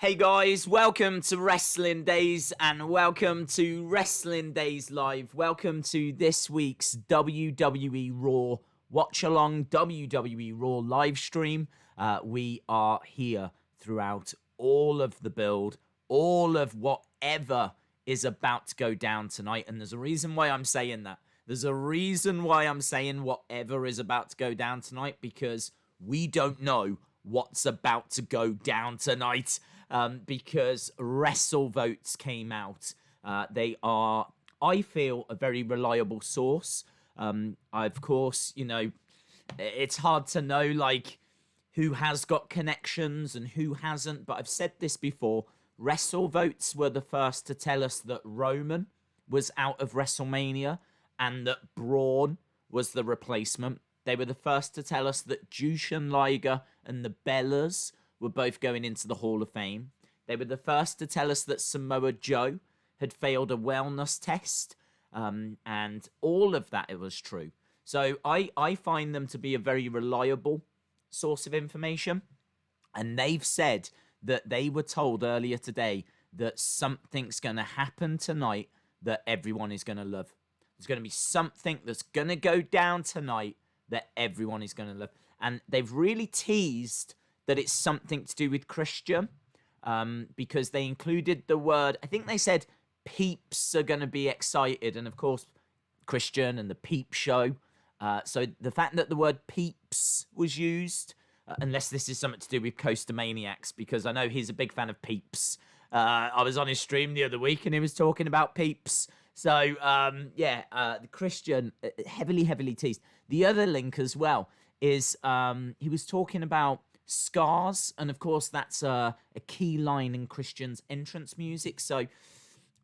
Hey guys, welcome to Wrestling Days and welcome to Wrestling Days Live. Welcome to this week's WWE Raw Watch Along WWE Raw live stream. We are here throughout all of the build, all of whatever is about to go down tonight. And there's a reason why I'm saying that. There's a reason why I'm saying whatever is about to go down tonight, because we don't know what's about to go down tonight. Because WrestleVotes came out. They are, I feel, a very reliable source. Of course, it's hard to know, who has got connections and who hasn't. But I've said this before. WrestleVotes were the first to tell us that Roman was out of WrestleMania and that Braun was the replacement. They were the first to tell us that Jushin Liger and the Bellas were both going into the Hall of Fame. They were the first to tell us that Samoa Joe had failed a wellness test. And all of that, it was true. So I find them to be a very reliable source of information. And they've said that they were told earlier today that something's going to happen tonight that everyone is going to love. There's going to be something that's going to go down tonight that everyone is going to love. And they've really teased that it's something to do with Christian, because they included the word, I think they said peeps are going to be excited, and of course Christian and the Peep Show. So the fact that the word peeps was used, unless this is something to do with Coaster Maniacs, because I know he's a big fan of peeps. I was on his stream the other week and he was talking about peeps. So the Christian, heavily teased. The other link as well is he was talking about scars, and of course that's a key line in Christian's entrance music. So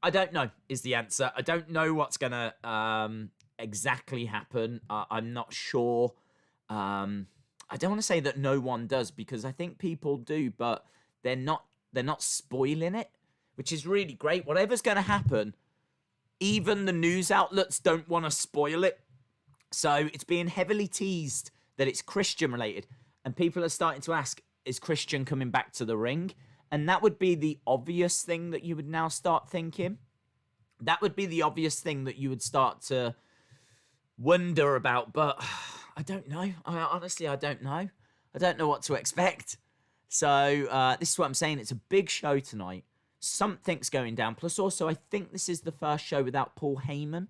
I don't know is the answer. I don't know what's gonna exactly happen. I'm not sure. I don't want to say that no one does, because I think people do, but they're not spoiling it, which is really great. Whatever's gonna happen, even the news outlets don't want to spoil it. So it's being heavily teased that it's Christian related. And people are starting to ask, is Christian coming back to the ring? And that would be the obvious thing that you would now start thinking. That would be the obvious thing that you would start to wonder about. But I don't know. Honestly, I don't know. I don't know what to expect. So this is what I'm saying. It's a big show tonight. Something's going down. Plus also, I think this is the first show without Paul Heyman.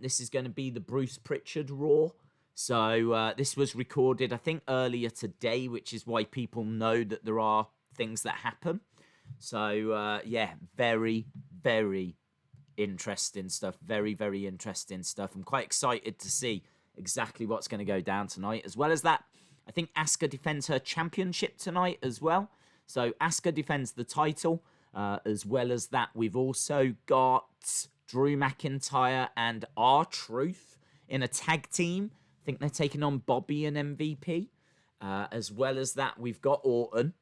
This is going to be the Bruce Pritchard Raw. So this was recorded, I think, earlier today, which is why people know that there are things that happen. So, very, very interesting stuff. Very, very interesting stuff. I'm quite excited to see exactly what's going to go down tonight. As well as that, I think Asuka defends her championship tonight as well. So Asuka defends the title. As well as that, we've also got Drew McIntyre and R-Truth in a tag team. I think they're taking on Bobby and MVP. As well as that, we've got Orton.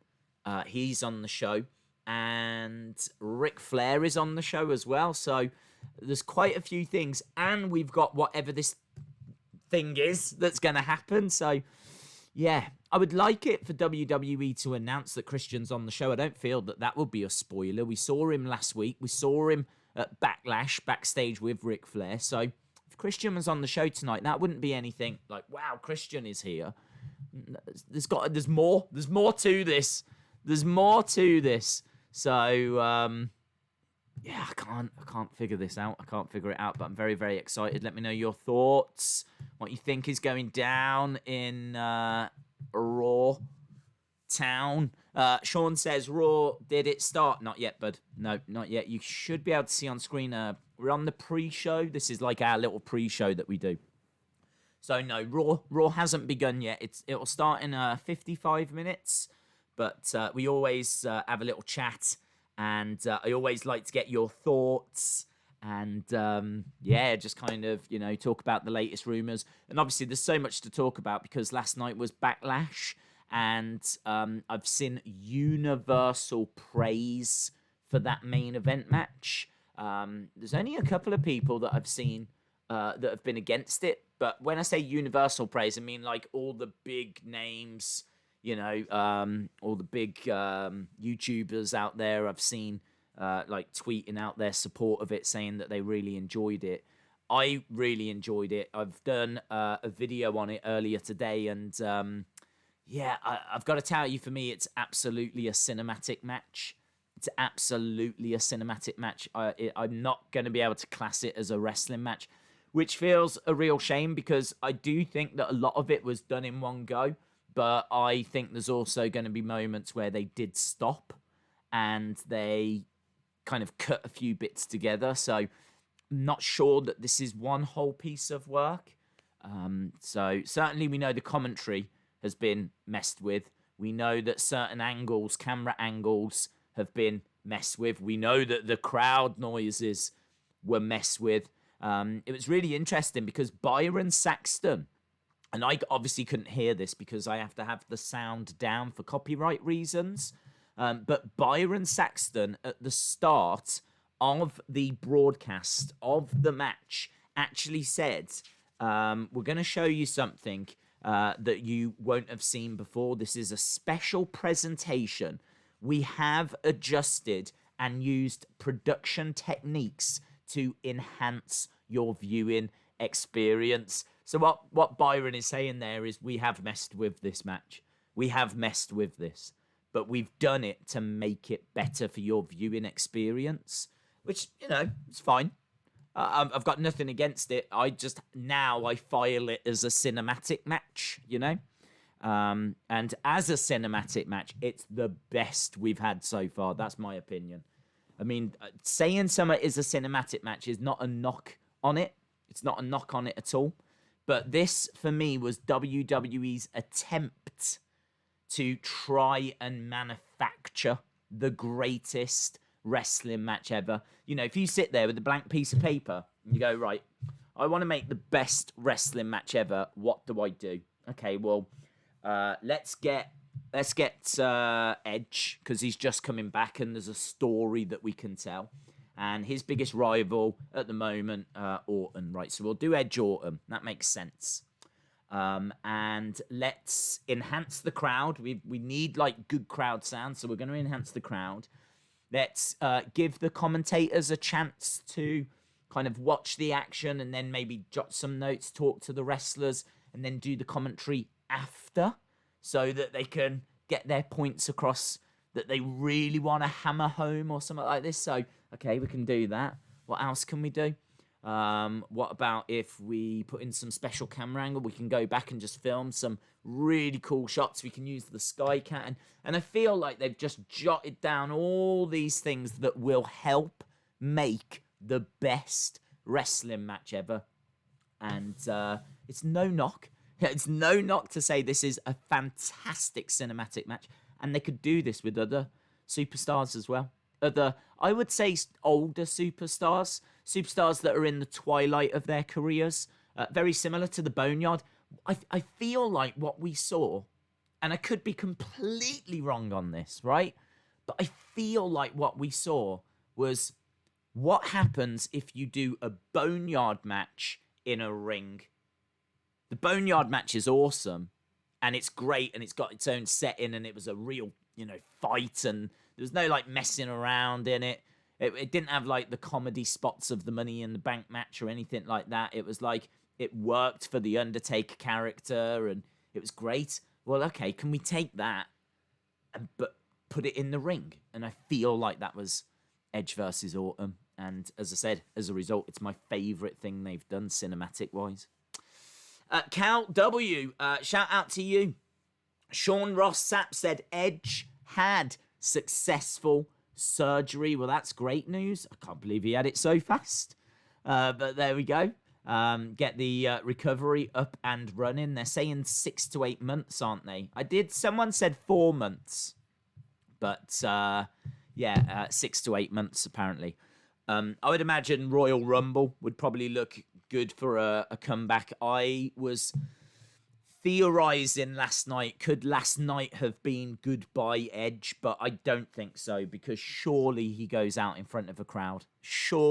He's on the show. And Ric Flair is on the show as well. So there's quite a few things. And we've got whatever this thing is that's going to happen. So, yeah, I would like it for WWE to announce that Christian's on the show. I don't feel that that would be a spoiler. We saw him last week. We saw him at Backlash, backstage with Ric Flair. So if Christian was on the show tonight, that wouldn't be anything like, wow, Christian is here. There's more to this. There's more to this. So, I can't figure this out. I can't figure it out, but I'm very, very excited. Let me know your thoughts, what you think is going down in Raw Town. Sean says, Raw, did it start? Not yet, bud. No, not yet. You should be able to see on screen. We're on the pre-show. This is like our little pre-show that we do. So, no, Raw hasn't begun yet. It'll start in 55 minutes, but we always have a little chat. And I always like to get your thoughts and, just kind of, talk about the latest rumors. And obviously there's so much to talk about because last night was Backlash. And I've seen universal praise for that main event match. There's only a couple of people that I've seen that have been against it. But when I say universal praise, I mean like all the big names All the big YouTubers out there I've seen like tweeting out their support of it, saying that they really enjoyed it. I really enjoyed it. I've done a video on it earlier today, and I've got to tell you, for me, it's absolutely a cinematic match. It's absolutely a cinematic match. I'm not going to be able to class it as a wrestling match, which feels a real shame, because I do think that a lot of it was done in one go. But I think there's also going to be moments where they did stop and they kind of cut a few bits together. So I'm not sure that this is one whole piece of work. So certainly we know the commentary has been messed with. We know that certain angles, camera angles, have been messed with. We know that the crowd noises were messed with. It was really interesting because Byron Saxton, and I obviously couldn't hear this because I have to have the sound down for copyright reasons. But Byron Saxton, at the start of the broadcast of the match, actually said, we're going to show you something that you won't have seen before. This is a special presentation. We have adjusted and used production techniques to enhance your viewing experience. So what Byron is saying there is, we have messed with this match. We have messed with this, but we've done it to make it better for your viewing experience, which, it's fine. I've got nothing against it. I file it as a cinematic match, and as a cinematic match, it's the best we've had so far. That's my opinion. I mean, saying Summer is a cinematic match is not a knock on it. It's not a knock on it at all. But this, for me, was WWE's attempt to try and manufacture the greatest wrestling match ever. If you sit there with a blank piece of paper and you go, right, I want to make the best wrestling match ever, what do I do? Okay, well, let's get Edge, because he's just coming back and there's a story that we can tell. And his biggest rival at the moment, Orton, right? So we'll do Edge Orton. That makes sense. And let's enhance the crowd. We need like good crowd sound, so we're going to enhance the crowd. Let's give the commentators a chance to kind of watch the action and then maybe jot some notes, talk to the wrestlers, and then do the commentary after, so that they can get their points across that they really want to hammer home or something like this. So, okay, we can do that. What else can we do? What about if we put in some special camera angle? We can go back and just film some really cool shots. We can use the Sky Cat. And I feel like they've just jotted down all these things that will help make the best wrestling match ever. And it's no knock. It's no knock to say this is a fantastic cinematic match. And they could do this with other superstars as well. I would say older superstars that are in the twilight of their careers, very similar to the Boneyard. I feel like what we saw, and I could be completely wrong on this, right? But I feel like what we saw was what happens if you do a Boneyard match in a ring. The Boneyard match is awesome, and it's great, and it's got its own setting, and it was a real, fight, and there was no, like, messing around in it. It didn't have, like, the comedy spots of the Money in the Bank match or anything like that. It was, like, it worked for the Undertaker character, and it was great. Well, okay, can we take that but put it in the ring? And I feel like that was Edge versus Orton. And as I said, as a result, it's my favourite thing they've done cinematic-wise. Cal W, shout out to you. Sean Ross Sapp said Edge had successful surgery. Well, that's great news. I can't believe he had it so fast. But there we go. Get the recovery up and running. They're saying 6 to 8 months, aren't they? Someone said 4 months. But 6 to 8 months apparently. I would imagine Royal Rumble would probably look good for a comeback. I was theorizing last night, could last night have been goodbye Edge? But I don't think so, because surely he goes out in front of a crowd. So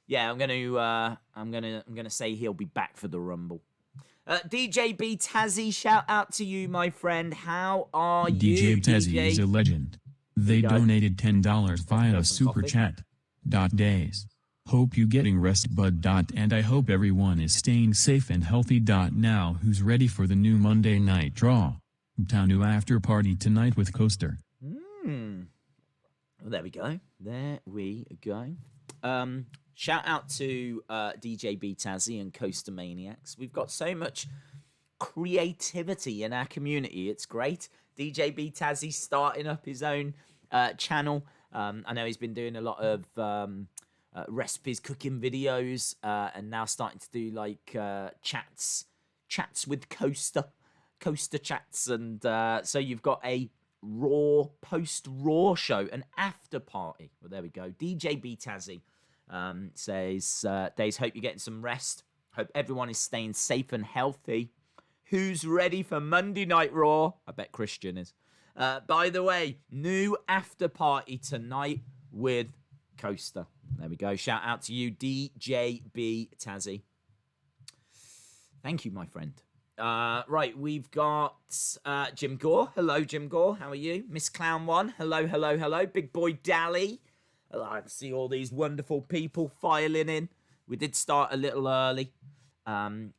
yeah, I'm gonna say he'll be back for the Rumble. DJB Tazzy, shout out to you, my friend. How are you, DJ Tazzy DJ? is a legend. They donated $10 via Super coffee. Chat. Days. Hope you getting rest, bud. And I hope everyone is staying safe and healthy. Now who's ready for the new Monday Night Raw? New after party tonight with Coaster. Well, there we go. There we go. Shout out to DJ B Tazzy and Coaster Maniacs. We've got so much creativity in our community. It's great. DJ B Tazzy starting up his own channel. I know he's been doing a lot of recipes, cooking videos, and now starting to do like chats with Coaster chats. And so you've got a Raw, post-Raw show, an after party. Well, there we go. DJ B Tazzy says, Days, hope you're getting some rest. Hope everyone is staying safe and healthy. Who's ready for Monday Night Raw? I bet Christian is. By the way, new after party tonight with Coaster. There we go. Shout out to you, DJ B Tazzy. Thank you, my friend. Right, we've got Jim Gore. Hello, Jim Gore. How are you? Miss Clown One. Hello. Big boy Dally. I see all these wonderful people filing in. We did start a little early.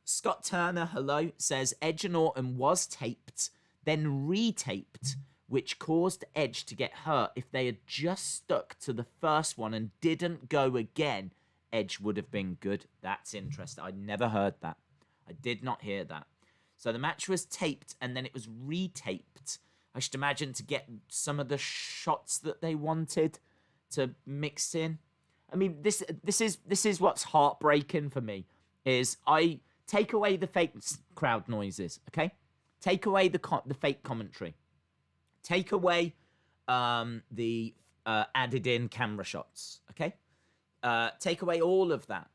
Scott Turner, hello, says Edge and Orton was taped, then retaped, which caused Edge to get hurt. If they had just stuck to the first one and didn't go again, Edge would have been good. That's interesting. I never heard that. I did not hear that. So the match was taped and then it was retaped. I should imagine to get some of the shots that they wanted to mix in. I mean, this is what's heartbreaking for me. Is I take away the fake crowd noises, okay? Take away the fake commentary. Take away the added in camera shots, okay? Take away all of that.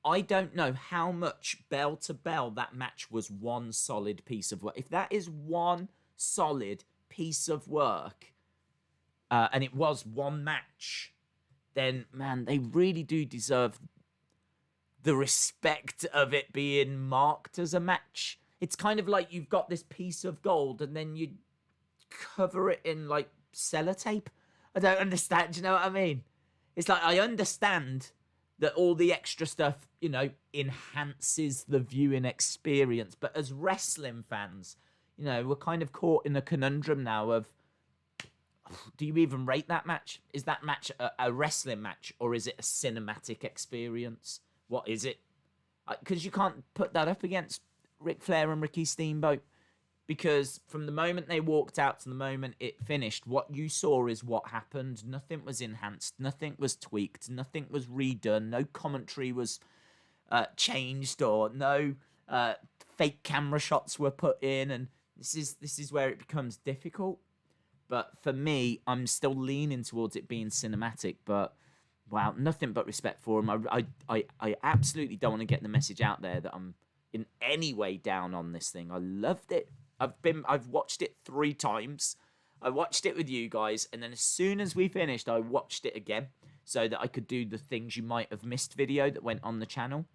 I don't know how much bell to bell that match was one solid piece of work. If that is one solid piece of work, and it was one match, then, man, they really do deserve the respect of it being marked as a match. It's kind of like you've got this piece of gold and then you cover it in, like, sellotape. I don't understand. Do you know what I mean? It's like, I understand that all the extra stuff, you know, enhances the viewing experience. But as wrestling fans, you know, we're kind of caught in a conundrum now of, do you even rate that match? Is that match a wrestling match or is it a cinematic experience? What is it? Because you can't put that up against Ric Flair and Ricky Steamboat. Because from the moment they walked out to the moment it finished, what you saw is what happened. Nothing was enhanced. Nothing was tweaked. Nothing was redone. No commentary was changed, or no fake camera shots were put in. And this is where it becomes difficult. But for me, I'm still leaning towards it being cinematic. But wow, nothing but respect for him. I absolutely don't want to get the message out there that I'm in any way down on this thing. I loved it. I've watched it 3 times. I watched it with you guys, and then as soon as we finished, I watched it again so that I could do the things you might have missed video that went on the channel.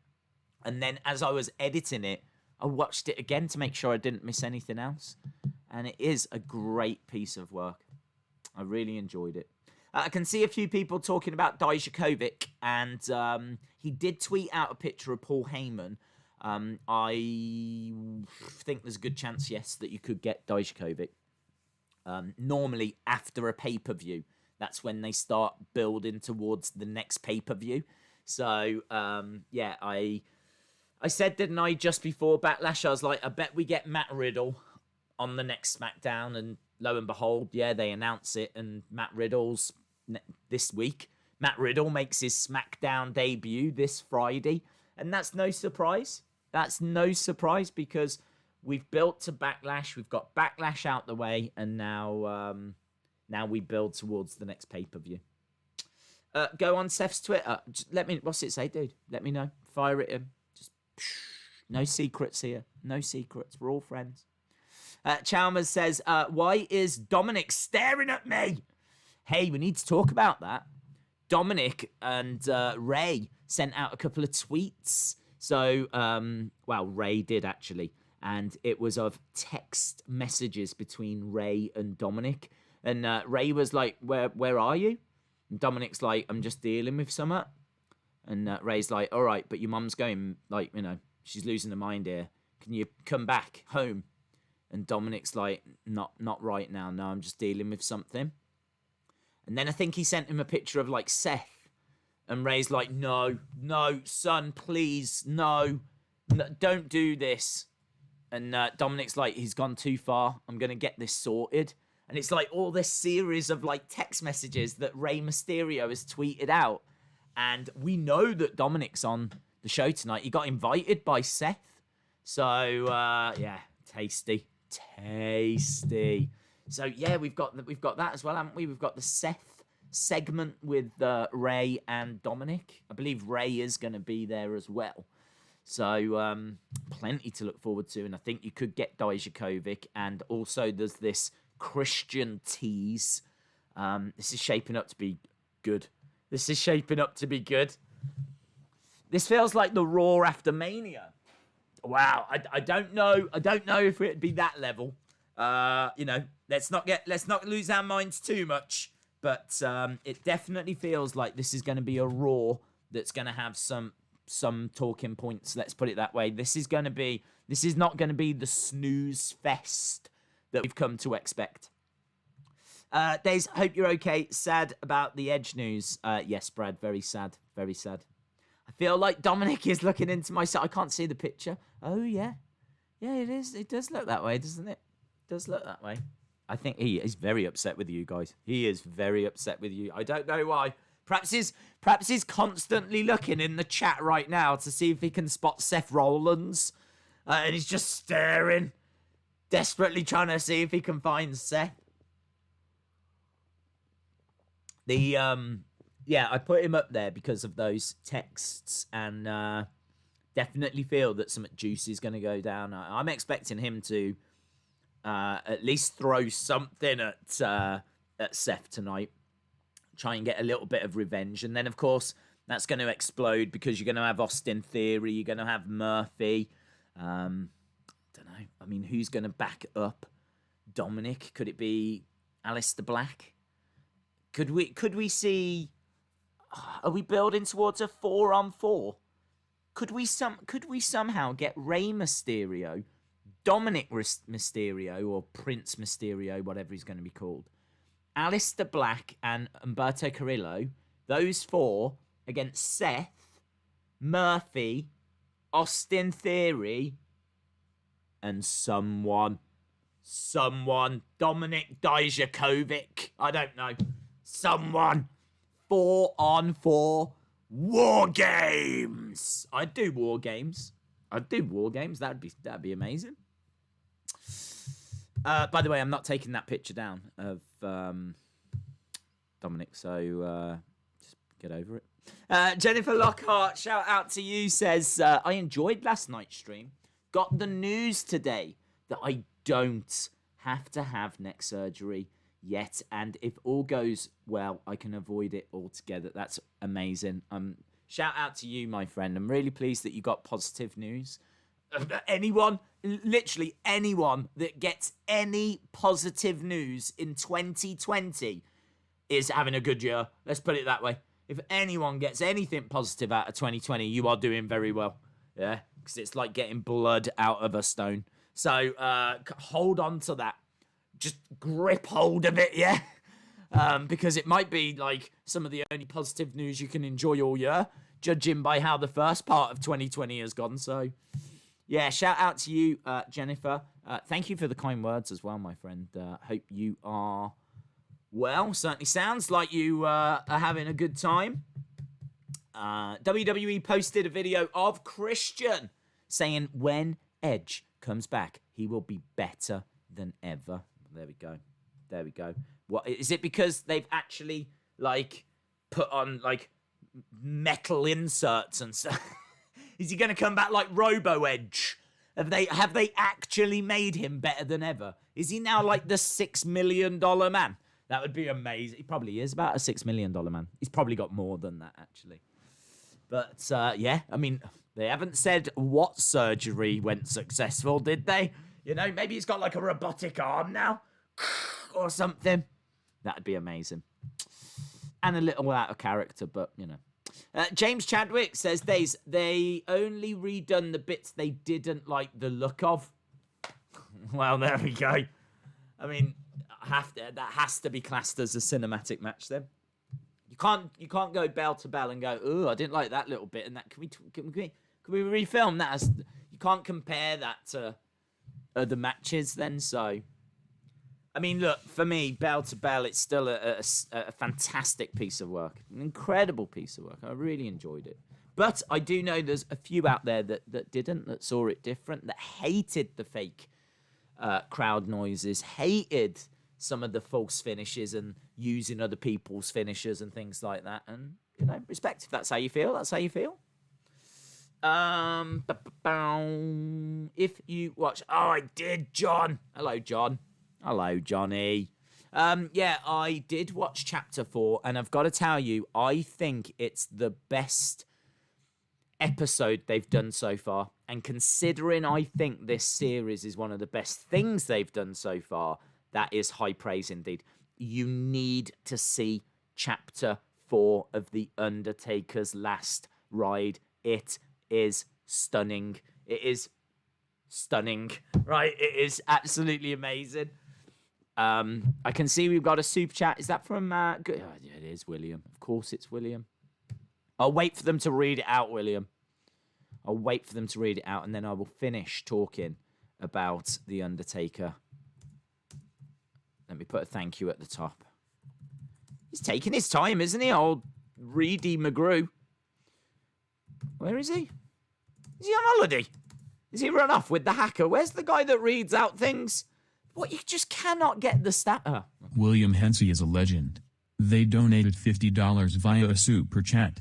And then as I was editing it, I watched it again to make sure I didn't miss anything else. And it is a great piece of work. I really enjoyed it. I can see a few people talking about Dijakovic, and he did tweet out a picture of Paul Heyman. I think there's a good chance, yes, that you could get Dijakovic. Normally, after a pay-per-view, that's when they start building towards the next pay-per-view. So, yeah, I said, didn't I, just before Backlash, I was like, I bet we get Matt Riddle on the next SmackDown, and lo and behold, yeah, they announce it, and Matt Riddle's this week. Matt Riddle makes his SmackDown debut this Friday, and that's no surprise. That's no surprise because we've built to Backlash. We've got Backlash out the way, and now we build towards the next pay-per-view. Go on Seth's Twitter. Just what's it say, dude? Let me know. Fire it in. Just no secrets here. No secrets. We're all friends. Chalmers says, why is Dominik staring at me? Hey, we need to talk about that. Dominik and Ray sent out a couple of tweets So, well, Ray did actually. And it was of text messages between Ray and Dominik. And Ray was like, where are you? And Dominik's like, I'm just dealing with something. And Ray's like, all right, but your mum's going, like, you know, she's losing her mind here. Can you come back home? And Dominik's like, not right now. No, I'm just dealing with something. And then I think he sent him a picture of, like, Seth. And Ray's like, no, son, please, no, don't do this. And Dominik's like, he's gone too far. I'm going to get this sorted. And it's like all this series of, like, text messages that Rey Mysterio has tweeted out. And we know that Dominik's on the show tonight. He got invited by Seth. So, yeah, tasty. So, yeah, we've got that as well, haven't we? We've got the Seth segment with Ray and Dominik. I believe Ray is going to be there as well. So, plenty to look forward to. And I think you could get Dijakovic. And also there's this Christian tease. This is shaping up to be good. This feels like the Raw after Mania. Wow, I don't know. I don't know if it'd be that level. You know, let's not lose our minds too much. But it definitely feels like this is going to be a Raw that's going to have some talking points. Let's put it that way. This is not going to be the snooze fest that we've come to expect. Days, hope you're okay. Sad about the Edge news. Yes, Brad, very sad. Very sad. I feel like Dominik is looking into my side. I can't see the picture. Oh, yeah. Yeah, it is. It does look that way, doesn't it? It does look that way. I think he is very upset with you guys. He is very upset with you. I don't know why. Perhaps he's constantly looking in the chat right now to see if he can spot Seth Rollins. And he's just staring, desperately trying to see if he can find Seth. Yeah, I put him up there because of those texts, and definitely feel that something juicy is going to go down. I'm expecting him to at least throw something at Seth tonight, try and get a little bit of revenge, and then of course that's going to explode because you're going to have Austin Theory, you're going to have Murphy. Don't know. I mean, who's going to back up Dominik? Could it be Aleister Black? Could we see? Are we building towards a 4-on-4? Could we somehow get Rey Mysterio, Dominik Mysterio, or Prince Mysterio, whatever he's going to be called, Aleister Black and Humberto Carrillo, those four against Seth, Murphy, Austin Theory, and someone, Dominik Dijakovic. I don't know. Someone. 4-on-4 War Games. I'd do War Games. That'd be amazing. By the way, I'm not taking that picture down of Dominik, so just get over it. Jennifer Lockhart, shout out to you, says, I enjoyed last night's stream. Got the news today that I don't have to have neck surgery yet, and if all goes well, I can avoid it altogether. That's amazing. Shout out to you, my friend. I'm really pleased that you got positive news. Literally anyone that gets any positive news in 2020 is having a good year. Let's put it that way. If anyone gets anything positive out of 2020, you are doing very well. Yeah, because it's like getting blood out of a stone. So hold on to that. Just grip hold of it, yeah? Because it might be like some of the only positive news you can enjoy all year, judging by how the first part of 2020 has gone. So, yeah, shout out to you, Jennifer. Thank you for the kind words as well, my friend. Hope you are well. Certainly sounds like you are having a good time. WWE posted a video of Christian saying when Edge comes back, he will be better than ever. There we go. What is it? Because they've actually like put on like metal inserts and stuff. Is he going to come back like Robo Edge? Have they actually made him better than ever? Is he now like the $6 million man? That would be amazing. He probably is about a $6 million man. He's probably got more than that actually. But yeah, I mean, They haven't said what surgery went successful, did they? You know, maybe he's got like a robotic arm now or something. That'd be amazing. And a little out of character, but, you know. James Chadwick says they only redone the bits they didn't like the look of. Well, there we go. I mean, that has to be classed as a cinematic match then. You can't go bell to bell and go, oh, I didn't like that little bit, and that can we refilm that? You can't compare that to other matches then. So, I mean, look, for me, bell to bell, it's still a fantastic piece of work, an incredible piece of work. I really enjoyed it. But I do know there's a few out there that didn't, that saw it different, that hated the fake crowd noises, hated some of the false finishes and using other people's finishes and things like that. And, you know, respect. If that's how you feel, that's how you feel. If you watch... Oh, I did, John. Hello, John. Hello, Johnny. Yeah, I did watch Chapter 4, and I've got to tell you, I think it's the best episode they've done so far. And considering I think this series is one of the best things they've done so far, that is high praise indeed. You need to see Chapter 4 of The Undertaker's Last Ride. It is stunning. It is stunning, right? It is absolutely amazing. I can see we've got a super chat. Is that from... yeah, it is William. Of course it's William. I'll wait for them to read it out, William. I'll wait for them to read it out, and then I will finish talking about The Undertaker. Let me put a thank you at the top. He's taking his time, isn't he, old Reedy McGrew? Where is he? Is he on holiday? Is he run off with the hacker? Where's the guy that reads out things? What, you just cannot get the stat... William Hensey is a legend. They donated $50 via a super chat.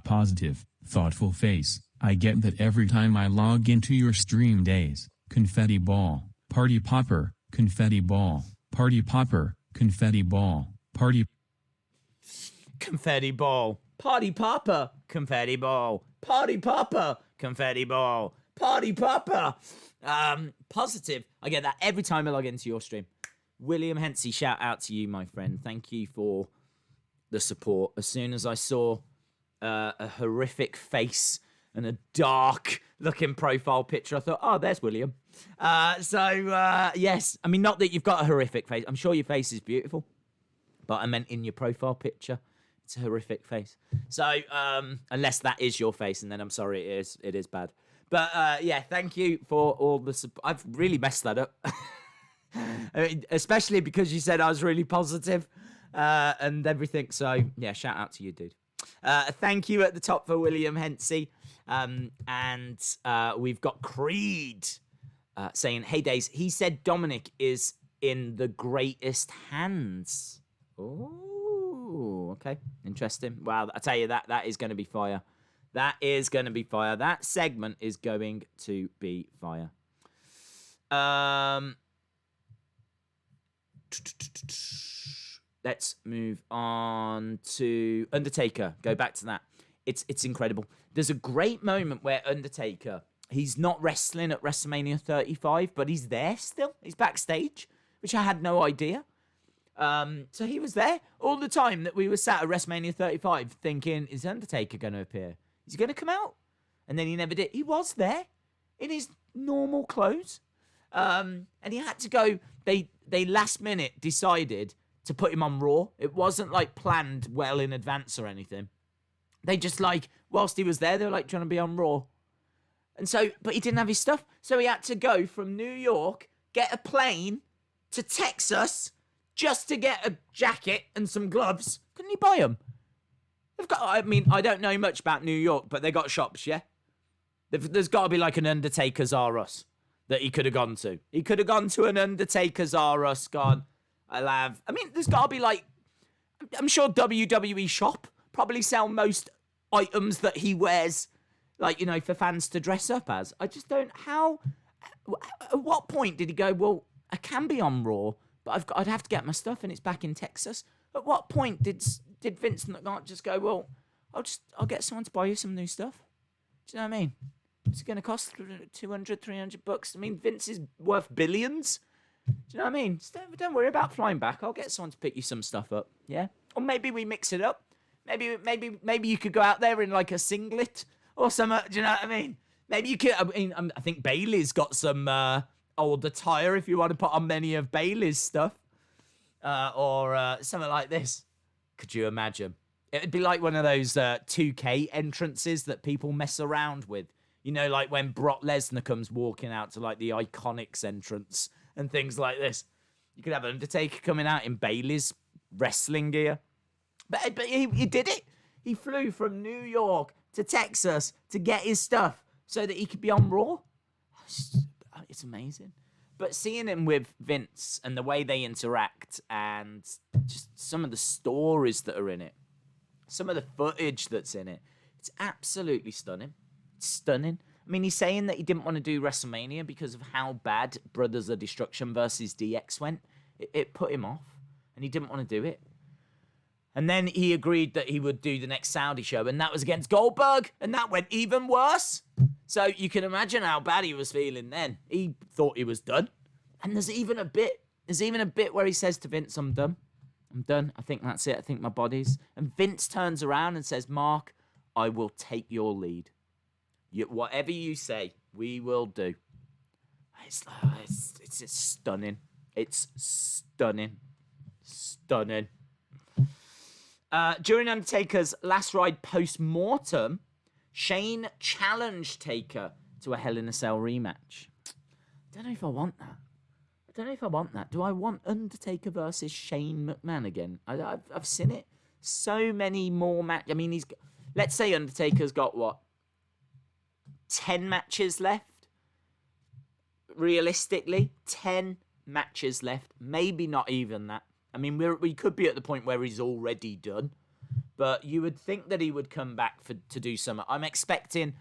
Positive, thoughtful face. I get that every time I log into your stream days. Confetti ball, party popper, confetti ball, party popper, confetti ball, party... Confetti ball, party popper, confetti ball, party popper, confetti ball, party popper. Positive. I get that every time I log into your stream. William Hensey, shout out to you, my friend. Thank you for the support. As soon as I saw a horrific face and a dark-looking profile picture, I thought, oh, there's William. Yes. I mean, not that you've got a horrific face. I'm sure your face is beautiful. But I meant in your profile picture. It's a horrific face. So, unless that is your face, and then I'm sorry, it is bad. But, yeah, thank you for all the support. I've really messed that up. I mean, especially because you said I was really positive, and everything. So, yeah, shout out to you, dude. Thank you at the top for William Hensey. And we've got Creed saying, hey, Days, he said Dominik is in the greatest hands. Oh, okay. Interesting. Wow, I tell you, that is going to be fire. That is going to be fire. That segment is going to be fire. Let's move on to Undertaker. Go back to that. It's incredible. There's a great moment where Undertaker, he's not wrestling at WrestleMania 35, but he's there still. He's backstage, which I had no idea. So he was there all the time that we were sat at WrestleMania 35 thinking, is Undertaker going to appear? Is he going to come out? And then he never did. He was there in his normal clothes. And he had to go. They last minute decided to put him on Raw. It wasn't like planned well in advance or anything. They just like, whilst he was there, they were like trying to be on Raw. And so, but he didn't have his stuff. So he had to go from New York, get a plane to Texas just to get a jacket and some gloves. Couldn't he buy them? They've got, I mean, I don't know much about New York, but they got shops, yeah? There's got to be like an Undertaker's R Us that he could have gone to. He could have gone to an Undertaker's R Us, gone, I mean, there's got to be like, I'm sure WWE shop probably sell most items that he wears, like, you know, for fans to dress up as. I just don't, at what point did he go, well, I can be on Raw, but I'd have to get my stuff and it's back in Texas. At what point did Vince not just go, well, I'll get someone to buy you some new stuff? Do you know what I mean? It's going to cost $200, $300. I mean, Vince is worth billions. Do you know what I mean? Just don't worry about flying back. I'll get someone to pick you some stuff up. Yeah, or maybe we mix it up. Maybe you could go out there in like a singlet or something. Do you know what I mean? Maybe you could. I mean, I think Bayley's got some old attire if you want to put on many of Bayley's stuff, or something like this. Could you imagine? It'd be like one of those 2K entrances that people mess around with. You know, like when Brock Lesnar comes walking out to like the Iconics entrance and things like this. You could have Undertaker coming out in Bayley's wrestling gear. But he did it. He flew from New York to Texas to get his stuff so that he could be on Raw. It's amazing. But seeing him with Vince and the way they interact and just some of the stories that are in it, some of the footage that's in it, it's absolutely stunning. It's stunning. I mean, he's saying that he didn't want to do WrestleMania because of how bad Brothers of Destruction versus DX went. It put him off, and he didn't want to do it. And then he agreed that he would do the next Saudi show, and that was against Goldberg, and that went even worse. So you can imagine how bad he was feeling then. He thought he was done. And there's even a bit where he says to Vince, I'm done. I'm done. I think that's it. I think my body's... And Vince turns around and says, Mark, I will take your lead. Whatever you say, we will do. It's stunning. It's stunning. Stunning. During Undertaker's last ride post-mortem, Shane challenged Taker to a Hell in a Cell rematch. I don't know if I want that. Do I want Undertaker versus Shane McMahon again? I've seen it. So many more matches. I mean, let's say Undertaker's got, 10 matches left? Realistically, 10 matches left. Maybe not even that. I mean, we could be at the point where he's already done, but you would think that he would come back to do something. I'm expecting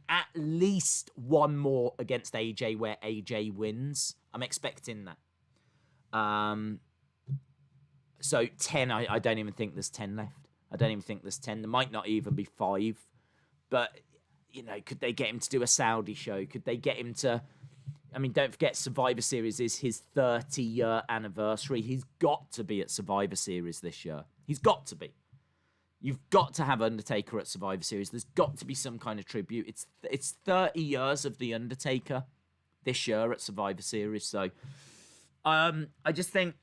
at least one more against AJ where AJ wins. I'm expecting that. So 10, I don't even think there's 10 left. I don't even think there's 10. There might not even be 5. But, could they get him to do a Saudi show? Could they get him to... I mean, don't forget Survivor Series is his 30-year anniversary. He's got to be at Survivor Series this year. He's got to be. You've got to have Undertaker at Survivor Series. There's got to be some kind of tribute. It's 30 years of The Undertaker this year at Survivor Series. So I just think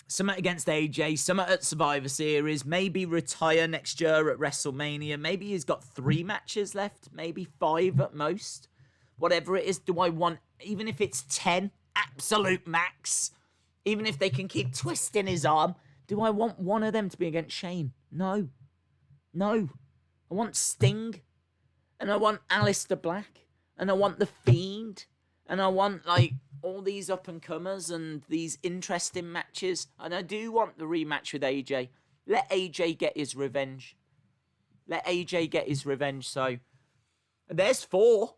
something against AJ, something at Survivor Series, maybe retire next year at WrestleMania. Maybe he's got 3 matches left, maybe 5 at most. Whatever it is, do I want, even if it's 10, absolute max, even if they can keep twisting his arm, do I want one of them to be against Shane? No. I want Sting, and I want Aleister Black, and I want The Fiend, and I want, all these up-and-comers and these interesting matches, and I do want the rematch with AJ. Let AJ get his revenge. So, there's 4.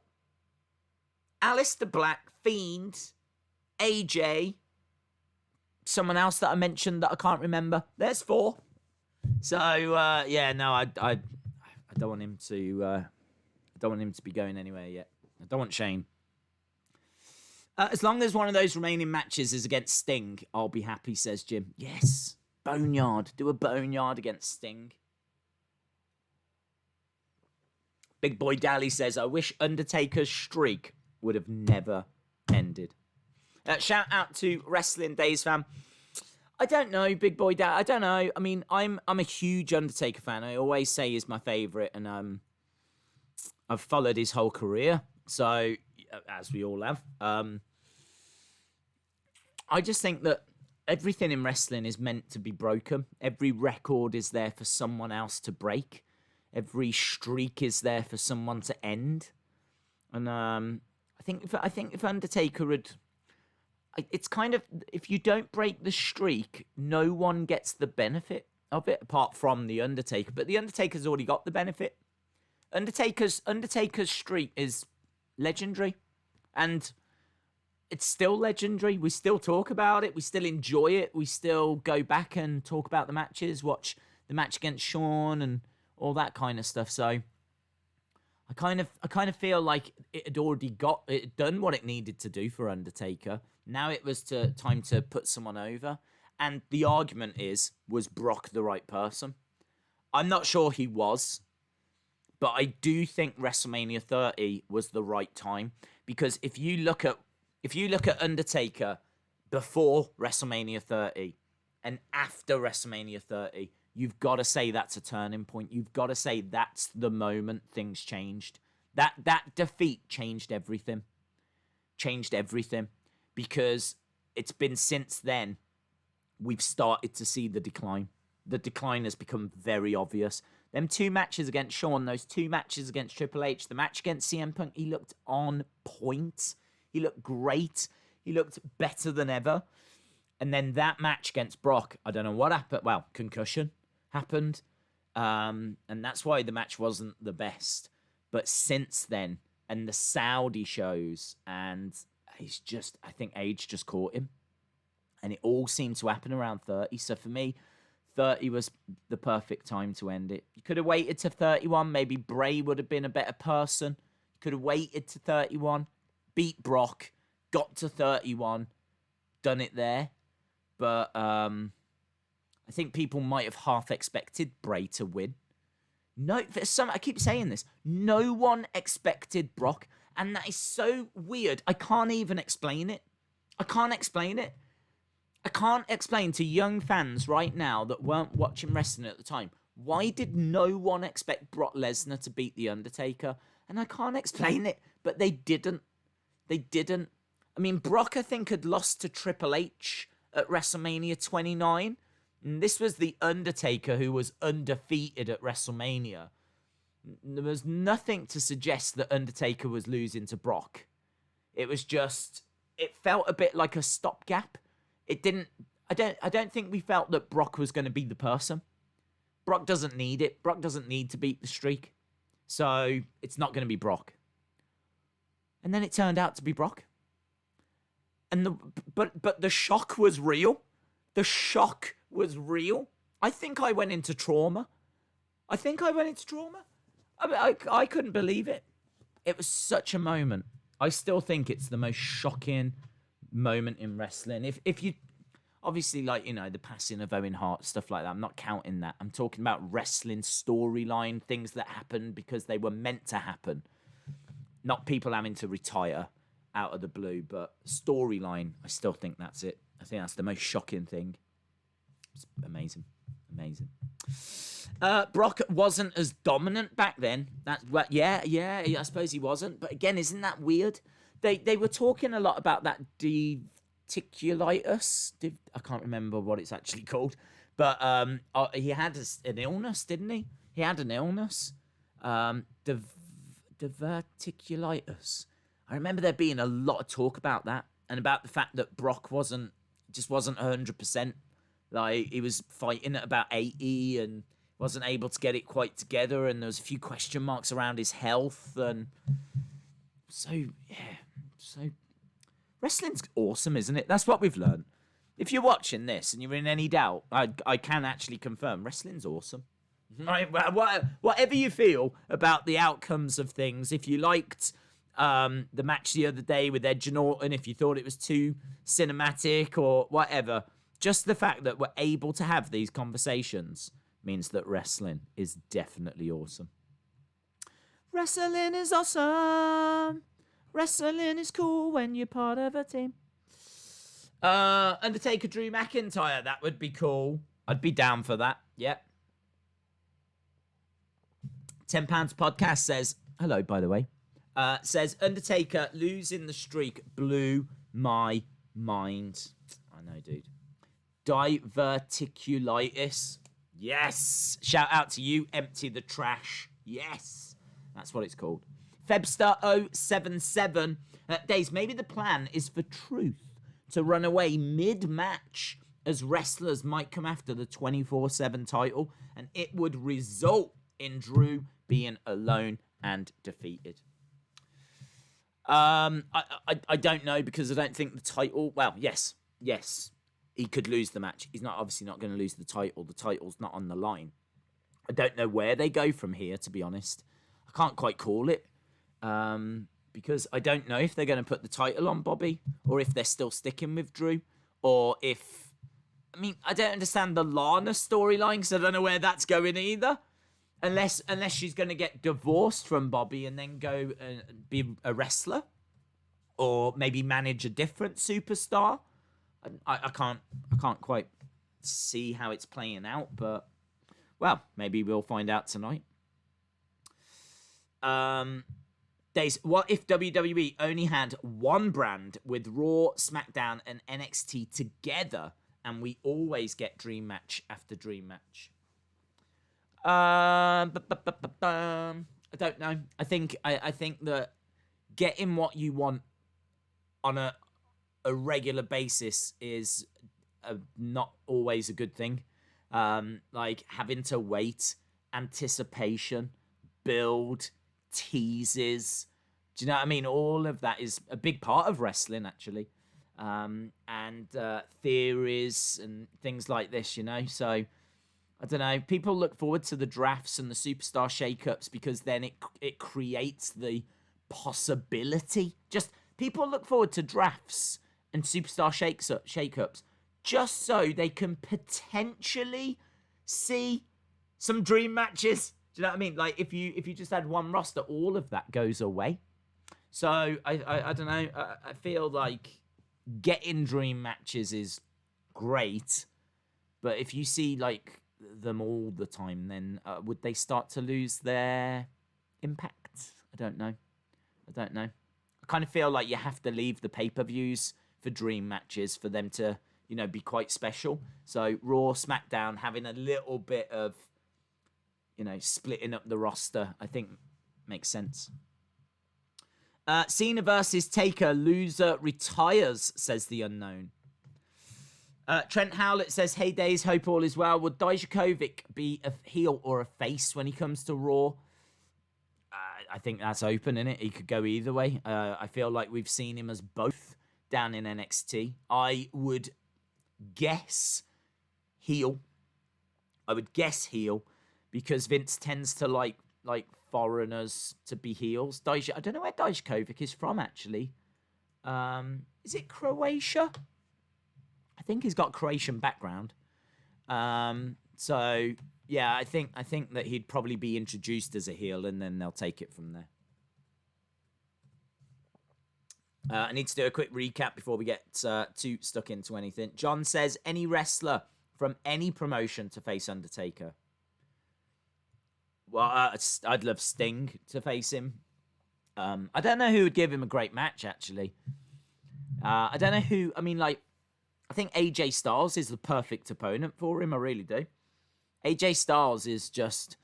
Aleister Black, Fiend, AJ, someone else that I mentioned that I can't remember. There's 4. So I don't want him to. I don't want him to be going anywhere yet. I don't want Shane. As long as one of those remaining matches is against Sting, I'll be happy. Says Jim. Yes, Boneyard. Do a Boneyard against Sting. Big Boy Dally says, I wish Undertaker's streak would have never ended. Shout out to Wrestling Days fam. I don't know, Big Boy Dad. I don't know. I mean, I'm a huge Undertaker fan. I always say he's my favourite, and I've followed his whole career. So, as we all have. I just think that everything in wrestling is meant to be broken. Every record is there for someone else to break. Every streak is there for someone to end. And I think if Undertaker had, it's kind of, if you don't break the streak, no one gets the benefit of it apart from the Undertaker. But the Undertaker's already got the benefit. Undertaker's streak is legendary, and it's still legendary. We still talk about it. We still enjoy it. We still go back and talk about the matches, watch the match against Shawn and all that kind of stuff. So I kind of feel like it had already done what it needed to do for Undertaker. Now it was time to put someone over. And the argument was Brock the right person? I'm not sure he was, but I do think WrestleMania 30 was the right time, because if you look at Undertaker before WrestleMania 30 and after WrestleMania 30, you've got to say that's a turning point. You've got to say that's the moment things changed. That defeat changed everything. Changed everything, because it's been since then we've started to see the decline. The decline has become very obvious. Them 2 matches against Shawn, those 2 matches against Triple H, the match against CM Punk, he looked on point. He looked great. He looked better than ever. And then that match against Brock, I don't know what happened. Well, concussion happened. And that's why the match wasn't the best. But since then, and the Saudi shows, and he's just, I think age just caught him. And it all seemed to happen around 30. So for me, 30 was the perfect time to end it. You could have waited to 31. Maybe Bray would have been a better person. You could have waited to 31, beat Brock, got to 31, done it there. But I think people might have half expected Bray to win. No, I keep saying this. No one expected Brock, and that is so weird. I can't even explain it. I can't explain it. I can't explain to young fans right now that weren't watching wrestling at the time, why did no one expect Brock Lesnar to beat The Undertaker? And I can't explain it, but they didn't. They didn't. I mean, Brock, I think, had lost to Triple H at WrestleMania 29. And this was The Undertaker, who was undefeated at WrestleMania. There was nothing to suggest that Undertaker was losing to Brock. It was just, it felt a bit like a stopgap. It didn't, I don't think we felt that Brock was going to be the person. Brock doesn't need it. Brock doesn't need to beat the streak. So it's not going to be Brock. And then it turned out to be Brock. And but the shock was real. The shock was real. I think I went into trauma. I couldn't believe it. It was such a moment. I still think it's the most shocking moment in wrestling. If you obviously, like, you know, the passing of Owen Hart, stuff like that, I'm not counting that. I'm talking about wrestling storyline, things that happened because they were meant to happen, not people having to retire out of the blue. But storyline, I still think that's it. I think that's the most shocking thing. It's amazing. Brock wasn't as dominant back then. That's what. Yeah. I suppose he wasn't. But again, isn't that weird? They were talking a lot about that diverticulitis. I can't remember what it's actually called. But he had an illness, didn't he? He had an illness. Diverticulitis. I remember there being a lot of talk about that, and about the fact that Brock wasn't 100%. Like, he was fighting at about 80 and wasn't able to get it quite together, and there was a few question marks around his health. And so wrestling's awesome, isn't it? That's what we've learned. If you're watching this and you're in any doubt, I can actually confirm wrestling's awesome. Right, whatever you feel about the outcomes of things, if you liked the match the other day with Edge and Orton, if you thought it was too cinematic or whatever, just the fact that we're able to have these conversations means that wrestling is definitely awesome. Wrestling is awesome. Wrestling is cool when you're part of a team. Undertaker, Drew McIntyre, that would be cool. I'd be down for that. Yep. £10 podcast says, hello, by the way, says, Undertaker losing the streak blew my mind. I know, dude. Diverticulitis. Yes. Shout out to you. Empty the trash. Yes. That's what it's called. Febstar077. Days, maybe the plan is for Truth to run away mid-match, as wrestlers might come after the 24/7 title, and it would result in Drew being alone and defeated. I don't know, because I don't think the title... Well, yes. He could lose the match. He's obviously not going to lose the title. The title's not on the line. I don't know where they go from here, to be honest. I can't quite call it. Because I don't know if they're going to put the title on Bobby or if they're still sticking with Drew, or if... I mean, I don't understand the Lana storyline because I don't know where that's going either. Unless she's going to get divorced from Bobby and then go and be a wrestler, or maybe manage a different superstar. I can't quite see how it's playing out, but well, maybe we'll find out tonight. Days, what if WWE only had one brand with Raw, SmackDown, and NXT together, and we always get dream match after dream match? I don't know. I think that getting what you want on a regular basis is not always a good thing. Like having to wait, anticipation, build, teases. Do you know what I mean? All of that is a big part of wrestling, actually. And theories and things like this, you know? So, I don't know. People look forward to the drafts and the superstar shakeups because then it creates the possibility. Just people look forward to drafts and superstar shakeups just so they can potentially see some dream matches. Do you know what I mean? Like if you just had one roster, all of that goes away. So I don't know. I feel like getting dream matches is great, but if you see like them all the time, then would they start to lose their impact? I don't know. I kind of feel like you have to leave the pay-per-views for dream matches for them to, you know, be quite special. So Raw, SmackDown having a little bit of, you know, splitting up the roster, I think makes sense. Cena versus Taker, loser retires, says the unknown. Trent Howlett says, hey Days, hope all is well. Would Dijakovic be a heel or a face when he comes to Raw? I think that's open, isn't it? He could go either way. I feel like we've seen him as both down in NXT. I would guess heel. Because Vince tends to like foreigners to be heels. I don't know where Dijakovic is from, actually. Is it Croatia? I think he's got Croatian background. So yeah, I think that he'd probably be introduced as a heel, and then they'll take it from there. I need to do a quick recap before we get too stuck into anything. John says, any wrestler from any promotion to face Undertaker. Well, I'd love Sting to face him. I don't know who would give him a great match, actually. I don't know who. I mean, like, I think AJ Styles is the perfect opponent for him. I really do. AJ Styles is just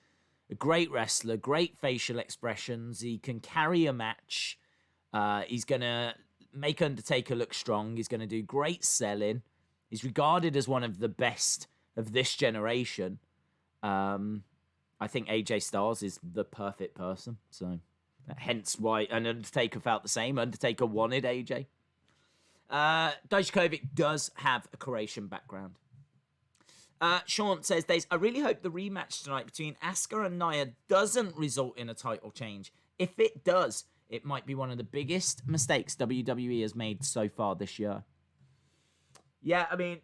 a great wrestler, great facial expressions. He can carry a match. He's going to make Undertaker look strong. He's going to do great selling. He's regarded as one of the best of this generation. I think AJ Styles is the perfect person. So, hence why Undertaker felt the same. Undertaker wanted AJ. Dijakovic does have a Croatian background. Sean says, I really hope the rematch tonight between Asuka and Nia doesn't result in a title change. If it does, it might be one of the biggest mistakes WWE has made so far this year. Yeah, I mean,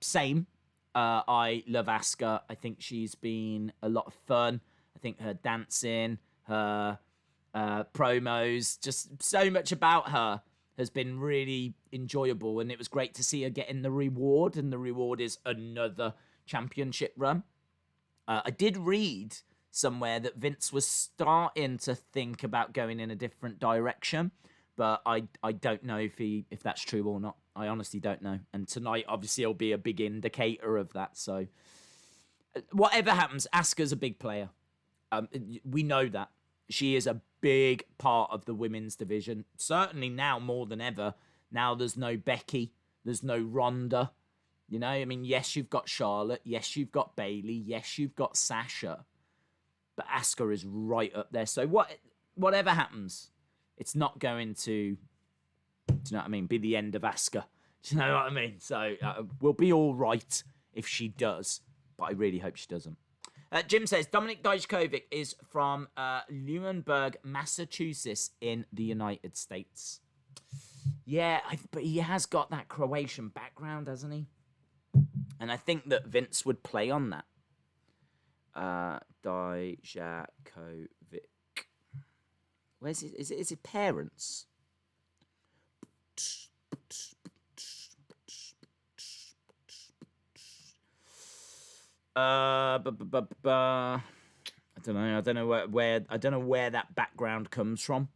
same. I love Asuka. I think she's been a lot of fun. I think her dancing, her promos, just so much about her has been really enjoyable, and it was great to see her getting the reward, and the reward is another championship run. I did read somewhere that Vince was starting to think about going in a different direction, but I don't know if that's true or not. I honestly don't know. And tonight, obviously, will be a big indicator of that. So, whatever happens, Asuka's a big player. We know that. She is a big part of the women's division. Certainly now more than ever. Now there's no Becky. There's no Ronda. You know, I mean, yes, you've got Charlotte. Yes, you've got Bayley. Yes, you've got Sasha. But Asuka is right up there. So whatever happens, it's not going to, do you know what I mean, be the end of Asuka. Do you know what I mean? So we'll be all right if she does. But I really hope she doesn't. Jim says, Dominik Dijakovic is from Lunenburg, Massachusetts in the United States. Yeah, but he has got that Croatian background, hasn't he? And I think that Vince would play on that. Dijakovic. Where's it? Is it parents? I don't know. I don't know where. I don't know where that background comes from,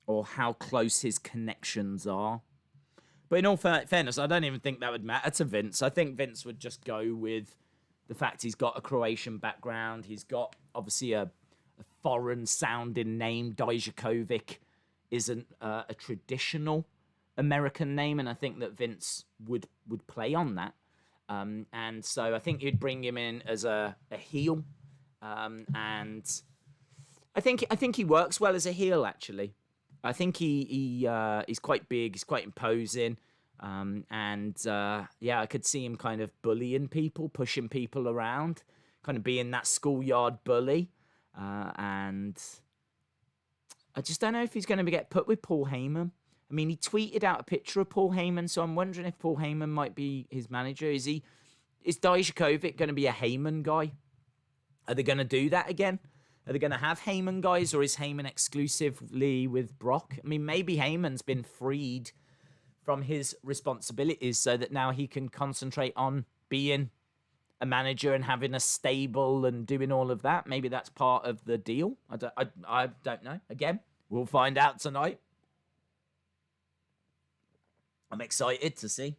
or how close his connections are. But in all fairness, I don't even think that would matter to Vince. I think Vince would just go with the fact he's got a Croatian background. He's got obviously a foreign-sounding name. Dijakovic isn't a traditional American name, and I think that Vince would play on that. And so I think you'd bring him in as a heel, and I think he works well as a heel. Actually, I think he's quite big, he's quite imposing, and I could see him kind of bullying people, pushing people around, kind of being that schoolyard bully, and I just don't know if he's going to get put with Paul Heyman. I mean, he tweeted out a picture of Paul Heyman, so I'm wondering if Paul Heyman might be his manager. Is Dijakovic going to be a Heyman guy? Are they going to do that again? Are they going to have Heyman guys, or is Heyman exclusively with Brock? I mean, maybe Heyman's been freed from his responsibilities so that now he can concentrate on being a manager and having a stable and doing all of that. Maybe that's part of the deal. I don't know. Again, we'll find out tonight. I'm excited to see.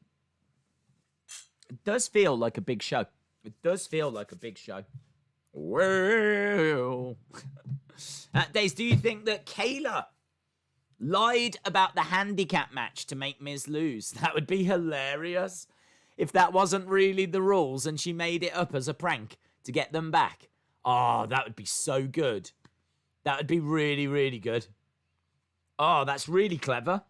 It does feel like a big show. Well, Days, do you think that Kayla lied about the handicap match to make Miz lose? That would be hilarious if that wasn't really the rules and she made it up as a prank to get them back. Oh, that would be so good. That would be really, really good. Oh, that's really clever.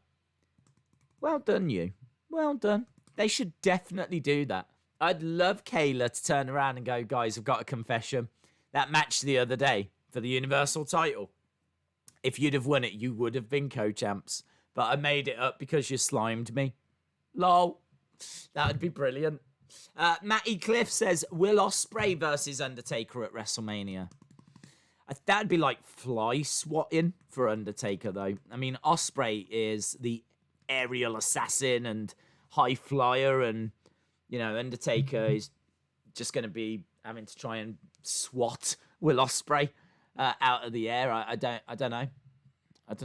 Well done, you. Well done. They should definitely do that. I'd love Kayla to turn around and go, guys, I've got a confession. That match the other day for the Universal title, if you'd have won it, you would have been co-champs. But I made it up because you slimed me. Lol. That would be brilliant. Matty Cliff says, Will Ospreay versus Undertaker at WrestleMania. That'd be like fly swatting for Undertaker, though. I mean, Ospreay is the aerial assassin and high flyer, and Undertaker is just going to be having to try and swat Will Ospreay out of the air. I don't know. I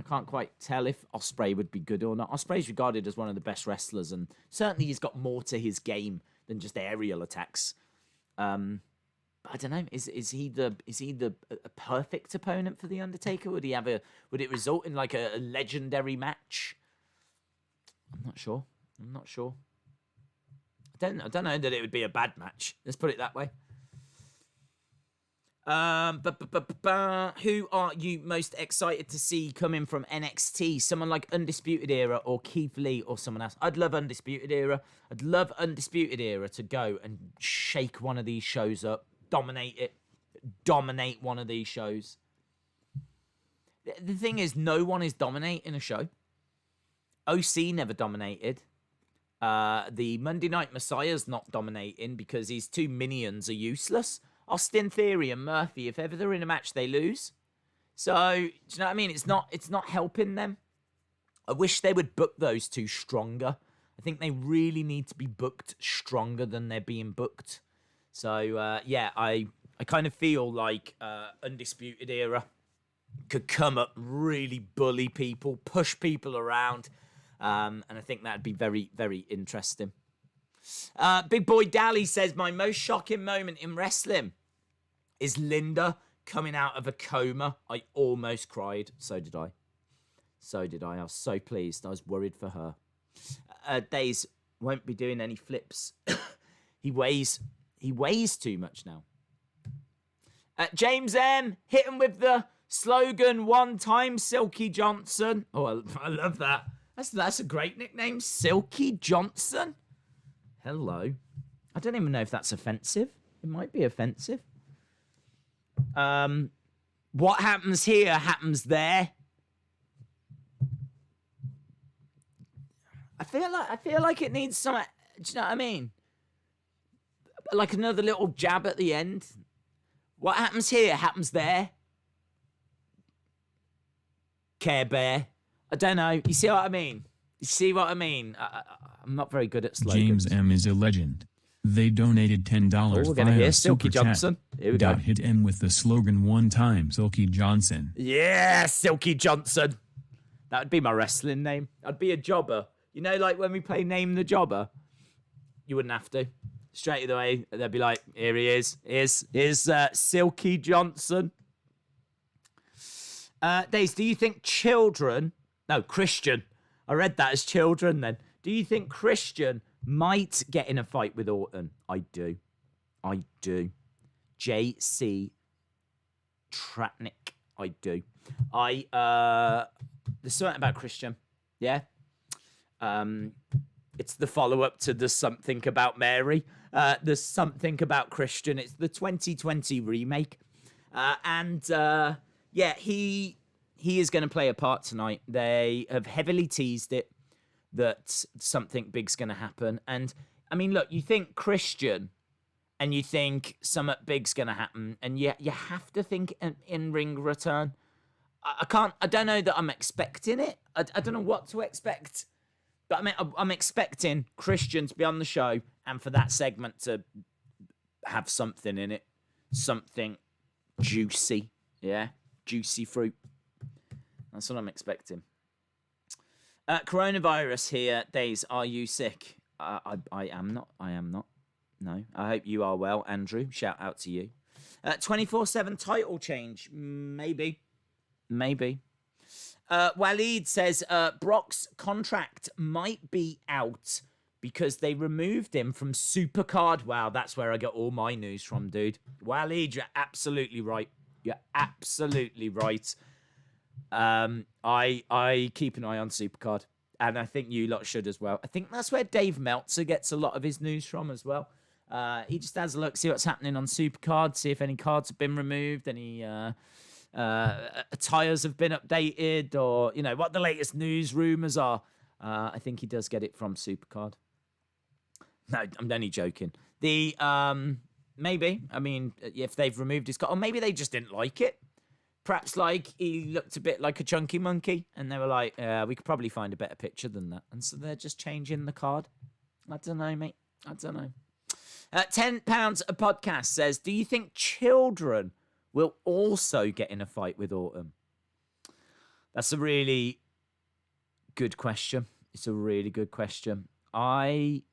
can't quite tell if Ospreay would be good or not. Ospreay's regarded as one of the best wrestlers, and certainly he's got more to his game than just aerial attacks. But I don't know. Is he the a perfect opponent for the Undertaker? Would it result in like a legendary match? I'm not sure. I don't know that it would be a bad match. Let's put it that way. Who are you most excited to see coming from NXT? Someone like Undisputed Era or Keith Lee or someone else? I'd love Undisputed Era. I'd love Undisputed Era to go and shake one of these shows up, dominate one of these shows. The thing is, no one is dominating a show. OC never dominated. The Monday Night Messiah's not dominating because his two minions are useless. Austin Theory and Murphy, if ever they're in a match, they lose. So, do you know what I mean? It's not helping them. I wish they would book those two stronger. I think they really need to be booked stronger than they're being booked. So, I kind of feel like Undisputed Era could come up, really bully people, push people around. And I think that'd be very, very interesting. Big Boy Dally says, my most shocking moment in wrestling is Linda coming out of a coma. I almost cried. So did I. I was so pleased. I was worried for her. Days won't be doing any flips. He weighs too much now. James M, hit him with the slogan, one time Silky Johnson. Oh, I love that. That's a great nickname, Silky Johnson. Hello. I don't even know if that's offensive. It might be offensive. What happens here happens there. I feel like it needs some. Do you know what I mean? Like another little jab at the end. What happens here happens there. Care Bear. I don't know. You see what I mean? You see what I mean? I'm not very good at slogans. James M is a legend. They donated $10 we're going to hear Silky Super Johnson. Chat. Here we go. Hit M with the slogan one time, Silky Johnson. Yeah, Silky Johnson. That would be my wrestling name. I'd be a jobber. You know, like when we play Name the Jobber? You wouldn't have to. Straight away, they'd be like, here he is. Here's Silky Johnson. Days, do you think Christian. I read that as children then. Do you think Christian might get in a fight with Orton? I do. JC Tratnik. I do. There's something about Christian. Yeah. It's the follow-up to the Something About Mary. There's Something About Christian. It's the 2020 remake. Yeah, he is going to play a part tonight. They have heavily teased it that something big's going to happen. And, I mean, look, you think Christian and you think something big's going to happen, and you have to think an in-ring return. I don't know that I'm expecting it. I don't know what to expect. But I mean, I'm expecting Christian to be on the show and for that segment to have something in it. Something juicy. Yeah? Juicy fruit. That's what I'm expecting. Coronavirus here. Days, are you sick? I am not. No. I hope you are well, Andrew. Shout out to you. 24/7 title change. Maybe. Waleed says Brock's contract might be out because they removed him from Supercard. Wow, that's where I get all my news from, dude. Waleed, you're absolutely right. I keep an eye on Supercard, and I think you lot should as well. I think that's where Dave Meltzer gets a lot of his news from as well. He just has a look, see what's happening on Supercard, see if any cards have been removed, any attires have been updated, or what the latest news rumors are. I think he does get it from Supercard. No, I'm only joking. Maybe, I mean, if they've removed his card, or maybe they just didn't like it. Perhaps like he looked a bit like a chunky monkey, and they were like, we could probably find a better picture than that, and so they're just changing the card. I don't know, mate. I don't know. £10 a podcast says, do you think children will also get in a fight with Orton? That's a really good question. It's a really good question. I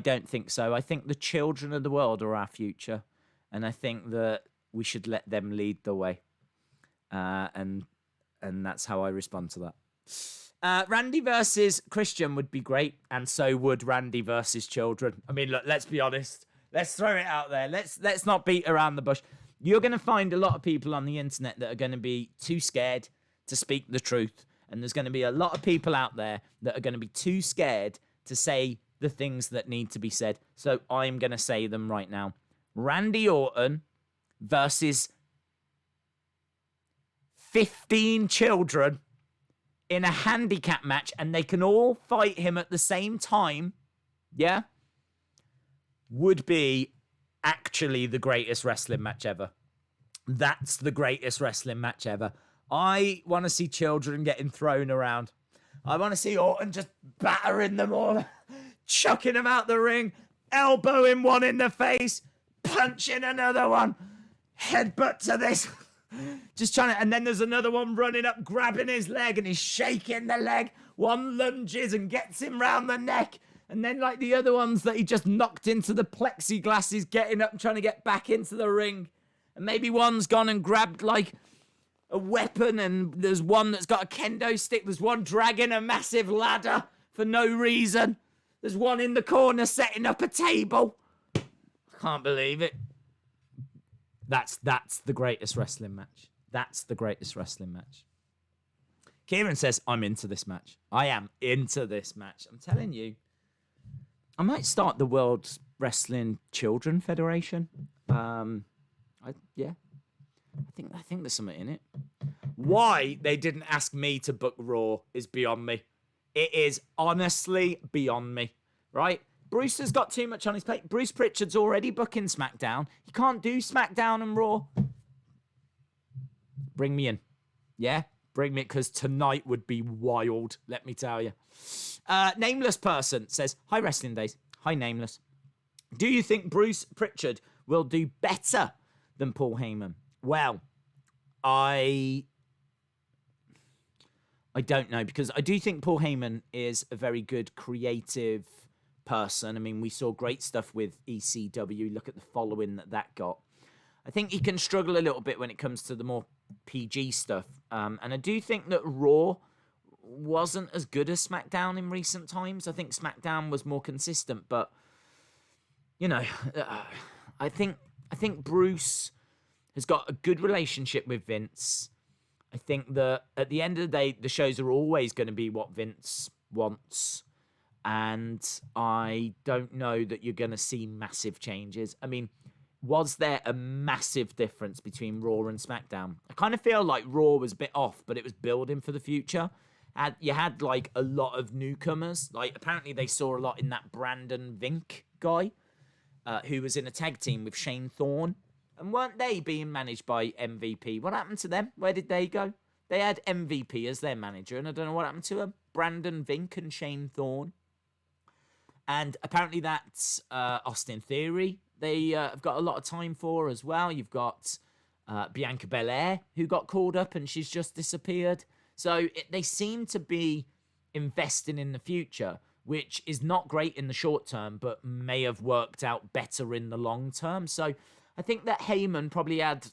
don't think so. I think the children of the world are our future, and I think that we should let them lead the way. And that's how I respond to that. Randy versus Christian would be great, and so would Randy versus children. I mean, look, let's be honest. Let's throw it out there. Let's not beat around the bush. You're going to find a lot of people on the internet that are going to be too scared to speak the truth. And there's going to be a lot of people out there that are going to be too scared to say the things that need to be said. So I'm going to say them right now. Randy Orton versus 15 children in a handicap match, and they can all fight him at the same time. Yeah? Would be actually the greatest wrestling match ever. That's the greatest wrestling match ever. I want to see children getting thrown around. I want to see Orton just battering them all, chucking them out the ring, elbowing one in the face, punching another one, headbutt to this. Just trying to, and then there's another one running up, grabbing his leg, and he's shaking the leg. One lunges and gets him round the neck. And then, like the other ones that he just knocked into the plexiglass, he's getting up and trying to get back into the ring. And maybe one's gone and grabbed, like, a weapon, and there's one that's got a kendo stick. There's one dragging a massive ladder for no reason. There's one in the corner setting up a table. I can't believe it. That's the greatest wrestling match. That's the greatest wrestling match. Kieran says, I'm into this match. I am into this match. I'm telling you. I might start the World Wrestling Children Federation. I think there's something in it. Why they didn't ask me to book Raw is beyond me. It is honestly beyond me, right? Bruce has got too much on his plate. Bruce Pritchard's already booking SmackDown. He can't do SmackDown and Raw. Bring me in. Yeah? Bring me, because tonight would be wild, let me tell you. Nameless person says, hi, Wrestling Days. Hi, Nameless. Do you think Bruce Pritchard will do better than Paul Heyman? Well, I don't know, because I do think Paul Heyman is a very good creative person. I mean, we saw great stuff with ECW. Look at the following that got. I think he can struggle a little bit when it comes to the more PG stuff. And I do think that Raw wasn't as good as SmackDown in recent times. I think SmackDown was more consistent, but you know, I think Bruce has got a good relationship with Vince. I think that at the end of the day, the shows are always going to be what Vince wants. And I don't know that you're going to see massive changes. I mean, was there a massive difference between Raw and SmackDown? I kind of feel like Raw was a bit off, but it was building for the future. And you had like a lot of newcomers. Like apparently they saw a lot in that Brandon Vink guy, who was in a tag team with Shane Thorne. And weren't they being managed by MVP? What happened to them? Where did they go? They had MVP as their manager, and I don't know what happened to them. Brandon Vink and Shane Thorne. And apparently that's Austin Theory. They have got a lot of time for as well. You've got Bianca Belair, who got called up and she's just disappeared. So they seem to be investing in the future, which is not great in the short term, but may have worked out better in the long term. So I think that Heyman probably had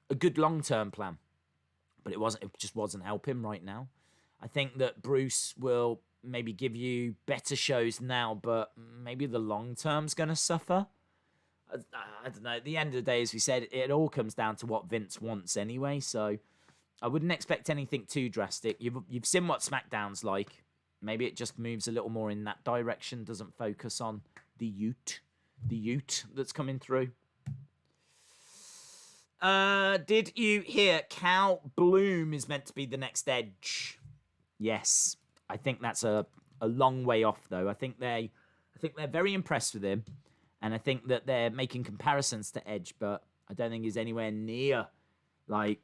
a good long-term plan, but it just wasn't helping right now. I think that Bruce will maybe give you better shows now, but maybe the long-term's going to suffer. I don't know. At the end of the day, as we said, it all comes down to what Vince wants anyway, so I wouldn't expect anything too drastic. You've seen what SmackDown's like. Maybe it just moves a little more in that direction, doesn't focus on the Ute that's coming through. Did you hear Cal Bloom is meant to be the next Edge? Yes. I think that's a long way off, though. I think they're very impressed with him, and I think that they're making comparisons to Edge, but I don't think he's anywhere near. Like,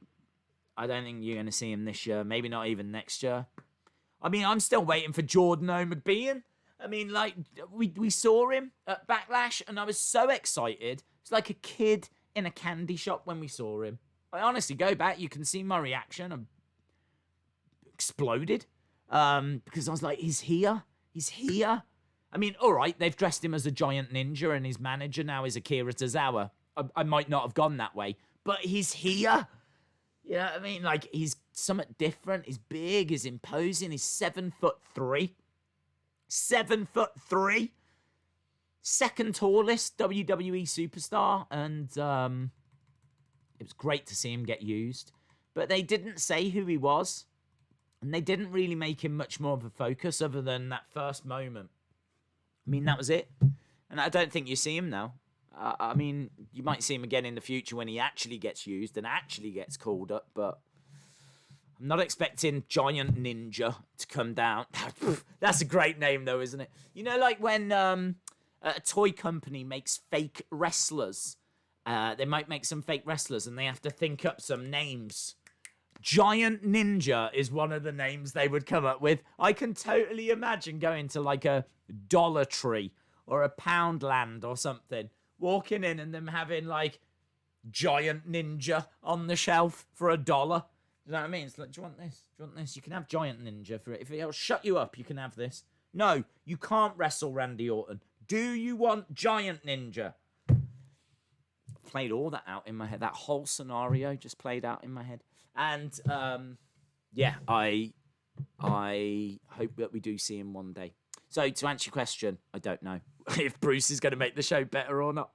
I don't think you're going to see him this year. Maybe not even next year. I mean, I'm still waiting for Jordan O'McBean. I mean, like, we saw him at Backlash, and I was so excited. It's like a kid in a candy shop when we saw him. I honestly, go back, you can see my reaction. I exploded. Because I was like, he's here. I mean, all right, they've dressed him as a giant ninja, and his manager now is Akira Tozawa. I might not have gone that way, but he's here. You know what I mean? Like, he's somewhat different. He's big, he's imposing, he's 7'3". 7'3". Second tallest WWE superstar, and it was great to see him get used. But they didn't say who he was. And they didn't really make him much more of a focus other than that first moment. I mean, that was it. And I don't think you see him now. I mean, you might see him again in the future when he actually gets used and actually gets called up. But I'm not expecting Giant Ninja to come down. That's a great name, though, isn't it? You know, like when a toy company makes fake wrestlers. They might make some fake wrestlers and they have to think up some names. Giant Ninja is one of the names they would come up with. I can totally imagine going to like a Dollar Tree or a Poundland or something, walking in and them having like Giant Ninja on the shelf for $1. You know what I mean? It's like, do you want this? Do you want this? You can have Giant Ninja for it. If it'll shut you up, you can have this. No, you can't wrestle Randy Orton. Do you want Giant Ninja? Played all that out in my head. That whole scenario just played out in my head. And yeah, I hope that we do see him one day. So to answer your question, I don't know if Bruce is going to make the show better or not.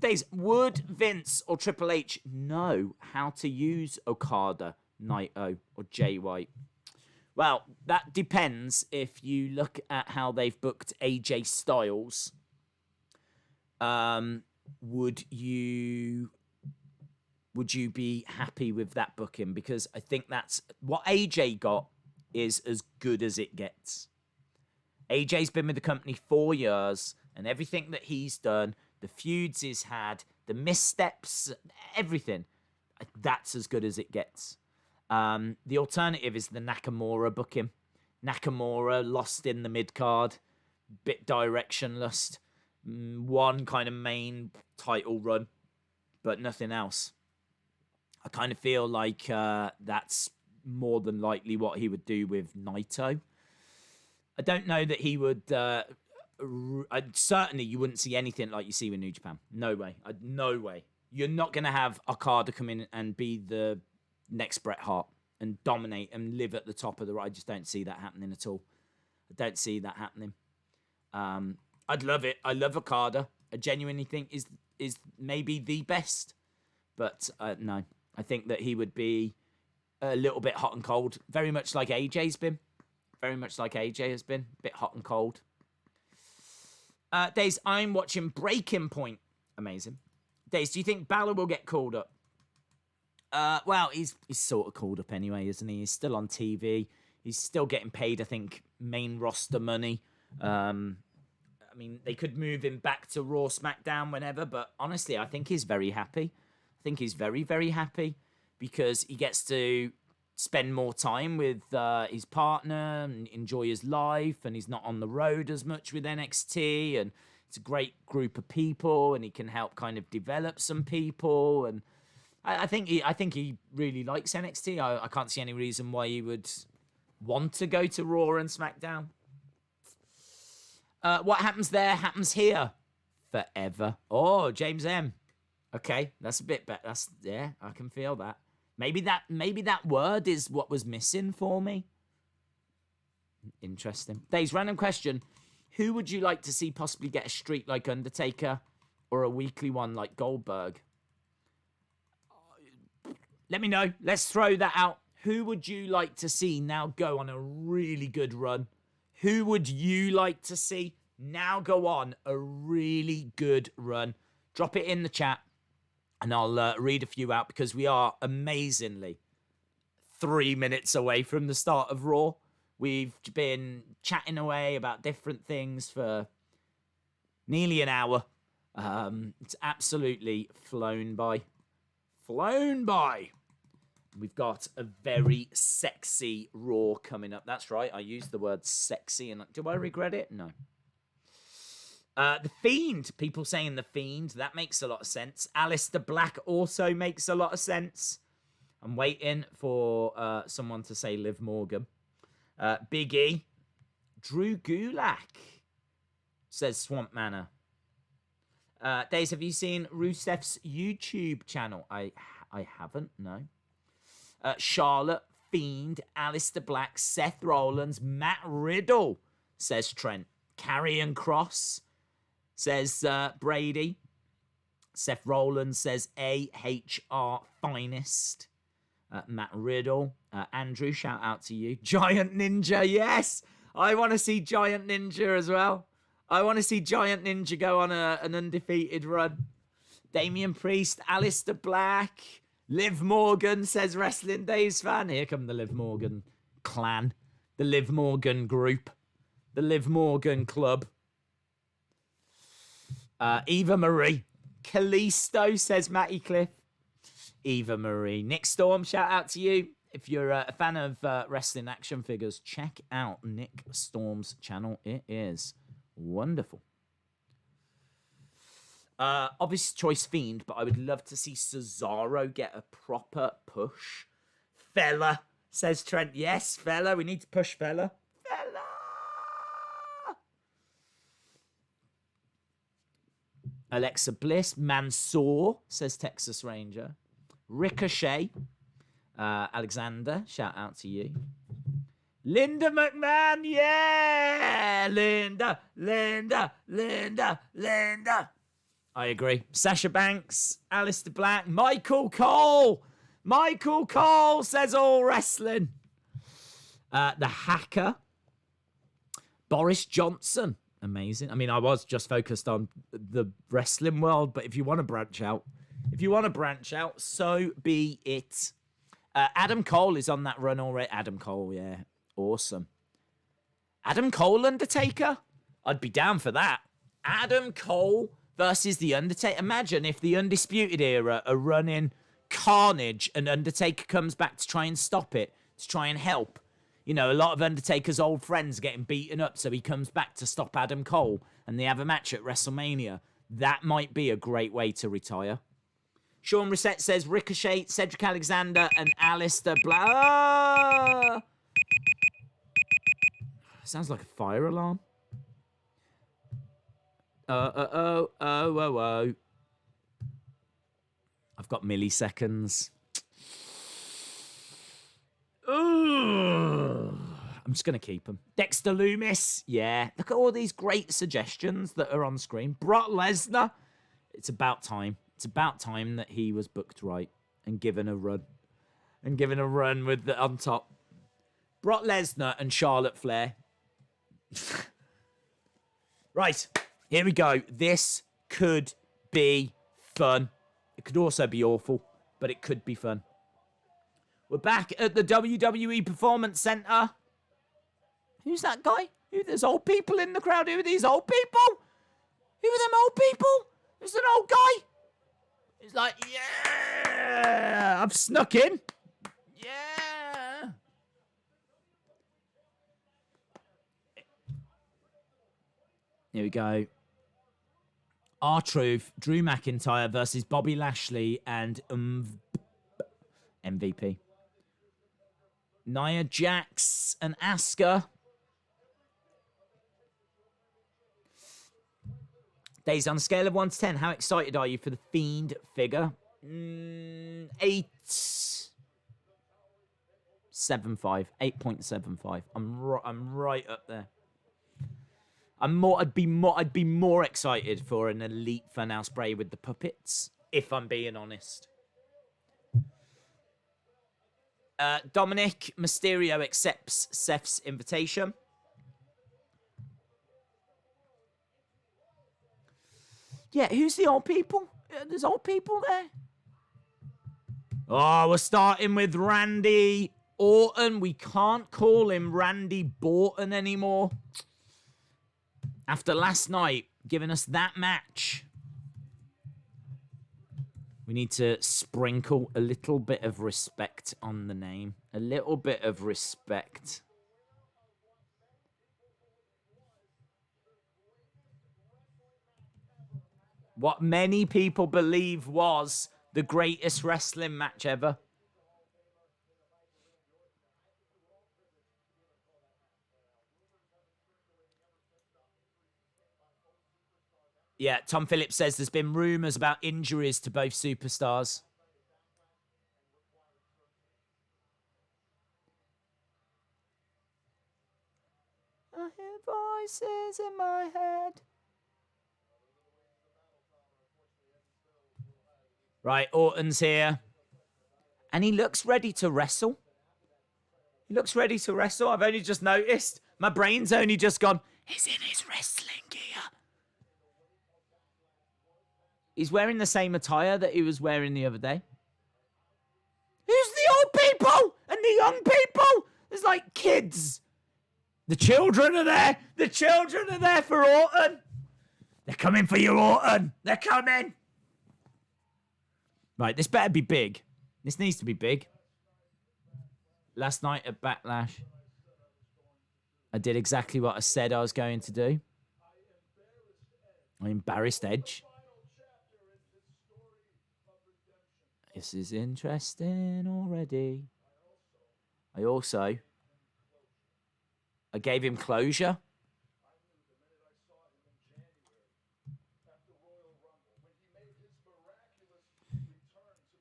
Days, would Vince or Triple H know how to use Okada, Naito, or Jay White? Well, that depends. If you look at how they've booked AJ Styles, would you be happy with that booking? Because I think that's what AJ got is as good as it gets. AJ's been with the company 4 years, and everything that he's done, the feuds he's had, the missteps, everything, that's as good as it gets. The alternative is the Nakamura booking. Nakamura lost in the mid-card, bit directionless, one kind of main title run, but nothing else. I kind of feel like that's more than likely what he would do with Naito. I don't know that he would... certainly, you wouldn't see anything like you see with New Japan. No way. No way. You're not going to have Okada come in and be the next Bret Hart and dominate and live at the top of the... I just don't see that happening at all. I don't see that happening. I'd love it. I love Okada. I genuinely think is maybe the best. But no, I think that he would be a little bit hot and cold. Very much like AJ's been. Very much like AJ has been. A bit hot and cold. Days, I'm watching Breaking Point. Amazing. Days, do you think Balor will get called up? Well, he's sort of called up anyway, isn't he? He's still on TV. He's still getting paid, I think, main roster money. I mean, they could move him back to Raw, SmackDown, whenever. But honestly, I think he's very happy. I think he's very, very happy because he gets to spend more time with his partner and enjoy his life, and he's not on the road as much with NXT, and it's a great group of people, and he can help kind of develop some people, and I think he really likes NXT. I can't see any reason why he would want to go to Raw and SmackDown. What happens there happens here forever. Oh, James M. Okay, that's a bit better. Yeah, I can feel that. Maybe that word is what was missing for me. Interesting. Dave's random question. Who would you like to see possibly get a streak like Undertaker or a weekly one like Goldberg? Let me know. Let's throw that out. Who would you like to see now go on a really good run? Who would you like to see now go on a really good run? Drop it in the chat. And I'll read a few out because we are amazingly 3 minutes away from the start of Raw. We've been chatting away about different things for nearly an hour. It's absolutely flown by. Flown by. We've got a very sexy Raw coming up. That's right. I used the word sexy. And do I regret it? No. The Fiend, people saying The Fiend, that makes a lot of sense. Aleister Black also makes a lot of sense. I'm waiting for someone to say Liv Morgan. Big E. Drew Gulak, says Swamp Manor. Days, have you seen Rusev's YouTube channel? I haven't, no. Charlotte, Fiend, Aleister Black, Seth Rollins, Matt Riddle, says Trent. Karrion Kross, says Brady. Seth Rollins says AHR Finest. Matt Riddle. Andrew, shout out to you. Giant Ninja, yes! I want to see Giant Ninja as well. I want to see Giant Ninja go on an undefeated run. Damian Priest, Aleister Black. Liv Morgan, says Wrestling Days fan. Here come the Liv Morgan clan. The Liv Morgan group. The Liv Morgan club. Eva Marie. Kalisto, says Matty Cliff. Eva Marie. Nick Storm, shout out to you. If you're a fan of wrestling action figures, check out Nick Storm's channel. It is wonderful. Obvious choice Fiend, but I would love to see Cesaro get a proper push. Fella, says Trent. Yes, Fella. We need to push Fella. Fella! Alexa Bliss. Mansoor, says Texas Ranger. Ricochet. Alexander, shout out to you. Linda McMahon, yeah! Linda. I agree. Sasha Banks, Aleister Black, Michael Cole. Michael Cole, says All Wrestling. The Hacker, Boris Johnson. Amazing. I mean, I was just focused on the wrestling world, but if you want to branch out, so be it. Adam Cole is on that run already. Adam Cole, yeah. Awesome. Adam Cole, Undertaker? I'd be down for that. Adam Cole versus The Undertaker. Imagine if the Undisputed Era are running Carnage and Undertaker comes back to try and stop it, to try and help. You know, a lot of Undertaker's old friends are getting beaten up, so he comes back to stop Adam Cole, and they have a match at WrestleMania. That might be a great way to retire. Sean Reset says Ricochet, Cedric Alexander, and Alistair Black. Sounds like a fire alarm. Oh. I've got milliseconds. Ugh. I'm just going to keep them. Dexter Loomis. Yeah. Look at all these great suggestions that are on screen. Brock Lesnar. It's about time. It's about time that he was booked right and given a run. And given a run with the on top. Brock Lesnar and Charlotte Flair. Right. Here we go. This could be fun. It could also be awful, but it could be fun. We're back at the WWE Performance Center. Who's that guy? There's old people in the crowd. Who are these old people? Who are them old people? There's an old guy. He's like, yeah, I've snuck in. Yeah. Here we go. R-Truth, Drew McIntyre versus Bobby Lashley and MVP. Nia Jax and Asuka. Days, on a scale of 1 to 10, how excited are you for the Fiend figure? 8. 7.5. 8.75. I'm right up there. I'd be more excited for an Elite Funhouse Bray with the puppets, if I'm being honest. Dominik, Mysterio accepts Seth's invitation. Yeah, who's the old people? There's old people there. Oh, we're starting with Randy Orton. We can't call him Randy Borton anymore. After last night, giving us that match, we need to sprinkle a little bit of respect on the name. A little bit of respect. What many people believe was the greatest wrestling match ever. Yeah, Tom Phillips says there's been rumours about injuries to both superstars. I hear voices in my head. Right, Orton's here. And he looks ready to wrestle. He looks ready to wrestle. I've only just noticed. My brain's only just gone, he's in his wrestling gear. He's wearing the same attire that he was wearing the other day. Who's the old people and the young people? There's like kids. The children are there. The children are there for Orton. They're coming for you, Orton. They're coming. Right, this better be big. This needs to be big. Last night at Backlash, I did exactly what I said I was going to do. I embarrassed Edge. This is interesting already. I gave him closure.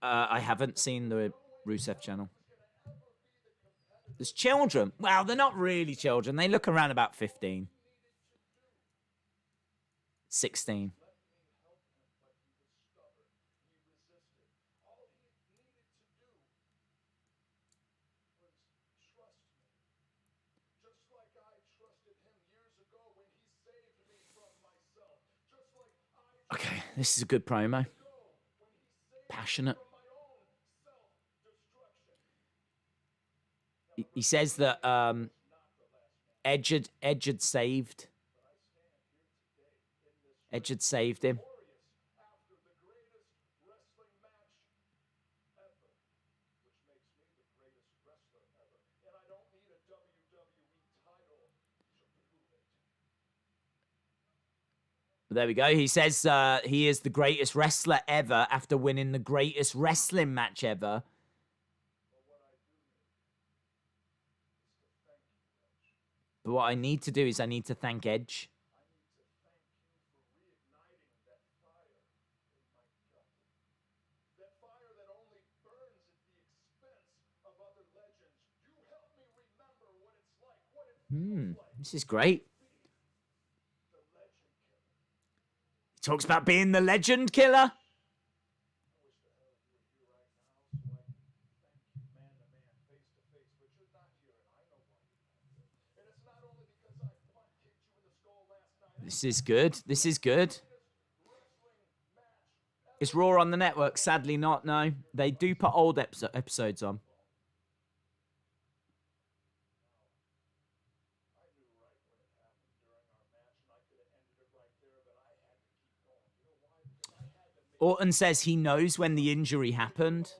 I haven't seen the Rusev channel. There's children. Well, they're not really children. They look around about 15. 16. This is a good promo. Passionate. He says that Edge had saved. Edge had saved him. There we go. He says he is the greatest wrestler ever after winning the greatest wrestling match ever. But what I need to do is I need to thank Edge. This is great. He talks about being the legend killer. This is good. This is good. Is Raw on the network? Sadly not, no. They do put old episodes on. Orton says he knows when the injury happened.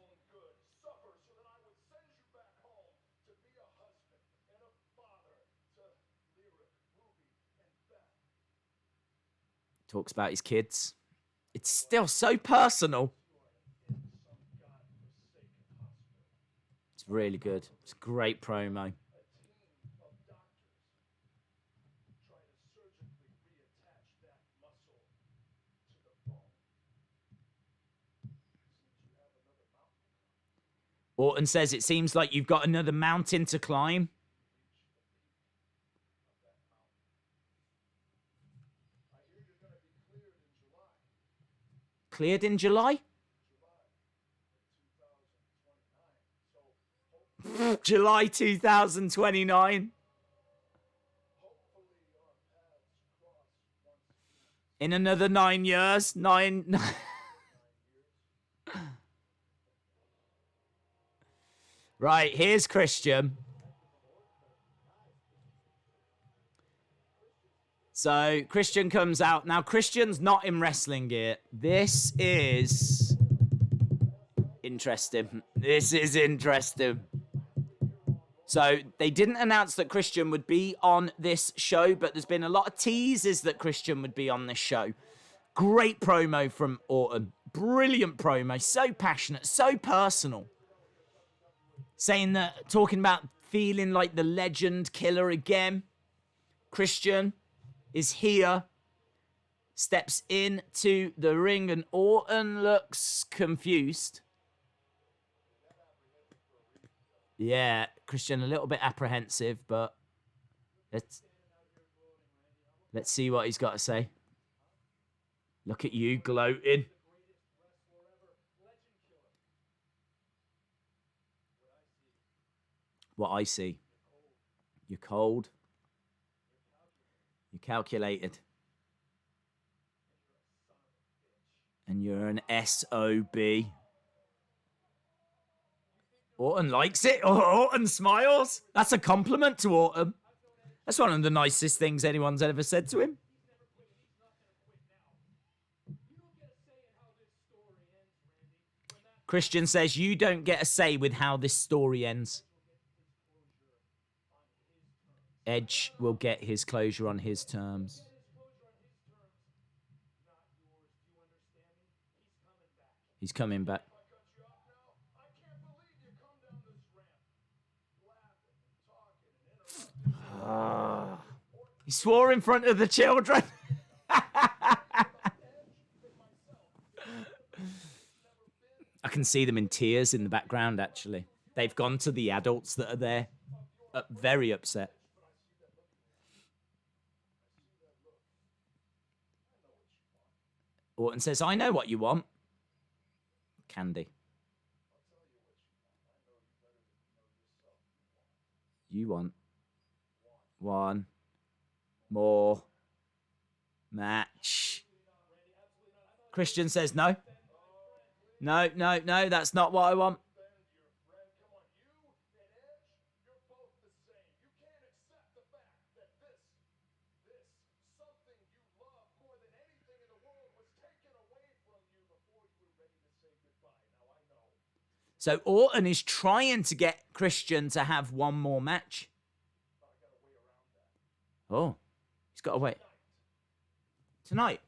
Talks about his kids. It's still so personal. It's really good. It's a great promo. Orton says it seems like you've got another mountain to climb. Cleared in July? July 2029. In another 9 years. Nine. Right, here's Christian. So Christian comes out. Now, Christian's not in wrestling gear. This is interesting. This is interesting. So they didn't announce that Christian would be on this show, but there's been a lot of teases that Christian would be on this show. Great promo from Orton. Brilliant promo. So passionate, so personal. Saying that, talking about feeling like the legend killer again. Christian is here, steps into the ring, and Orton looks confused. Yeah, Christian a little bit apprehensive, but let's see what he's got to say. Look at you gloating. What I see. You're cold. You're calculated. And you're an SOB. Orton likes it. Orton smiles. That's a compliment to Orton. That's one of the nicest things anyone's ever said to him. Christian says, you don't get a say with how this story ends. Edge will get his closure on his terms. He's coming back. He swore in front of the children. I can see them in tears in the background, actually. They've gone to the adults that are there. Very upset. Orton says, I know what you want. Candy. You want one more match. Christian says no. No, that's not what I want. So Orton is trying to get Christian to have one more match. Oh, he's got to wait. Tonight.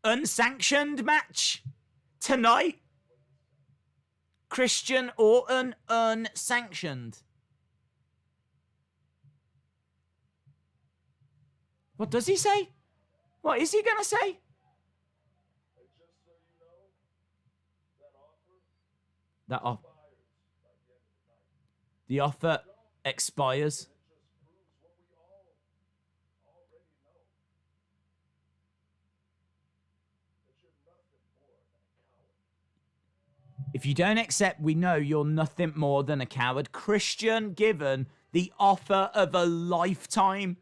Unsanctioned match? Tonight? Christian Orton unsanctioned. What does he say? What is he going to say? That offer. The offer expires. If you don't accept, we know you're nothing more than a coward. Christian given the offer of a lifetime.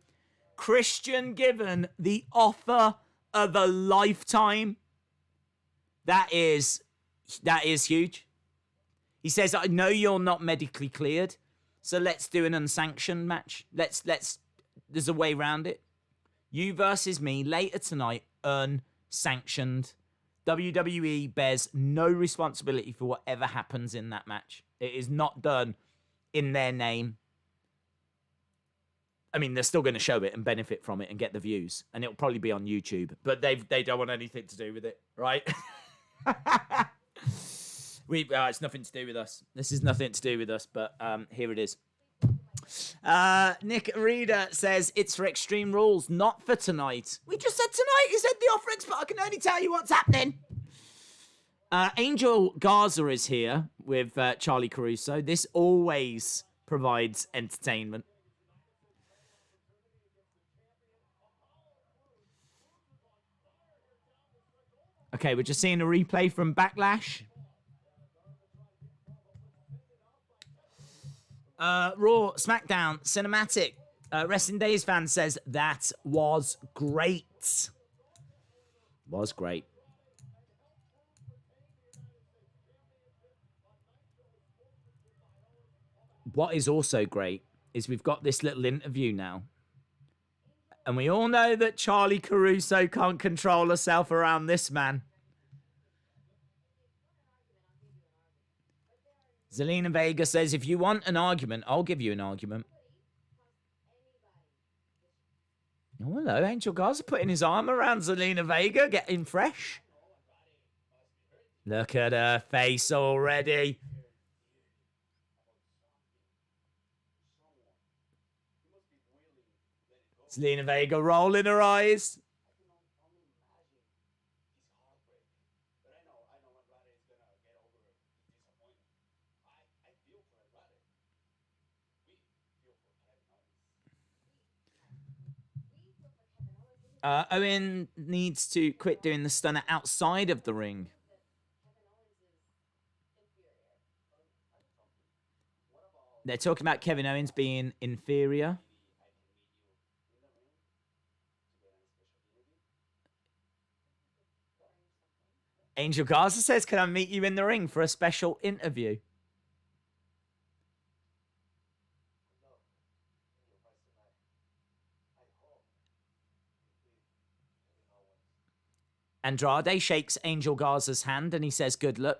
Christian given the offer of a lifetime. That is huge. He says, I know you're not medically cleared, so let's do an unsanctioned match. There's a way around it. You versus me later tonight, unsanctioned. WWE bears no responsibility for whatever happens in that match. It is not done in their name. I mean, they're still going to show it and benefit from it and get the views, and it'll probably be on YouTube, but they don't want anything to do with it, right? It's nothing to do with us. This is nothing to do with us, but here it is. Nick Reader says, it's for Extreme Rules, not for tonight. We just said tonight. He said the offer expires. I can only tell you what's happening. Angel Garza is here with Charlie Caruso. This always provides entertainment. Okay, we're just seeing a replay from Backlash. Raw, SmackDown, Cinematic. Wrestling Days fan says that was great. Was great. What is also great is we've got this little interview now. And we all know that Charlie Caruso can't control herself around this man. Zelina Vega says, if you want an argument, I'll give you an argument. Oh, hello. Angel Garza putting his arm around Zelina Vega, getting fresh. Look at her face already. Zelina Vega rolling her eyes. Owen needs to quit doing the stunner outside of the ring. They're talking about Kevin Owens being inferior. Angel Garza says, can I meet you in the ring for a special interview? Andrade shakes Angel Garza's hand and he says, good luck.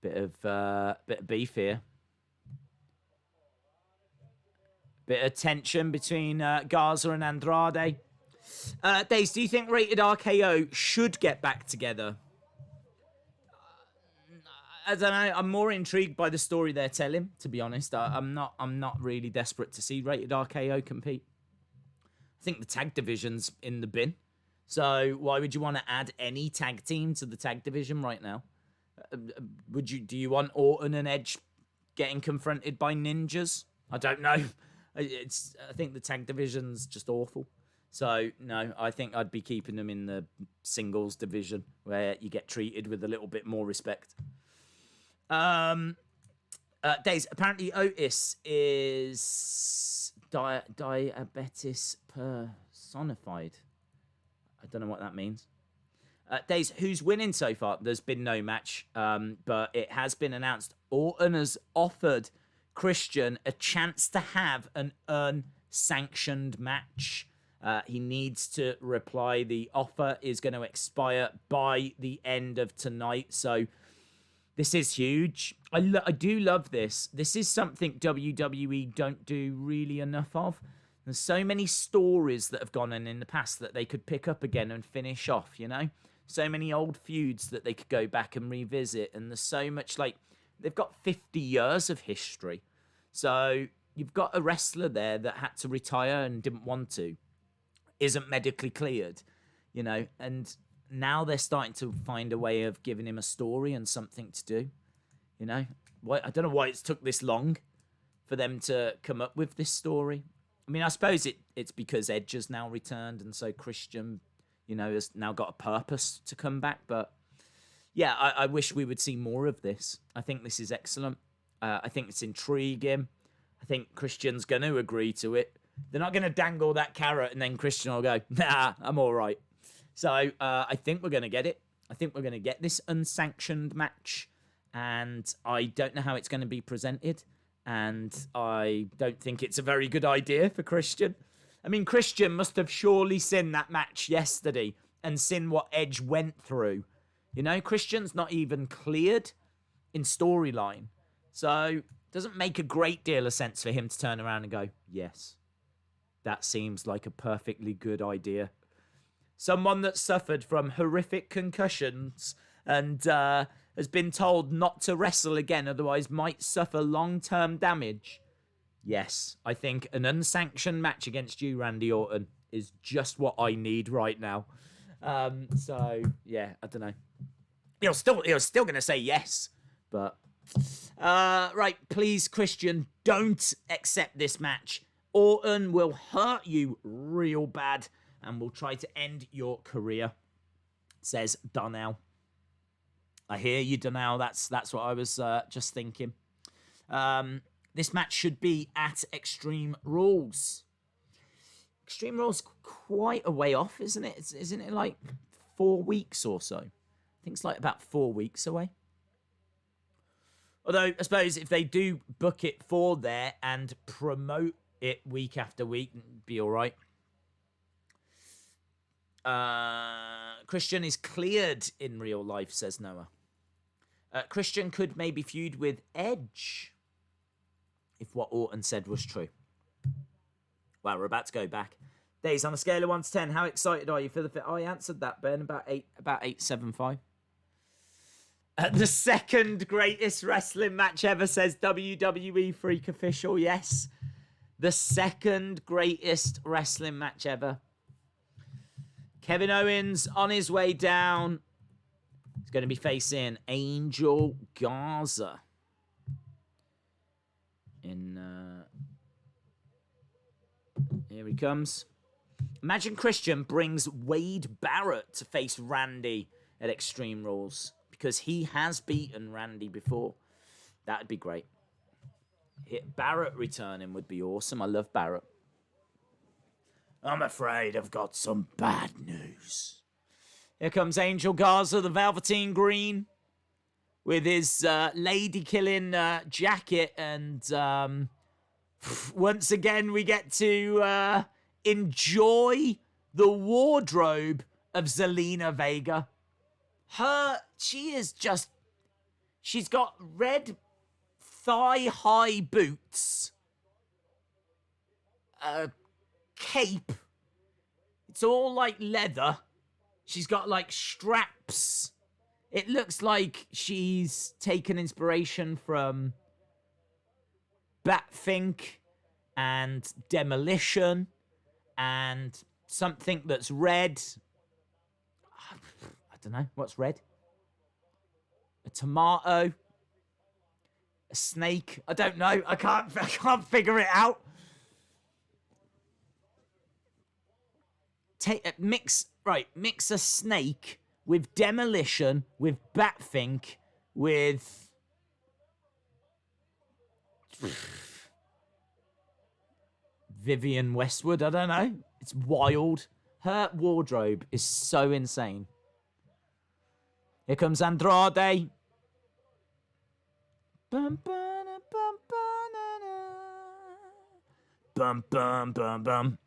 Bit of beef here. Bit of tension between Garza and Andrade. Daze, do you think Rated RKO should get back together? I don't know. I'm more intrigued by the story they're telling, to be honest. I'm not really desperate to see Rated RKO compete. I think the tag division's in the bin. So why would you want to add any tag team to the tag division right now? Do you want Orton and Edge getting confronted by ninjas? I don't know. I think the tag division's just awful. So, no, I think I'd be keeping them in the singles division where you get treated with a little bit more respect. Days, apparently Otis is diabetes personified. I don't know what that means. Days, who's winning so far? There's been no match, but it has been announced Orton has offered Christian a chance to have an unsanctioned match. He needs to reply. The offer is going to expire by the end of tonight. So this is huge. I do love this. This is something WWE don't do really enough of. There's so many stories that have gone in the past that they could pick up again and finish off, you know? So many old feuds that they could go back and revisit. And there's so much, like, they've got 50 years of history. So you've got a wrestler there that had to retire and didn't want to. Isn't medically cleared, you know, and now they're starting to find a way of giving him a story and something to do, you know. I don't know why it's took this long for them to come up with this story. I mean, I suppose it's because Edge has now returned, and so Christian, you know, has now got a purpose to come back. But yeah, I wish we would see more of this. I think this is excellent. I think it's intriguing. I think Christian's going to agree to it. They're not going to dangle that carrot and then Christian will go, nah, I'm all right. So I think we're going to get it. I think we're going to get this unsanctioned match. And I don't know how it's going to be presented. And I don't think it's a very good idea for Christian. I mean, Christian must have surely seen that match yesterday and seen what Edge went through. You know, Christian's not even cleared in storyline. So it doesn't make a great deal of sense for him to turn around and go, yes. That seems like a perfectly good idea. Someone that suffered from horrific concussions and has been told not to wrestle again, otherwise might suffer long-term damage. Yes, I think an unsanctioned match against you, Randy Orton, is just what I need right now. So, yeah, I don't know. You're still going to say yes, but... right, please, Christian, don't accept this match. Orton will hurt you real bad and will try to end your career, says Donnell. I hear you, Donnell. That's what I was just thinking. This match should be at Extreme Rules. Extreme Rules quite a way off, isn't it? Isn't it like 4 weeks or so? I think it's like about 4 weeks away. Although, I suppose if they do book it for there and promote it week after week, be all right. Christian is cleared in real life, says Noah. Christian could maybe feud with Edge if what Orton said was true. Well, we're about to go back. Days, on a scale of 1 to 10, how excited are you for the fit? I answered that, Ben, about 8.75. The second greatest wrestling match ever, says WWE Freak Official. Yes. The second greatest wrestling match ever. Kevin Owens on his way down. He's going to be facing Angel Garza. Here he comes. Imagine Christian brings Wade Barrett to face Randy at Extreme Rules, because he has beaten Randy before. That'd be great. Barrett returning would be awesome. I love Barrett. I'm afraid I've got some bad news. Here comes Angel Garza, the Velveteen Green, with his lady-killing jacket. And once again, we get to enjoy the wardrobe of Zelina Vega. She's got red thigh-high boots, a cape. It's all like leather. She's got like straps. It looks like she's taken inspiration from Batfink and Demolition and something that's red. I don't know. What's red? A tomato? A snake? I don't know. I can't figure it out. mix a snake with Demolition, with Batfink, with Vivian Westwood. I don't know. It's wild. Her wardrobe is so insane. Here comes Andrade. Bum, bum, bum, bum, bum, bum, bum.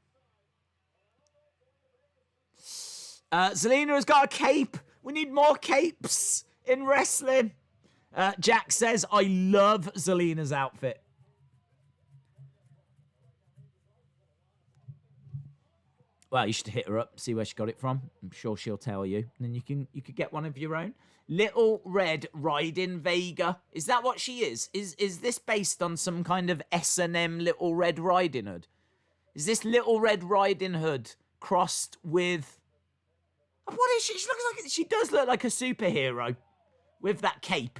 Zelina has got a cape. We need more capes in wrestling. Jack says, I love Zelina's outfit. Well, you should hit her up, see where she got it from. I'm sure she'll tell you. And then you could get one of your own. Little Red Riding Vega. Is that what she is? Is this based on some kind of S&M Little Red Riding Hood? Is this Little Red Riding Hood crossed with... What is she? She looks like... She does look like a superhero with that cape.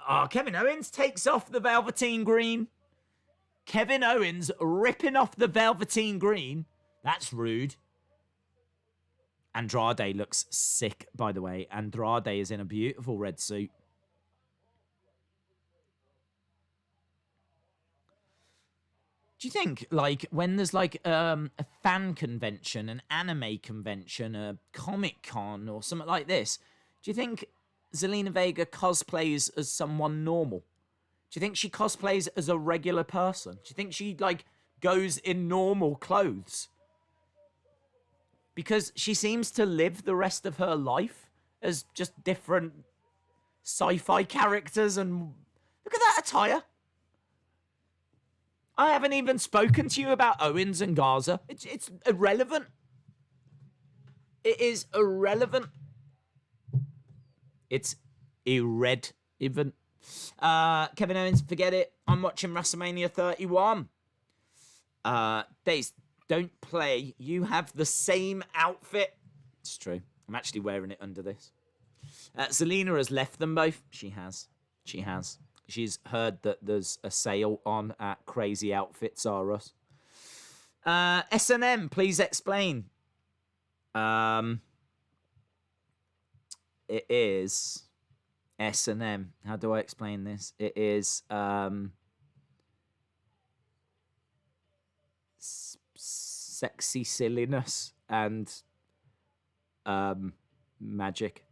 Oh, Kevin Owens takes off the Velveteen Green. Kevin Owens ripping off the Velveteen Green. That's rude. Andrade looks sick, by the way. Andrade is in a beautiful red suit. Do you think, like, when there's, like, a fan convention, an anime convention, a Comic-Con, or something like this, do you think Zelina Vega cosplays as someone normal? Do you think she cosplays as a regular person? Do you think she, like, goes in normal clothes? Because she seems to live the rest of her life as just different sci-fi characters, and look at that attire. I haven't even spoken to you about Owens and Garza. It's irrelevant. It is irrelevant. It's irrelevant. Kevin Owens, forget it. I'm watching WrestleMania 31. Days, don't play. You have the same outfit. It's true. I'm actually wearing it under this. Zelina has left them both. She has. She's heard that there's a sale on at Crazy Outfits R Us. S&M, please explain. It is S&M. How do I explain this? It is sexy silliness and magic.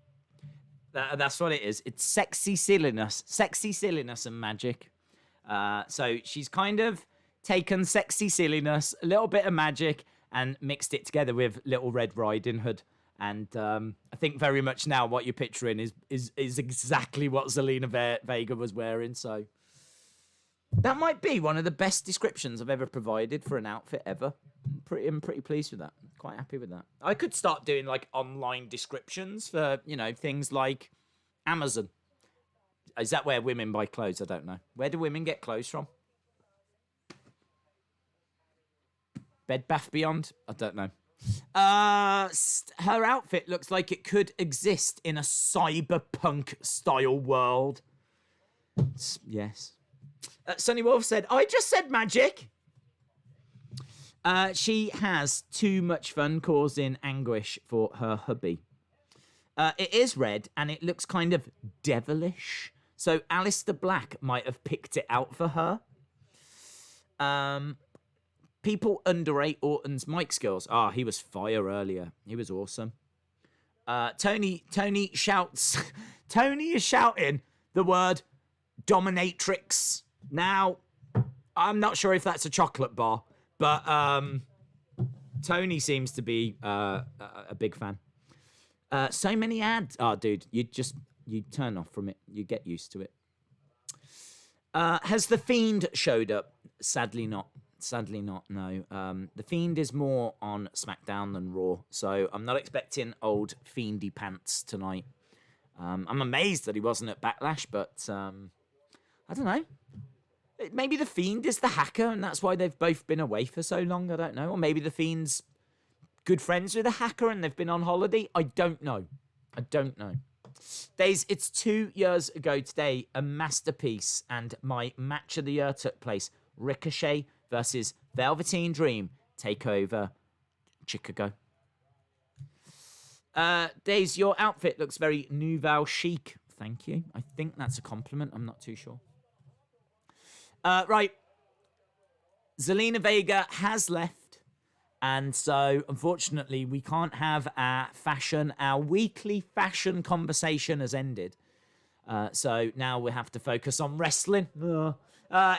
That's what it is. It's sexy silliness and magic. So she's kind of taken sexy silliness, a little bit of magic, and mixed it together with Little Red Riding Hood. And I think very much now what you're picturing is exactly what Zelina Vega was wearing. So that might be one of the best descriptions I've ever provided for an outfit ever. I'm pretty pleased with that. Quite happy with that. I could start doing like online descriptions for, things like Amazon. Is that where women buy clothes? I don't know. Where do women get clothes from? Bed Bath Beyond? I don't know. Her outfit looks like it could exist in a cyberpunk style world. Yes. Sonny Wolf said, I just said magic. She has too much fun causing anguish for her hubby. It is red and it looks kind of devilish. So Alistair Black might have picked it out for her. People underrate Orton's mic skills. He was fire earlier. He was awesome. Tony shouts. Tony is shouting the word dominatrix. Now, I'm not sure if that's a chocolate bar, but Tony seems to be a big fan. So many ads. Dude, you turn off from it. You get used to it. Has The Fiend showed up? Sadly not. No. The Fiend is more on SmackDown than Raw, so I'm not expecting old Fiendy pants tonight. I'm amazed that he wasn't at Backlash, but I don't know. Maybe The Fiend is the hacker, and that's why they've both been away for so long. I don't know. Or maybe The Fiend's good friends with a hacker and they've been on holiday. I don't know. Days, it's 2 years ago today, a masterpiece, and my match of the year took place. Ricochet versus Velveteen Dream. Takeover Chicago. Days, your outfit looks very nouvelle chic. Thank you. I think that's a compliment. I'm not too sure. Right. Zelina Vega has left. And so, unfortunately, we can't have our weekly fashion conversation has ended. So now we have to focus on wrestling.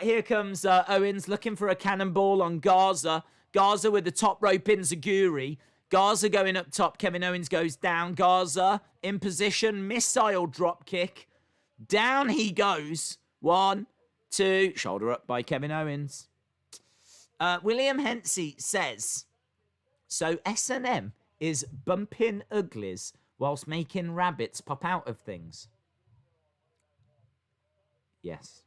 Here comes Owens looking for a cannonball on Garza. Garza with the top rope enziguri. Garza going up top. Kevin Owens goes down. Garza in position. Missile drop kick. Down he goes. 1, 2. Shoulder up by Kevin Owens. William Hensey says, so S&M is bumping uglies whilst making rabbits pop out of things. Yes.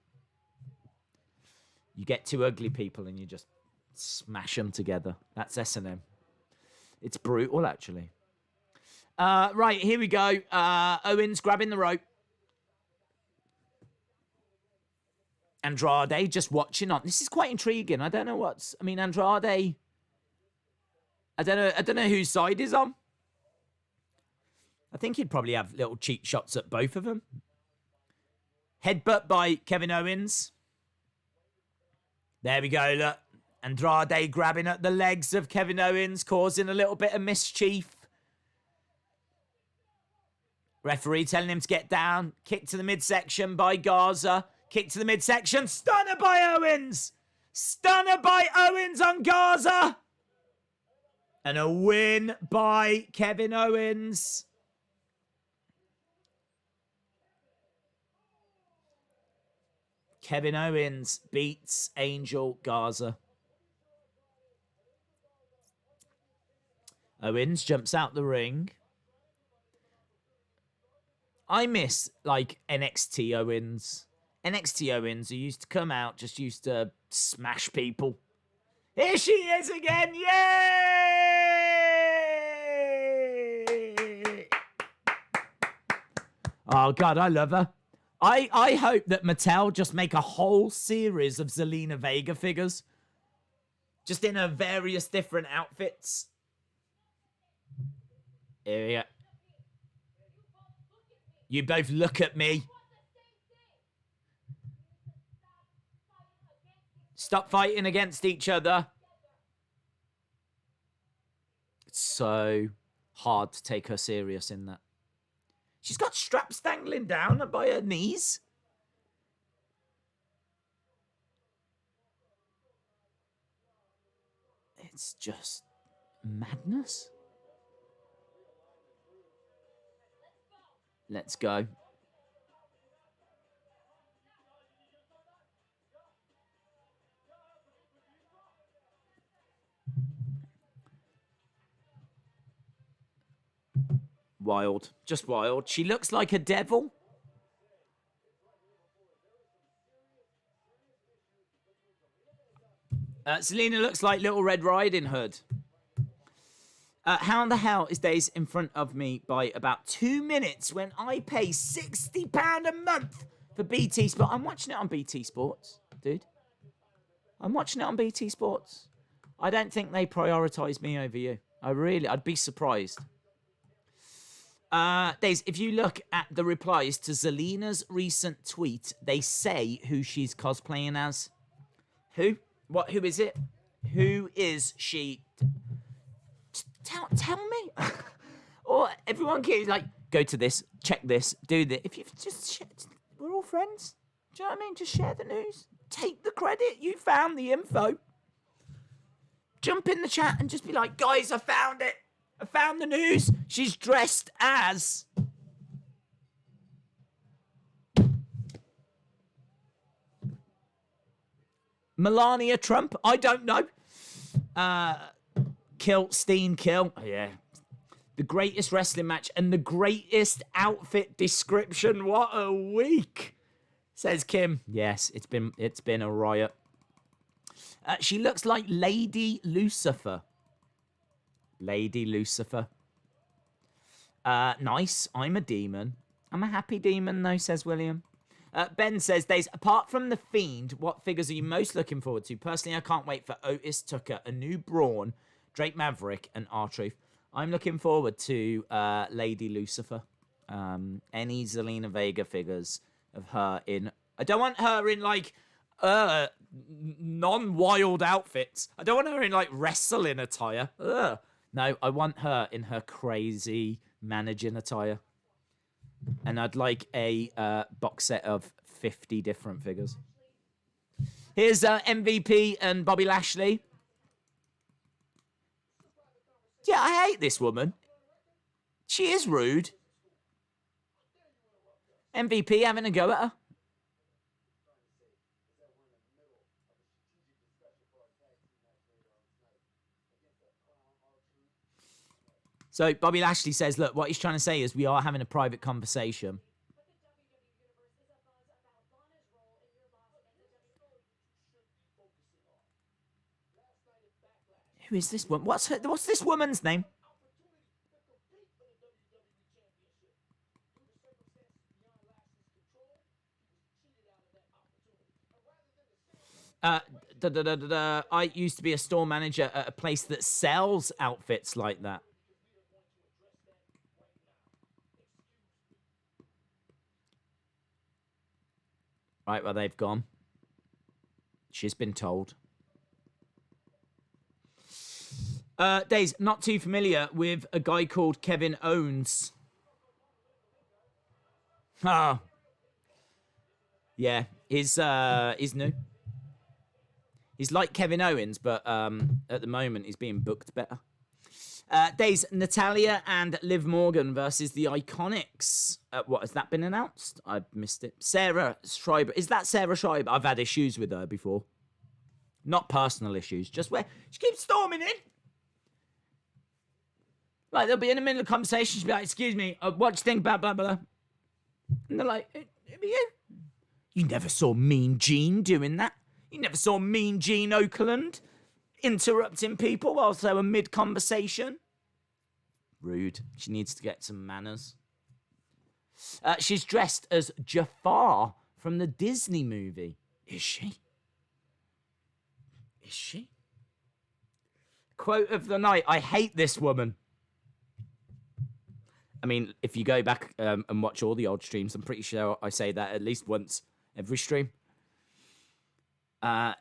You get two ugly people and you just smash them together. That's S&M. It's brutal, actually. Right, here we go. Owens grabbing the rope. Andrade just watching on. This is quite intriguing. I don't know what's... I mean, Andrade... I don't know whose side is on. I think he'd probably have little cheat shots at both of them. Headbutt by Kevin Owens. There we go, look. Andrade grabbing at the legs of Kevin Owens, causing a little bit of mischief. Referee telling him to get down. Kick to the midsection by Garza. Kick to the midsection. Stunner by Owens. Stunner by Owens on Garza. And a win by Kevin Owens. Kevin Owens beats Angel Garza. Owens jumps out the ring. I miss, like, NXT Owens. NXT Owens, who used to come out, just used to smash people. Here she is again! Yay! Oh, God, I love her. I hope that Mattel just make a whole series of Zelina Vega figures. Just in her various different outfits. Here we go. You both look at me. Stop fighting against each other. It's so hard to take her serious in that. She's got straps dangling down by her knees. It's just madness. Let's go. Wild. Just wild. She looks like a devil. Zelina looks like Little Red Riding Hood. How in the hell is Days in front of me by about 2 minutes when I pay £60 a month for BT Sport? I'm watching it on BT Sports, dude. I'm watching it on BT Sports. I don't think they prioritise me over you. I'd be surprised. Days, if you look at the replies to Zelina's recent tweet, they say who she's cosplaying as. Who? What? Who is it? Who is she? Tell me. Or everyone keeps like, go to this, check this, do this. If you just, we're all friends. Do you know what I mean? Just share the news. Take the credit. You found the info. Jump in the chat and just be like, guys, I found it. I found the news. She's dressed as... Melania Trump? I don't know. Kill, Steen, kill. Oh, yeah. The greatest wrestling match and the greatest outfit description. What a week, says Kim. Yes, it's been a riot. She looks like Lady Lucifer. Lady Lucifer. Nice. I'm a demon. I'm a happy demon, though, says William. Ben says, Days, apart from The Fiend, what figures are you most looking forward to? Personally, I can't wait for Otis Tucker, a new Braun, Drake Maverick and R-Truth. I'm looking forward to Lady Lucifer. Any Zelina Vega figures of her in... I don't want her in, like, non-wild outfits. I don't want her in, like, wrestling attire. Ugh. No, I want her in her crazy managing attire. And I'd like a box set of 50 different figures. Here's MVP and Bobby Lashley. Yeah, I hate this woman. She is rude. MVP having a go at her. So Bobby Lashley says, look, what he's trying to say is we are having a private conversation. Who is this woman? What's this woman's name? I used to be a store manager at a place that sells outfits like that. Right, well, they've gone. She's been told. Days, not too familiar with a guy called Kevin Owens. Ah. Yeah, he's new. He's like Kevin Owens, but at the moment he's being booked better. Days, Natalia and Liv Morgan versus the Iconics. What, has that been announced? I missed it. Sarah Schreiber. Is that Sarah Schreiber? I've had issues with her before. Not personal issues, just where she keeps storming in. Like, they'll be in the middle of a conversation, she'll be like, excuse me, what do you think about blah, blah, blah? And they're like, it be you. You never saw Mean Gene doing that. You never saw Mean Gene Oakland interrupting people whilst they were mid-conversation. Rude. She needs to get some manners. She's dressed as Jafar from the Disney movie. Is she? Is she? Quote of the night, I hate this woman. I mean, if you go back and watch all the old streams, I'm pretty sure I say that at least once every stream.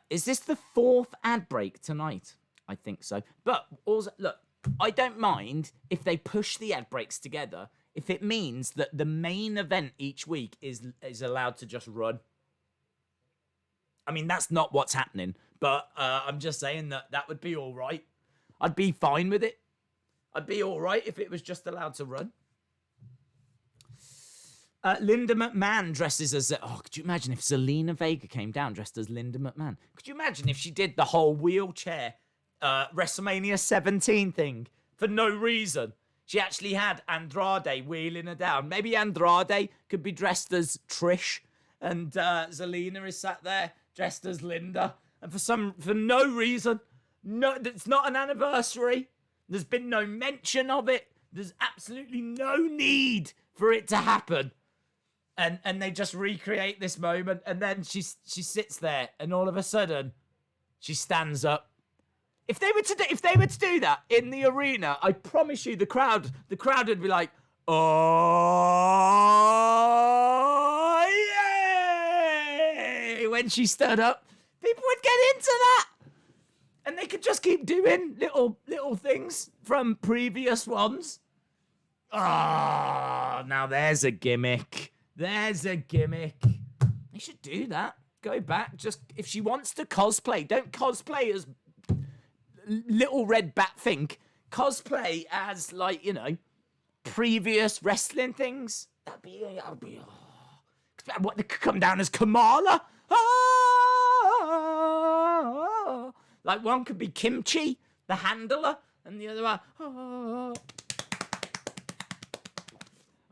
Is this the 4th ad break tonight? I think so. But also, look, I don't mind if they push the ad breaks together if it means that the main event each week is allowed to just run. I mean, that's not what's happening, but I'm just saying that would be all right. I'd be fine with it. I'd be all right if it was just allowed to run. Linda McMahon dresses as... Oh, could you imagine if Zelina Vega came down dressed as Linda McMahon? Could you imagine if she did the whole wheelchair WrestleMania 17 thing for no reason? She actually had Andrade wheeling her down. Maybe Andrade could be dressed as Trish and Zelina is sat there dressed as Linda. And for no reason, it's not an anniversary. There's been no mention of it. There's absolutely no need for it to happen. And they just recreate this moment, and then she sits there, and all of a sudden, she stands up. If they were to do that in the arena, I promise you, the crowd would be like, "Oh yay!" When she stood up, people would get into that, and they could just keep doing little things from previous ones. Ah, now there's a gimmick. There's a gimmick. They should do that. Go back. Just, if she wants to cosplay, don't cosplay as Little Red Batfink. Cosplay as, like, you know, previous wrestling things. That'd be what, they could come down as Kamala. Ah! Like, one could be Kimchi, the handler, and the other one.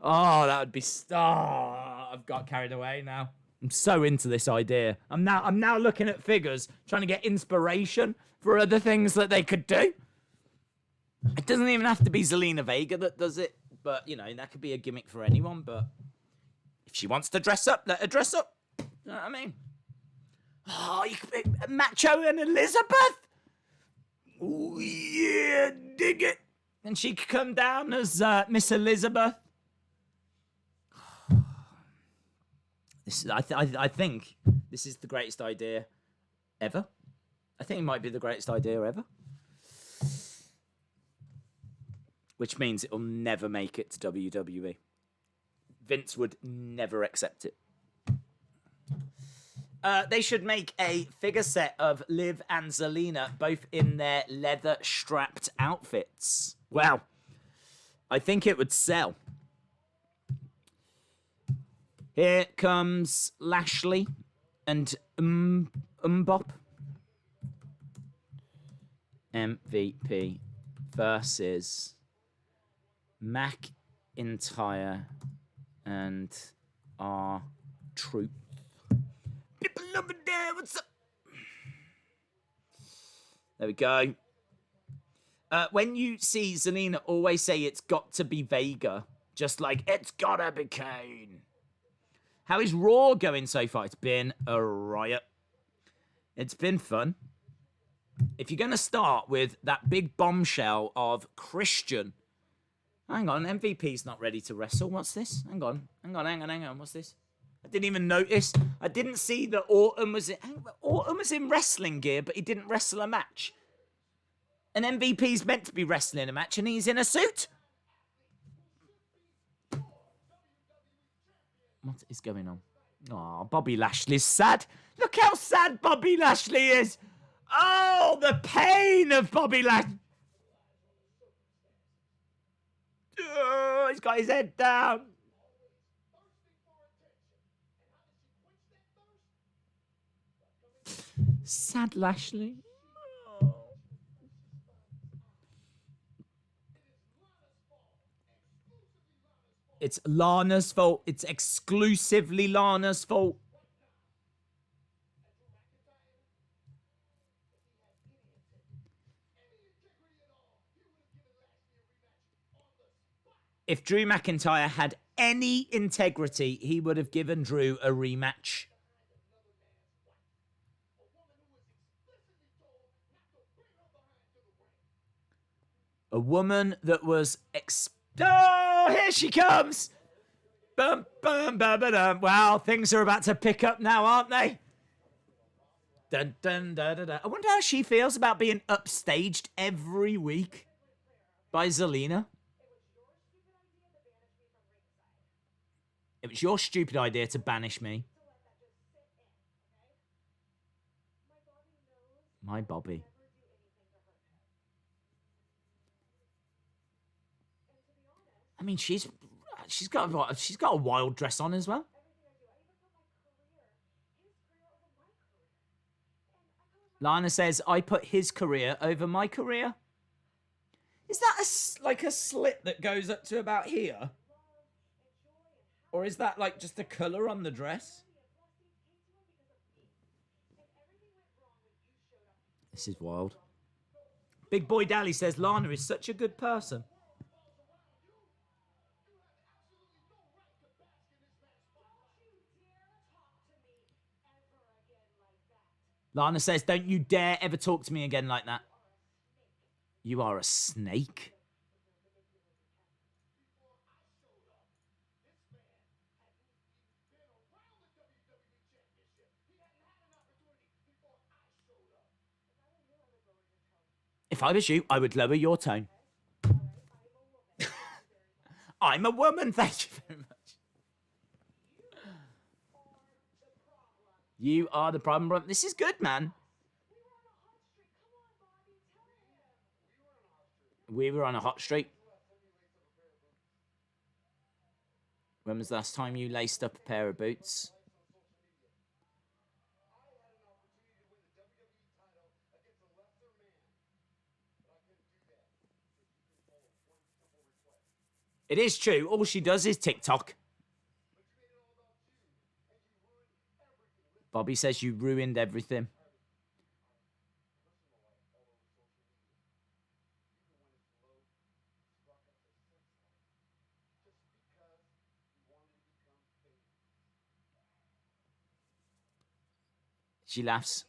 Oh, that would be... I've got carried away now. I'm so into this idea. I'm now looking at figures, trying to get inspiration for other things that they could do. It doesn't even have to be Zelina Vega that does it, but, you know, that could be a gimmick for anyone, but if she wants to dress up, let her dress up. You know what I mean? Oh, you could be Macho and Elizabeth. Oh yeah, dig it. And she could come down as Miss Elizabeth. This is, I think this is the greatest idea ever. I think it might be the greatest idea ever. Which means it will never make it to WWE. Vince would never accept it. They should make a figure set of Liv and Zelina, both in their leather-strapped outfits. Wow. I think it would sell. Here comes Lashley and Mbop. MVP versus McIntyre and R-Truth. People over there, what's up? There we go. When you see Zelina, always say it's got to be Vega. Just like, it's gotta be Kane. How is Raw going so far? It's been a riot. It's been fun. If you're going to start with that big bombshell of Christian. Hang on, MVP's not ready to wrestle. What's this? Hang on. What's this? I didn't even notice. I didn't see that Orton was in wrestling gear, but he didn't wrestle a match. And MVP's meant to be wrestling a match, and he's in a suit. What is going on? Oh, Bobby Lashley's sad. Look how sad Bobby Lashley is. Oh, the pain of Bobby Lashley. Oh, he's got his head down. Sad Lashley. Oh. It's Lana's fault. It's exclusively Lana's fault. If Drew McIntyre had any integrity, he would have given Drew a rematch. A woman that was... Oh, here she comes! Bum, bum, bum, bum, bum. Wow, things are about to pick up now, aren't they? Dun, dun, dun, dun, dun. I wonder how she feels about being upstaged every week by Zelina. It was your stupid idea to banish me. My Bobby. I mean, she's got a wild dress on as well. Lana says, I put his career over my career. Is that like a slit that goes up to about here? Or is that like just the colour on the dress? This is wild. Big Boy Dally says, Lana is such a good person. Lana says, don't you dare ever talk to me again like that. You are a snake. If I was you, I would lower your tone. I'm a woman, thank you very much. You are the problem. This is good, man. We were on a hot streak. When was the last time you laced up a pair of boots? It is true. All she does is TikTok. Bobby says you ruined everything. She laughs.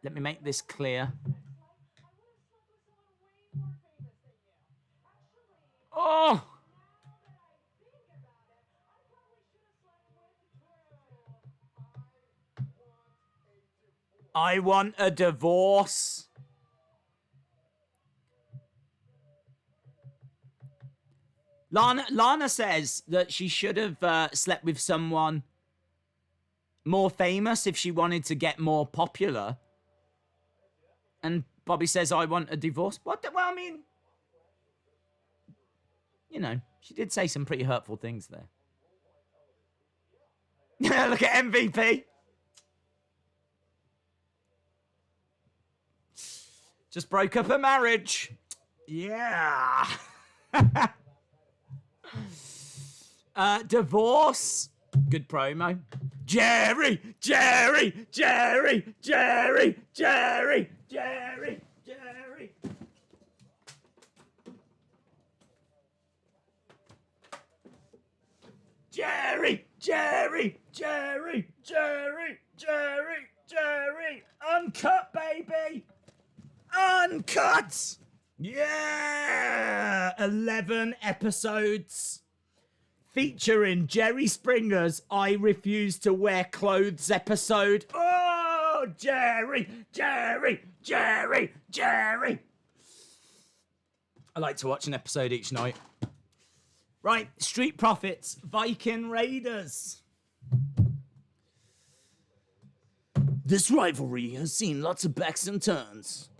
Let me make this clear. Oh! I want a divorce. Lana says that she should have slept with someone more famous if she wanted to get more popular. And Bobby says, I want a divorce. What? Well, I mean, you know, she did say some pretty hurtful things there. Look at MVP. Just broke up a marriage. Yeah. Divorce. Good promo. Jerry. Uncut, baby. Uncut. Yeah. 11 episodes. Featuring Jerry Springer's I Refuse to Wear Clothes episode. Oh, Jerry. I like to watch an episode each night. Right, Street Profits, Viking Raiders. This rivalry has seen lots of backs and turns,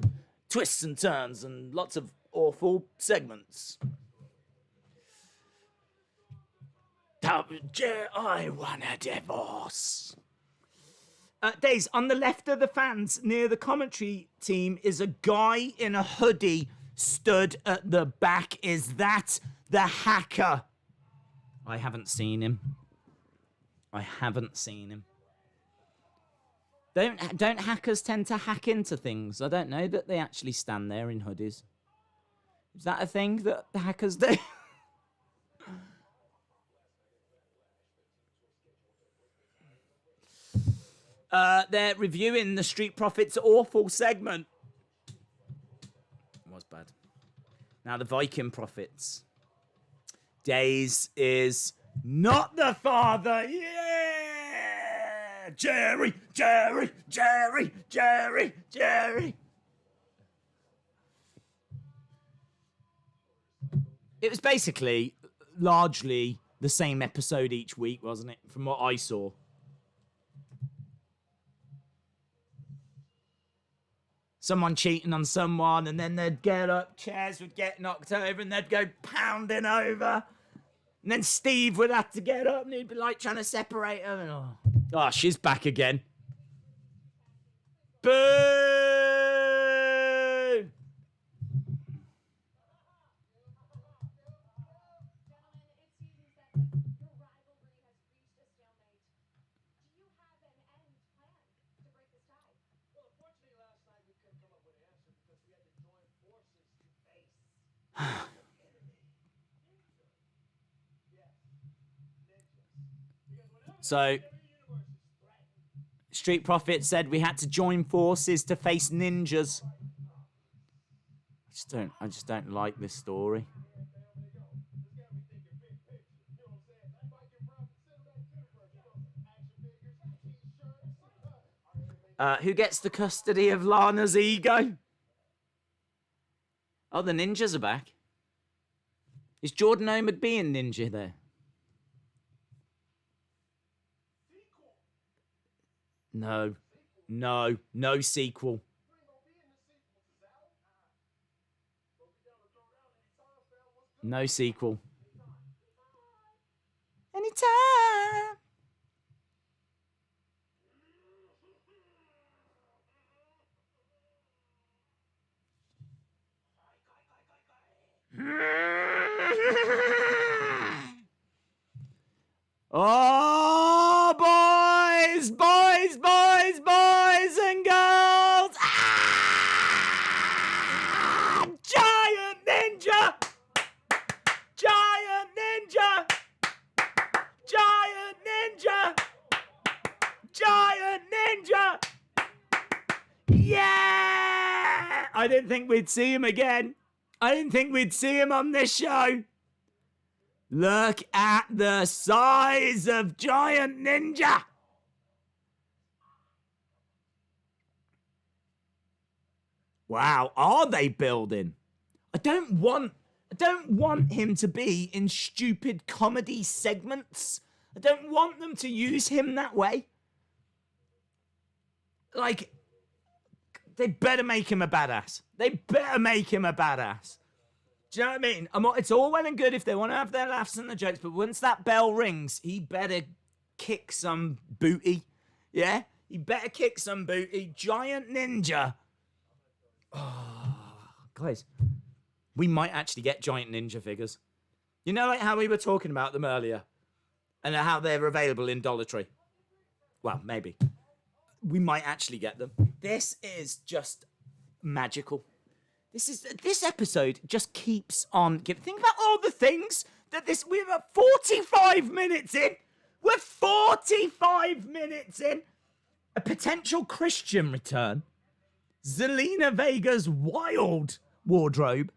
twists and turns, and lots of awful segments. I want a divorce. Days, on the left of the fans, near the commentary team, is a guy in a hoodie stood at the back. Is that the hacker? I haven't seen him. Don't hackers tend to hack into things? I don't know that they actually stand there in hoodies. Is that a thing that the hackers do? They're reviewing the Street Profits awful segment. It was bad. Now the Viking Profits. Days is not the father. Yeah! Jerry. It was basically largely the same episode each week, wasn't it? From what I saw. Someone cheating on someone, and then they'd get up, chairs would get knocked over, and they'd go pounding over. And then Steve would have to get up, and he'd be like trying to separate them. And oh, she's back again. Boo! So, Street Profits said we had to join forces to face ninjas. I just don't like this story. Who gets the custody of Lana's ego? Oh, the ninjas are back. Is Jordan Omad being ninja there? No sequel. No sequel. Anytime. Oh, boys and girls. Ah! Giant ninja. Yeah! I didn't think we'd see him again. I didn't think we'd see him on this show. Look at the size of Giant Ninja. Wow, are they building? I don't want him to be in stupid comedy segments. I don't want them to use him that way. Like, they better make him a badass. They better make him a badass. Do you know what I mean? It's all well and good if they want to have their laughs and the jokes, but once that bell rings, he better kick some booty. Yeah? He better kick some booty. Giant Ninja. Oh, guys, we might actually get Giant Ninja figures. You know, like how we were talking about them earlier? And how they're available in Dollar Tree. Well, maybe. We might actually get them. This is just magical. This episode just keeps on giving. Think about all the things that we're 45 minutes in. We're 45 minutes in. A potential Christian return. Zelina Vega's wild wardrobe.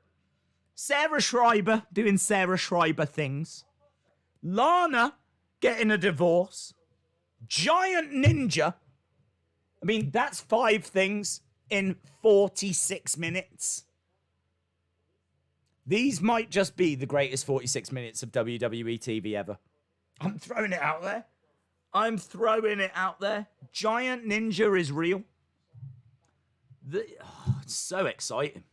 Sarah Schreiber doing Sarah Schreiber things. Lana getting a divorce. Giant Ninja. I mean, that's 5 things in 46 minutes. These might just be the greatest 46 minutes of WWE TV ever. I'm throwing it out there. Giant Ninja is real. It's so exciting.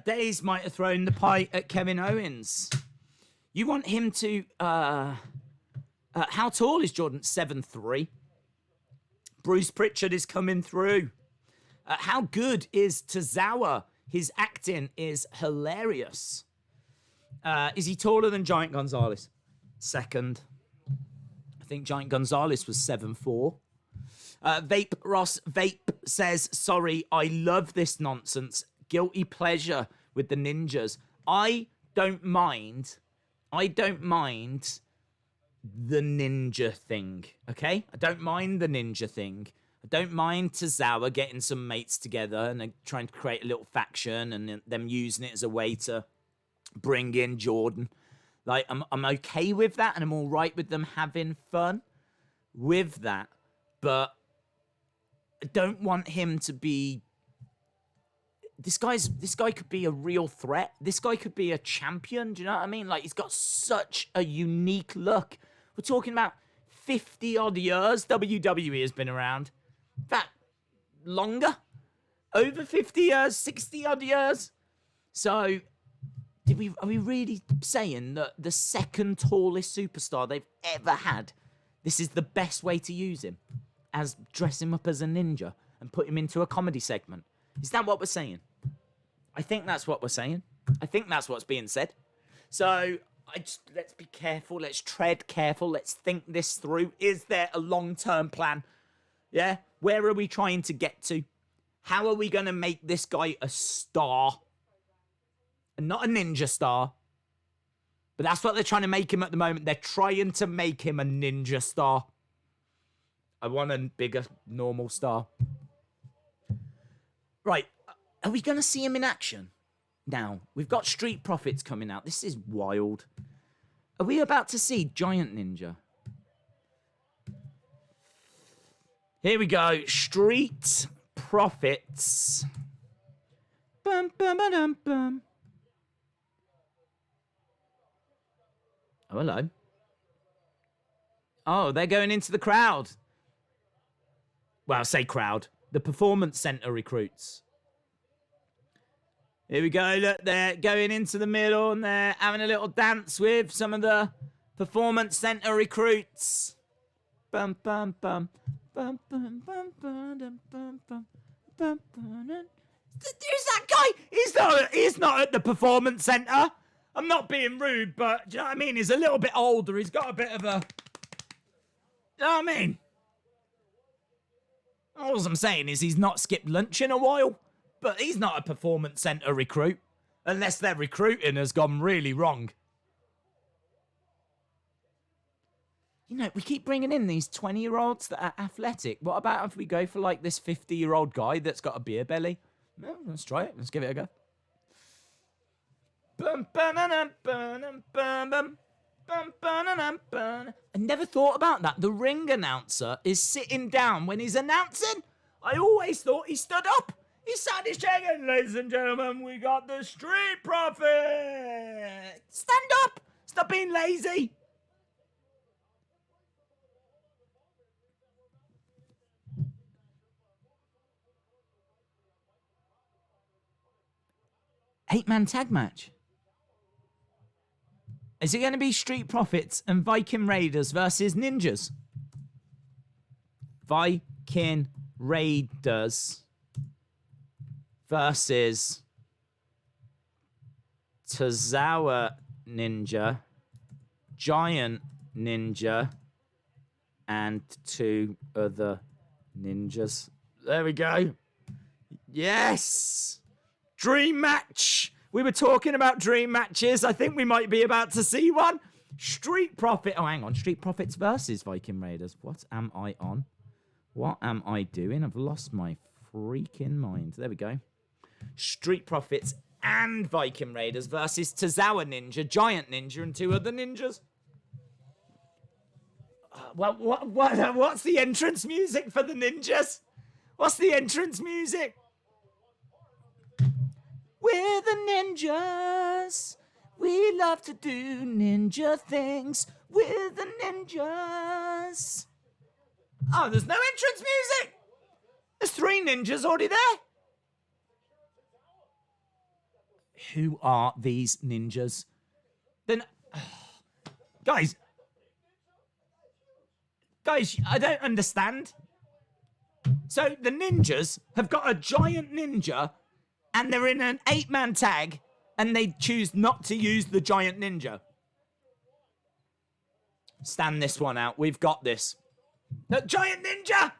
Days might have thrown the pie at Kevin Owens. You want him to... how tall is Jordan? 7'3". Bruce Pritchard is coming through. How good is Tozawa? His acting is hilarious. Is he taller than Giant Gonzalez? Second. I think Giant Gonzalez was 7'4". Vape Ross Vape says, sorry, I love this nonsense. Guilty pleasure with the ninjas. I don't mind the ninja thing, okay? I don't mind the ninja thing. I don't mind Tozawa getting some mates together and trying to create a little faction and them using it as a way to bring in Jordan. Like, I'm okay with that, and I'm all right with them having fun with that, but I don't want him to be... This guy could be a real threat. This guy could be a champion. Do you know what I mean? Like, he's got such a unique look. We're talking about 50-odd years WWE has been around. In fact, longer. Over 50 years, 60-odd years. So, are we really saying that the second tallest superstar they've ever had, this is the best way to use him? As dress him up as a ninja and put him into a comedy segment? Is that what we're saying? I think that's what we're saying. I think that's what's being said. So, let's be careful. Let's tread careful. Let's think this through. Is there a long-term plan? Yeah? Where are we trying to get to? How are we going to make this guy a star? And not a ninja star. But that's what they're trying to make him at the moment. They're trying to make him a ninja star. I want a bigger, normal star. Right. Are we going to see him in action? Now, we've got Street Profits coming out. This is wild. Are we about to see Giant Ninja? Here we go. Street Profits. Bum, bum, ba-dum, bum. Oh, hello. Oh, they're going into the crowd. Well, say crowd. The Performance Center recruits. Here we go. Look, they're going into the middle and they're having a little dance with some of the Performance Center recruits. Bum, bum, bum. Bum, bum, bum, bum, bum, bum, bum, bum. Who's that guy? He's not at the Performance Center. I'm not being rude, but do you know what I mean? He's a little bit older. He's got a bit of a... You know what I mean? All I'm saying is he's not skipped lunch in a while, but he's not a Performance Center recruit, unless their recruiting has gone really wrong. You know, we keep bringing in these 20-year-olds that are athletic. What about if we go for like this 50-year-old guy that's got a beer belly? No, let's try it. Let's give it a go. I never thought about that. The ring announcer is sitting down when he's announcing. I always thought he stood up. He sat his chair and, ladies and gentlemen, we got the Street Profit. Stand up. Stop being lazy. Eight-man tag match. Is it going to be Street Profits and Viking Raiders versus Ninjas? Viking Raiders versus Tozawa Ninja, Giant Ninja, and 2 other ninjas. There we go. Yes! Dream match! We were talking about dream matches. I think we might be about to see one. Street Profit. Oh, hang on. Street Profits versus Viking Raiders. What am I on? What am I doing? I've lost my freaking mind. There we go. Street Profits and Viking Raiders versus Tozawa Ninja, Giant Ninja, and 2 other ninjas. What's the entrance music for the ninjas? What's the entrance music? We're the ninjas. We love to do ninja things. We're the ninjas. Oh, there's no entrance music. There's 3 ninjas already there. Who are these ninjas? Then, guys, I don't understand. So the ninjas have got a giant ninja, and they're in an 8-man tag, and they choose not to use the giant ninja. Stand this one out. We've got this. The giant ninja!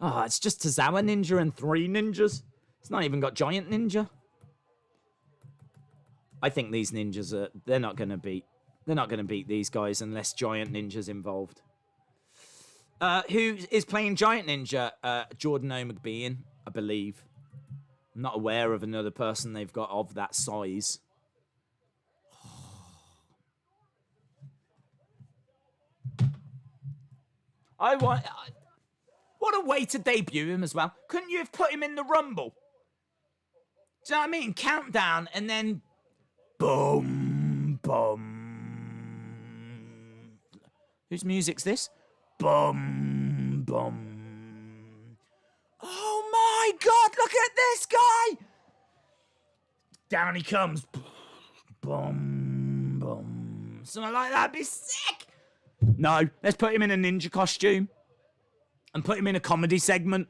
Oh, it's just Tozawa Ninja and 3 ninjas. It's not even got giant ninja. I think these ninjas are... They're not going to beat these guys unless giant ninja's involved. Who is playing giant ninja? Jordan O'McBean, I believe. I'm not aware of another person they've got of that size. What a way to debut him as well. Couldn't you have put him in the Rumble? Do you know what I mean? Countdown and then... Boom, boom. Whose music's this? Boom, boom. Oh my God, look at this guy! Down he comes. Boom, boom. Something like that'd be sick. No, let's put him in a ninja costume and put him in a comedy segment.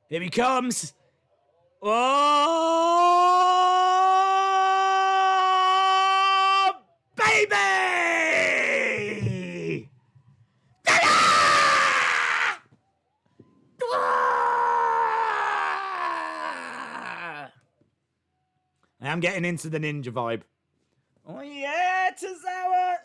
Here he comes. Oh, baby! Ta-da! I'm getting into the ninja vibe. Oh yeah, Tozawa!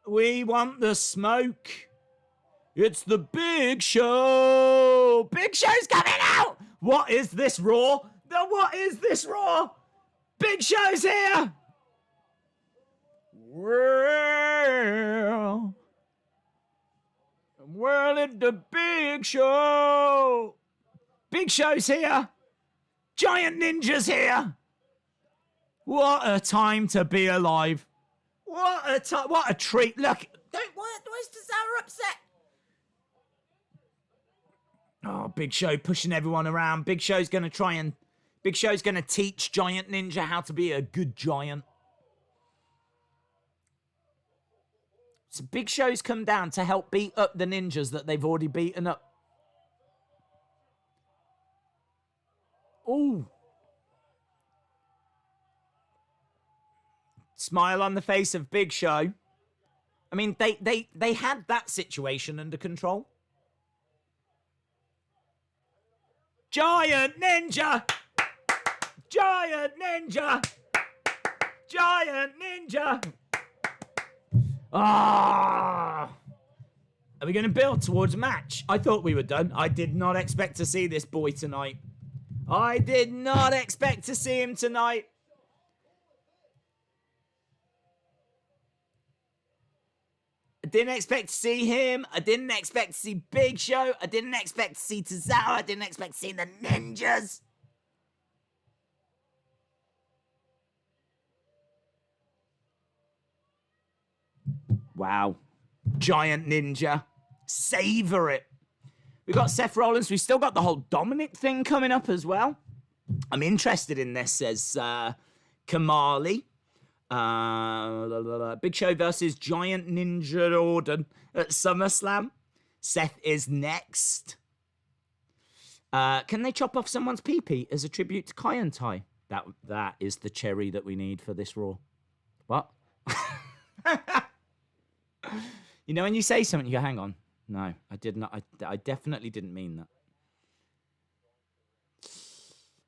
We want the smoke. It's the Big Show. Big Show's coming out. What is this, Raw? What is this, Raw? Big Show's here. Well, it's the Big Show. Big Show's here. Giant Ninja's here. What a time to be alive. What a treat. Look. Why is Tozawa upset? Oh, Big Show pushing everyone around. Big Show's going to teach Giant Ninja how to be a good giant. So Big Show's come down to help beat up the ninjas that they've already beaten up. Ooh. Smile on the face of Big Show. I mean, they had that situation under control. Giant Ninja! Giant Ninja! Giant Ninja! Ah! Are we going to build towards a match? I thought we were done. I did not expect to see this boy tonight. I did not expect to see him tonight. I didn't expect to see him. I didn't expect to see Big Show. I didn't expect to see Tozawa. I didn't expect to see the Ninjas. Wow. Giant Ninja. Savor it. We got Seth Rollins. We still got the whole Dominik thing coming up as well. I'm interested in this, says Kamali. Big Show versus Giant Ninja Orton at SummerSlam. Seth is next. Can they chop off someone's pee-pee as a tribute to Kai and Tai? That is the cherry that we need for this Raw. What? You know, when you say something, you go, hang on. No, I did not. I definitely didn't mean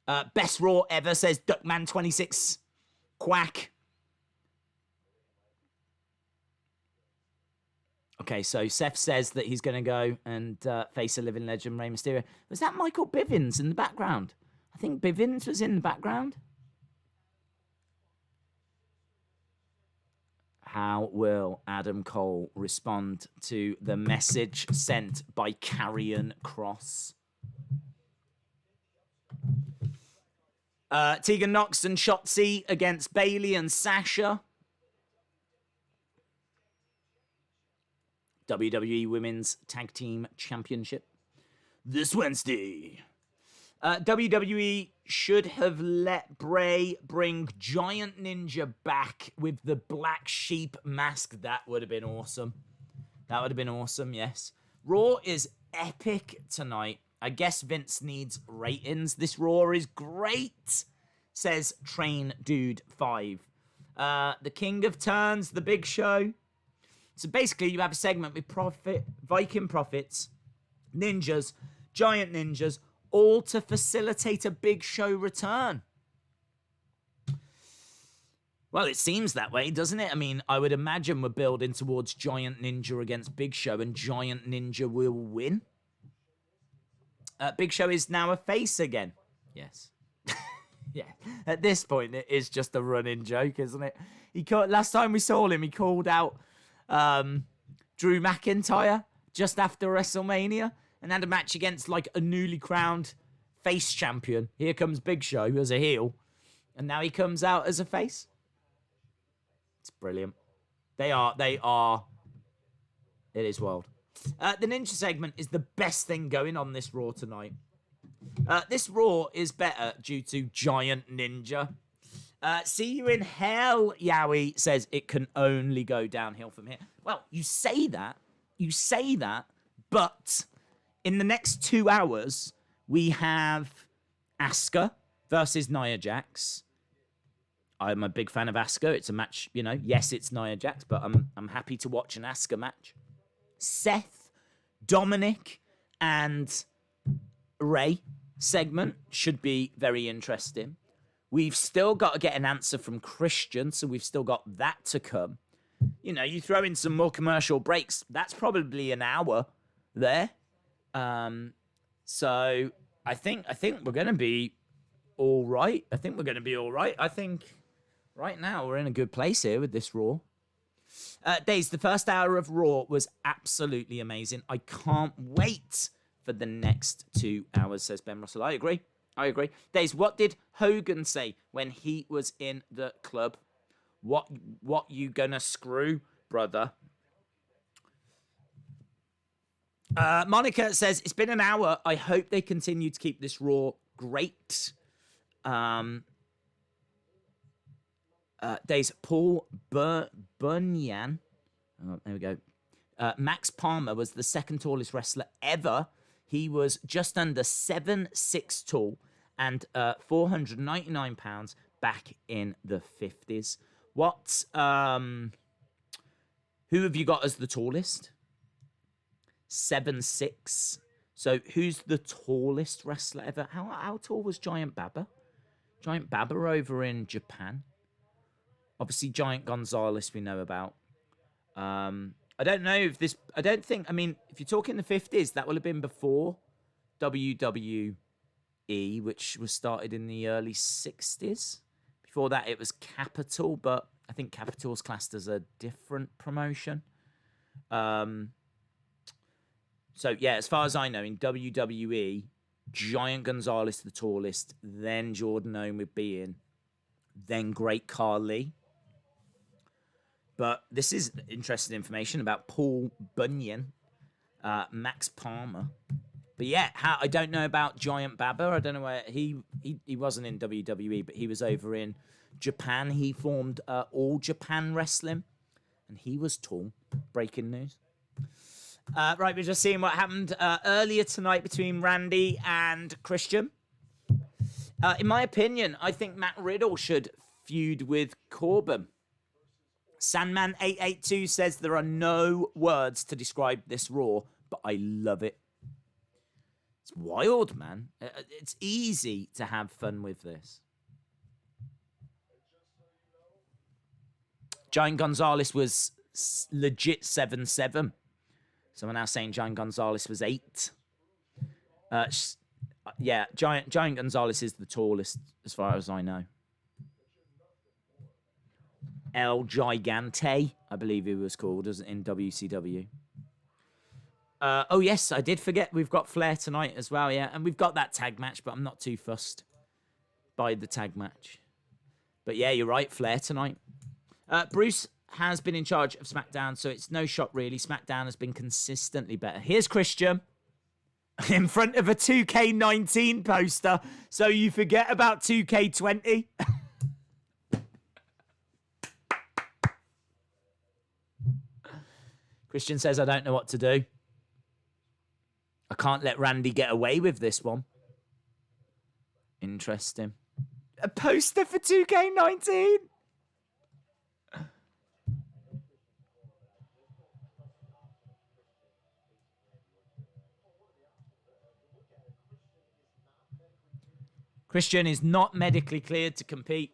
that. Best Raw ever, says Duckman26. Quack. Okay, so Seth says that he's going to go and face a living legend, Rey Mysterio. Was that Michael Bivins in the background? I think Bivins was in the background. How will Adam Cole respond to the message sent by Karrion Kross? Tegan Nox and Shotzi against Bayley and Sasha. WWE Women's Tag Team Championship this Wednesday. WWE should have let Bray bring Giant Ninja back with the black sheep mask. That would have been awesome. That would have been awesome, yes. Raw is epic tonight. I guess Vince needs ratings. This Raw is great, says Train Dude 5. The King of Turns, the Big Show. So basically, you have a segment with Viking Prophets, Ninjas, Giant Ninjas, all to facilitate a Big Show return. Well, it seems that way, doesn't it? I mean, I would imagine we're building towards Giant Ninja against Big Show, and Giant Ninja will win. Big Show is now a face again. Yes. Yeah. At this point, it is just a running joke, isn't it? Last time we saw him, he called out Drew McIntyre just after WrestleMania and had a match against like a newly crowned face champion. Here comes Big Show as a heel, and now he comes out as a face. It's brilliant. They are. It is wild. The Ninja segment is the best thing going on this Raw tonight. This Raw is better due to Giant Ninja. See you in hell, Yowie says it can only go downhill from here. Well, you say that, but in the next 2 hours, we have Asuka versus Nia Jax. I'm a big fan of Asuka. It's a match, you know, yes, it's Nia Jax, but I'm happy to watch an Asuka match. Seth, Dominik, and Rey segment should be very interesting. We've still got to get an answer from Christian, so we've still got that to come. You know, you throw in some more commercial breaks, that's probably an hour there. So I think we're going to be all right. I think right now we're in a good place here with this Raw. Days, the first hour of Raw was absolutely amazing. I can't wait for the next 2 hours, says Ben Russell. I agree. Days, what did Hogan say when he was in the club? What you gonna screw, brother? Monica says, it's been an hour. I hope they continue to keep this Raw great. Days, Paul Bunyan. Oh, there we go. Max Palmer was the second tallest wrestler ever. He was just under 7'6" tall and 499 pounds back in the 50s. What Who have you got as the tallest? 7'6". So who's the tallest wrestler ever? How tall was Giant Baba? Giant Baba over in Japan. Obviously, Giant Gonzalez we know about. I don't know if this... I don't think... I mean, if you're talking the 50s, that will have been before WWE, which was started in the early 60s. Before that, it was Capital, but I think Capital's classed as a different promotion. So, yeah, as far as I know, in WWE, Giant Gonzalez the tallest, then Jordan Owen would be in, then Great Khali. But this is interesting information about Paul Bunyan, Max Palmer. But yeah, I don't know about Giant Baba. I don't know where he wasn't in WWE, but he was over in Japan. He formed All Japan Wrestling, and he was tall. Breaking news. Right, we're just seeing what happened earlier tonight between Randy and Christian. In my opinion, I think Matt Riddle should feud with Corbin. Sandman882 says there are no words to describe this Raw, but I love it. It's wild, man. It's easy to have fun with this. Giant Gonzalez was legit 7'7". Someone now saying Giant Gonzalez was 8. Yeah, Giant Gonzalez is the tallest as far as I know. El Gigante, I believe he was called, in WCW. Oh, yes, I did forget. We've got Flair tonight as well, yeah. And we've got that tag match, but I'm not too fussed by the tag match. But yeah, you're right, Flair tonight. Bruce has been in charge of SmackDown, so it's no shock, really. SmackDown has been consistently better. Here's Christian in front of a 2K19 poster, so you forget about 2K20. Christian says, I don't know what to do. I can't let Randy get away with this one. Interesting. A poster for 2K19? Christian is not medically cleared to compete.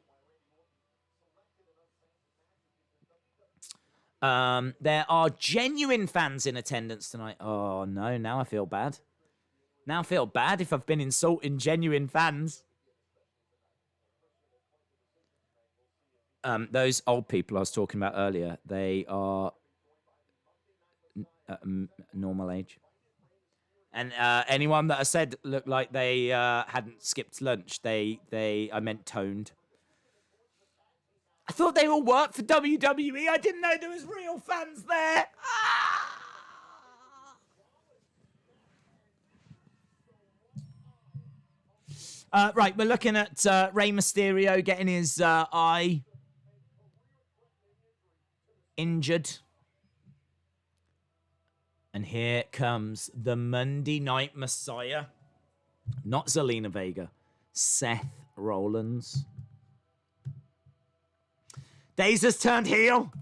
There are genuine fans in attendance tonight. Oh, no. Now I feel bad. Now I feel bad if I've been insulting genuine fans. Those old people I was talking about earlier, they are normal age. And anyone that I said looked like they hadn't skipped lunch, I meant toned. I thought they all worked for WWE. I didn't know there was real fans there. Right, we're looking at Rey Mysterio getting his eye injured. And here comes the Monday Night Messiah. Not Zelina Vega. Seth Rollins. Days has turned heel.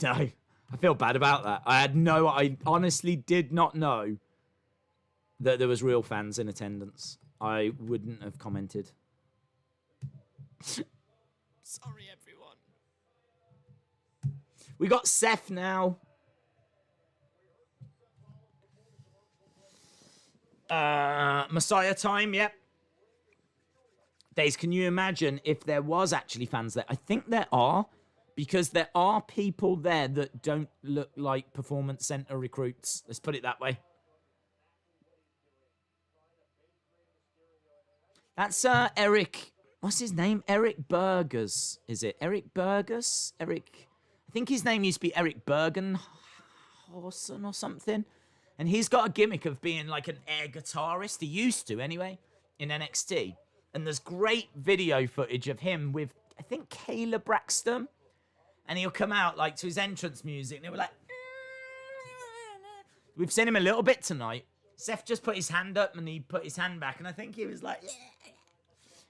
No, I feel bad about that. I honestly did not know that there was real fans in attendance. I wouldn't have commented. Sorry, everyone. We got Seth now. Messiah time, yep. Days, can you imagine if there was actually fans there? I think there are, because there are people there that don't look like Performance Center recruits. Let's put it that way. That's Eric. What's his name? Eric Burgers, is it? Eric Burgers? Eric. I think his name used to be Eric Bergenhausen or something. And he's got a gimmick of being like an air guitarist. He used to, anyway, in NXT. And there's great video footage of him with, I think, Kayla Braxton. And he'll come out like to his entrance music. And they were like... We've seen him a little bit tonight. Seth just put his hand up and he put his hand back. And I think he was like...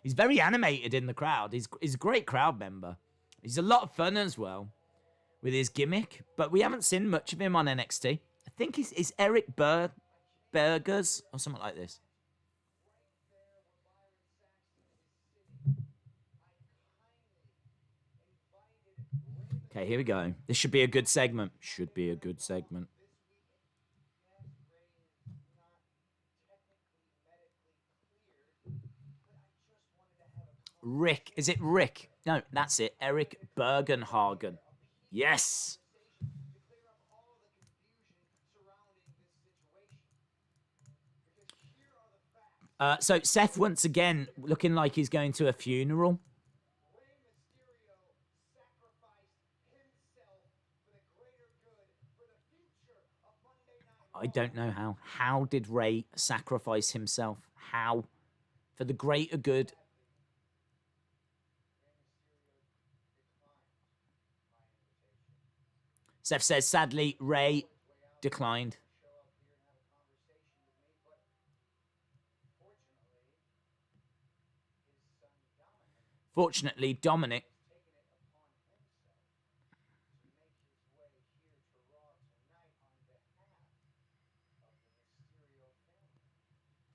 He's very animated in the crowd. He's a great crowd member. He's a lot of fun as well. with his gimmick, but we haven't seen much of him on NXT. I think is Eric Burgers or something like this. Okay, here we go. This should be a good segment. Should be a good segment. Rick. Is it Rick? No, that's it. Eric Bergenhagen. Yes. So Seth once again looking like he's going to a funeral. I don't know how. How did Ray sacrifice himself? How? For the greater good. Seth says, sadly, Ray declined. Fortunately, Dominik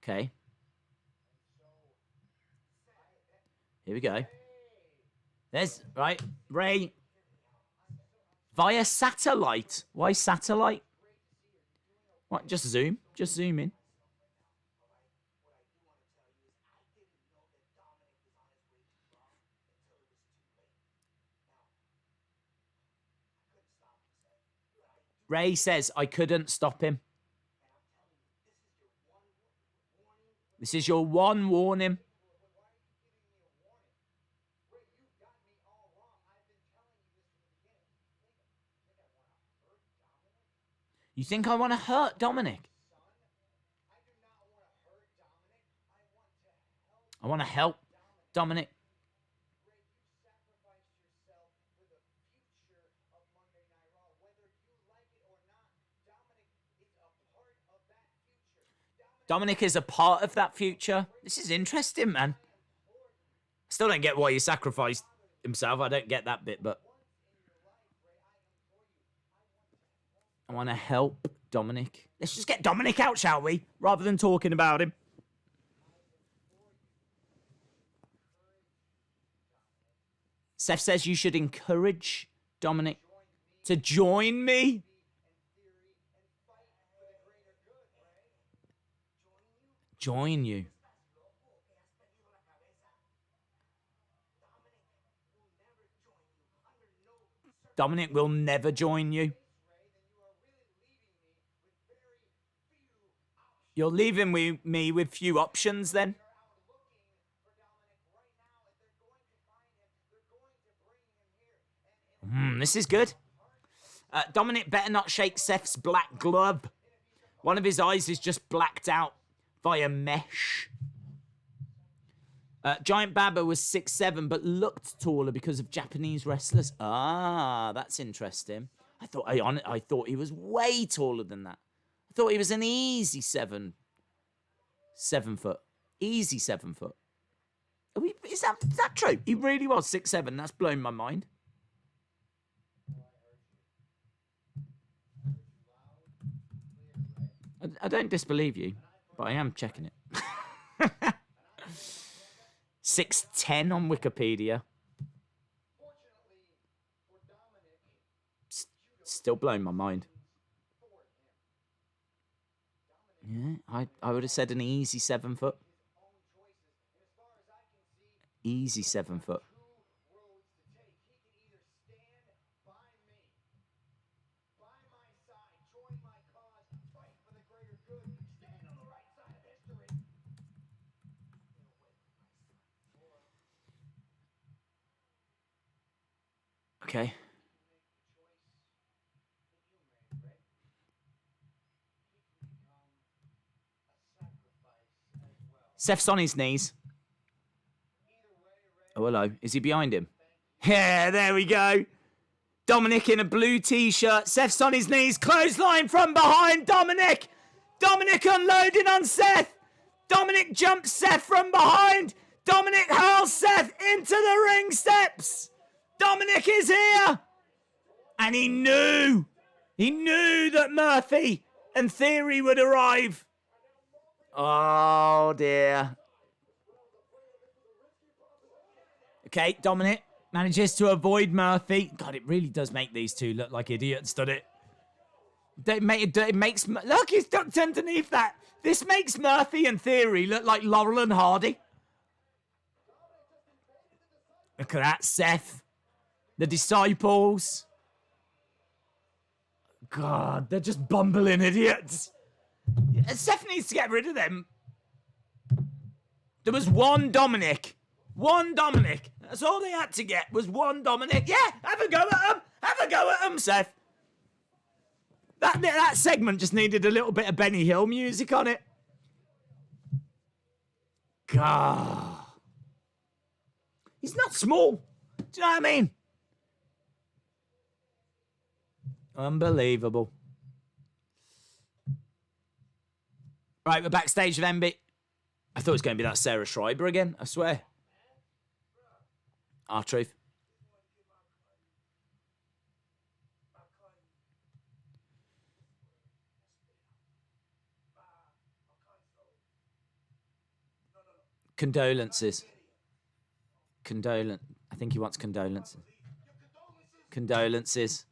okay. Here we go. There's, right, Ray. Via satellite. Why satellite? What, just zoom? Just zoom in. Ray says, I couldn't stop him. This is your one warning. You think I want to hurt Dominik? I want to help Dominik. Dominik is a part of that future. This is interesting, man. Still don't get why he sacrificed himself. I don't get that bit, but I want to help Dominik. Let's just get Dominik out, shall we? Rather than talking about him. Seth says you should encourage Dominik to join me. Join you. Dominik will never join you. You're leaving me with few options then? This is good. Dominik better not shake Seth's black glove. One of his eyes is just blacked out via mesh. Giant Baba was 6'7", but looked taller because of Japanese wrestlers. Ah, that's interesting. I thought he was way taller than that. I thought he was an easy 7 foot. Easy 7 foot. Is that true? He really was 6'7". That's blown my mind. I don't disbelieve you, but I am checking it. 6'10" on Wikipedia. Still blowing my mind. Yeah, I would have said an easy 7 foot. Easy 7 foot. Okay. Seth's on his knees. Oh, hello. Is he behind him? Yeah, there we go. Dominik in a blue t-shirt. Seth's on his knees. Clothesline from behind Dominik. Dominik unloading on Seth. Dominik jumps Seth from behind. Dominik hurls Seth into the ring steps. Dominik is here. And he knew that Murphy and Theory would arrive. Oh, dear. Okay, Dominik manages to avoid Murphy. God, it really does make these two look like idiots, doesn't it? It makes... Look, he's ducked underneath that. This makes Murphy and Theory look like Laurel and Hardy. Look at that, Seth. The Disciples. God, they're just bumbling idiots. Seth needs to get rid of them. There was one Dominik. One Dominik. That's all they had to get was one Dominik. Yeah, have a go at him. Have a go at him, Seth. That segment just needed a little bit of Benny Hill music on it. God. He's not small. Do you know what I mean? Unbelievable. Right, we're backstage with MB. I thought it was going to be that Sarah Schreiber again, I swear. R-Truth. Condolences. I think he wants condolences. Condolences.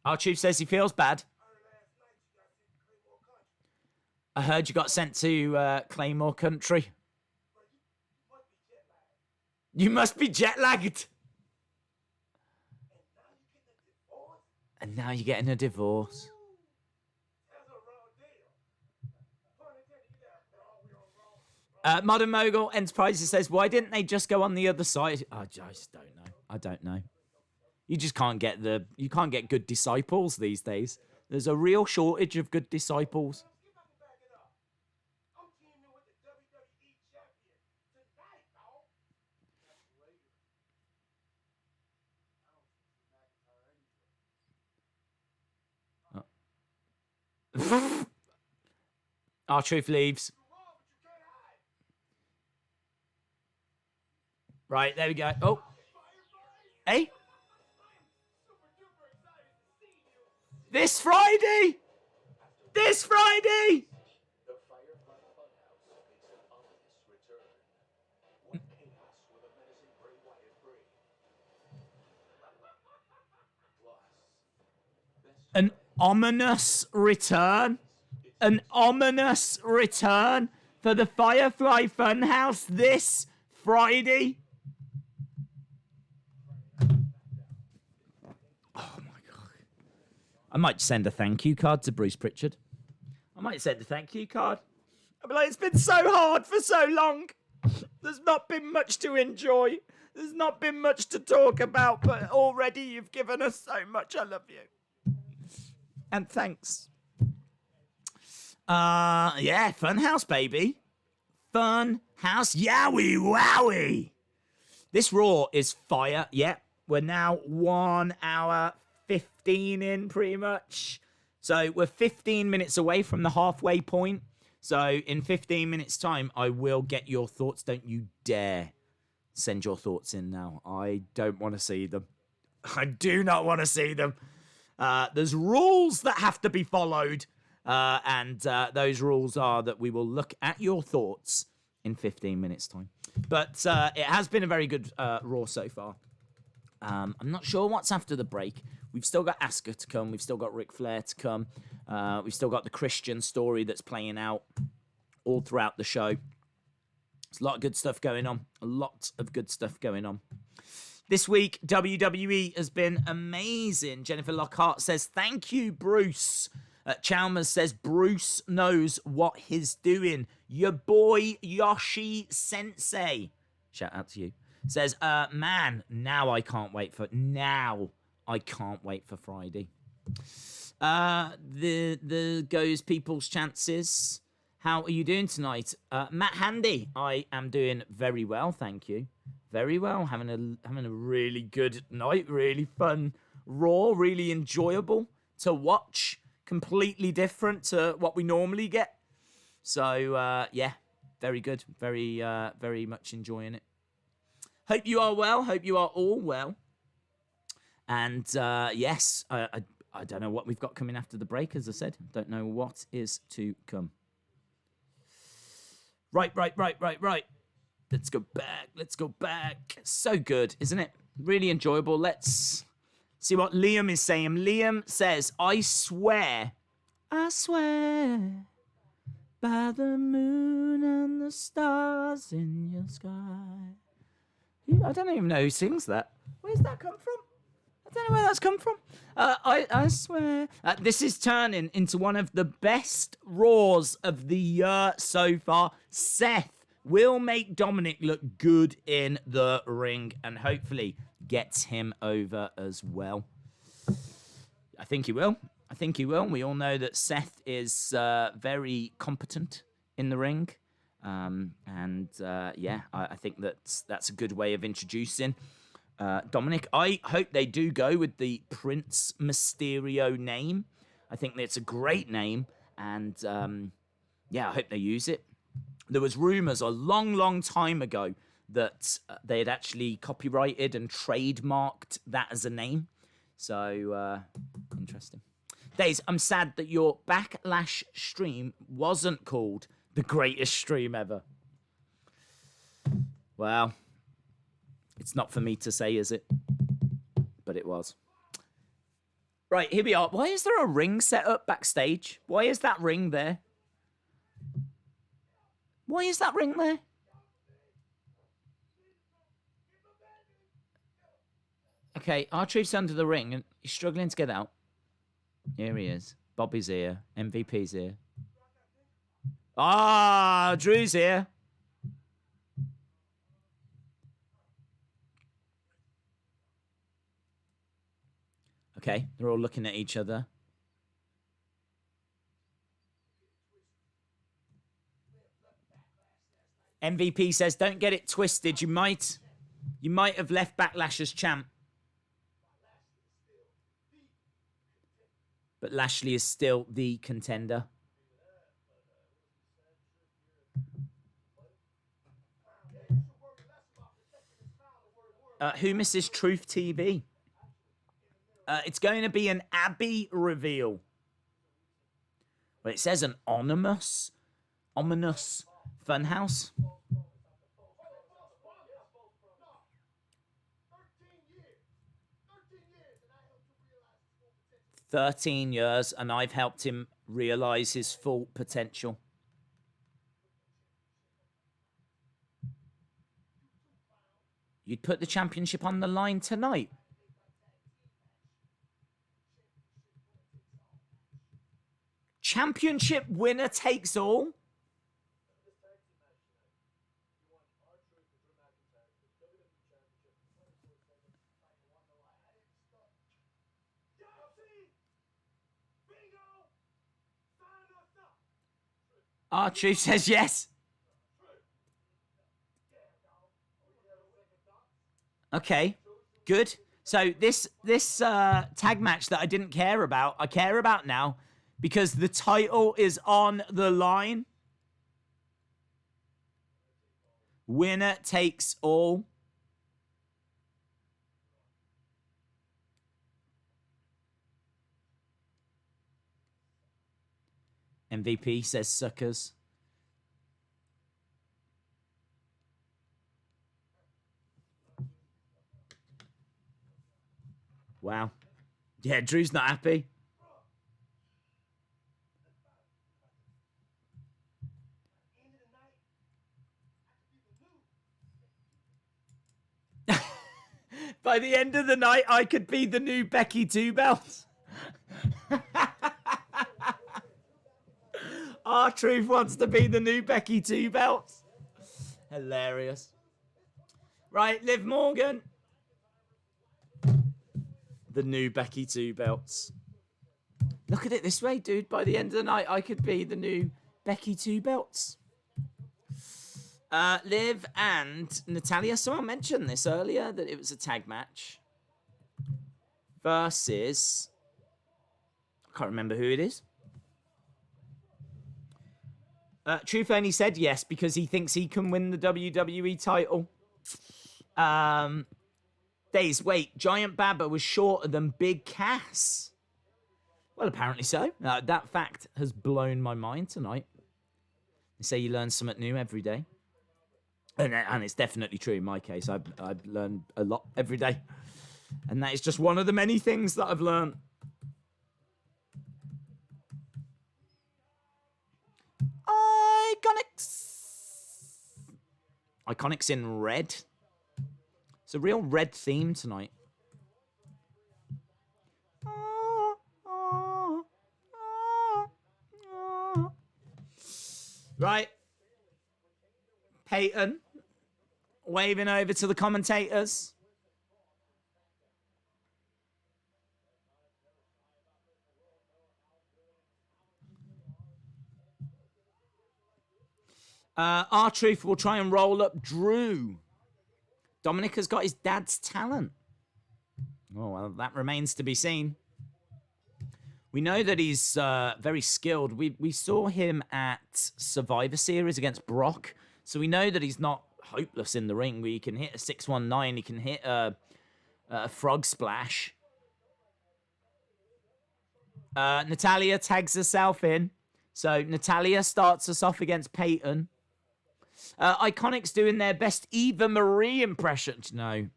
Our chief says he feels bad. I heard you got sent to Claymore Country. You must be jet lagged. And now you're getting a divorce. Modern Mogul Enterprises says, why didn't they just go on the other side? I just don't know. I don't know. You just can't get good disciples these days. There's a real shortage of good disciples. R-Truth leaves. Right, there we go. Oh. Hey? This Friday! This Friday! An ominous return? An ominous return for the Firefly Funhouse this Friday? Oh my God. I might send a thank you card to Bruce Pritchard. I might send a thank you card. I'll be like, it's been so hard for so long. There's not been much to enjoy. There's not been much to talk about, but already you've given us so much. I love you. And thanks. Yeah, Funhouse, baby. Funhouse, yowie, wowie. This Raw is fire. Yeah, we're now 1 hour 15 in, pretty much. So we're 15 minutes away from the halfway point. So in 15 minutes' time, I will get your thoughts. Don't you dare send your thoughts in now. I don't want to see them. I do not want to see them. There's rules that have to be followed. And those rules are that we will look at your thoughts in 15 minutes' time. But it has been a very good Raw so far. I'm not sure what's after the break. We've still got Asuka to come. We've still got Ric Flair to come. We've still got the Christian story that's playing out all throughout the show. There's a lot of good stuff going on. A lot of good stuff going on. This week, WWE has been amazing. Jennifer Lockhart says, thank you, Bruce. Chalmers says, Bruce knows what he's doing. Your boy, Yoshi Sensei. Shout out to you. Says, man, now I can't wait for Friday. The goes people's chances. How are you doing tonight? Matt Handy, I am doing very well, thank you. Very well. Having a really good night, really fun Raw, really enjoyable to watch. Completely different to what we normally get. So, yeah. very good. Very much enjoying it. Hope you are well. Hope you are all well. And yes, I don't know what we've got coming after the break, as I said. Don't know what is to come. Right. Let's go back. So good, isn't it? Really enjoyable. Let's see what Liam is saying. Liam says, I swear by the moon and the stars in your sky. I don't even know who sings that. Where's that come from? I don't know where that's come from. I swear. This is turning into one of the best Raws of the year so far. Seth will make Dominik look good in the ring and hopefully gets him over as well. I think he will. We all know that Seth is very competent in the ring. I think that's a good way of introducing Dominik. I hope they do go with the Prince Mysterio name. I think it's a great name, and I hope they use it. There was rumours a long time ago that they had actually copyrighted and trademarked that as a name. So, interesting. Days, I'm sad that your Backlash stream wasn't called the greatest stream ever. Well, it's not for me to say, is it? But it was. Right, here we are. Why is there a ring set up backstage? Why is that ring there? Why is that ring there? Okay, R-Truth's under the ring and he's struggling to get out. Here he is. Bobby's here. MVP's here. Ah, Drew's here. Okay, they're all looking at each other. MVP says, don't get it twisted. You might have left Backlash as champ. But Lashley is still the contender. Who misses Truth TV? It's going to be an Abby reveal. Well, it says an ominous funhouse. 13 years, and I've helped him realize his full potential. You'd put the championship on the line tonight. Championship winner takes all? R-Truth says yes. Okay, good. So this tag match that I didn't care about, I care about now because the title is on the line. Winner takes all. MVP says suckers. Wow. Yeah, Drew's not happy. By the end of the night, I could be the new Becky Two Belts. R-Truth wants to be the new Becky Two Belts. Hilarious. Right, Liv Morgan. The new Becky Two Belts. Look at it this way, dude. By the end of the night, I could be the new Becky Two Belts. Liv and Natalya. Someone mentioned this earlier, that it was a tag match. Versus... I can't remember who it is. Truth only said yes because he thinks he can win the WWE title. Days, wait, Giant Baba was shorter than Big Cass. Well, apparently so. That fact has blown my mind tonight. They say you learn something new every day. And it's definitely true in my case. I've learned a lot every day. And that is just one of the many things that I've learned. Iconics in red. It's a real red theme tonight. Right. Peyton waving over to the commentators. R-Truth will try and roll up Drew. Dominik has got his dad's talent. Oh, well, that remains to be seen. We know that he's very skilled. We saw him at Survivor Series against Brock. So we know that he's not hopeless in the ring. He can hit a 619. He can hit a frog splash. Natalya tags herself in. So Natalya starts us off against Peyton. Iconics doing their best Eva Marie impression. No.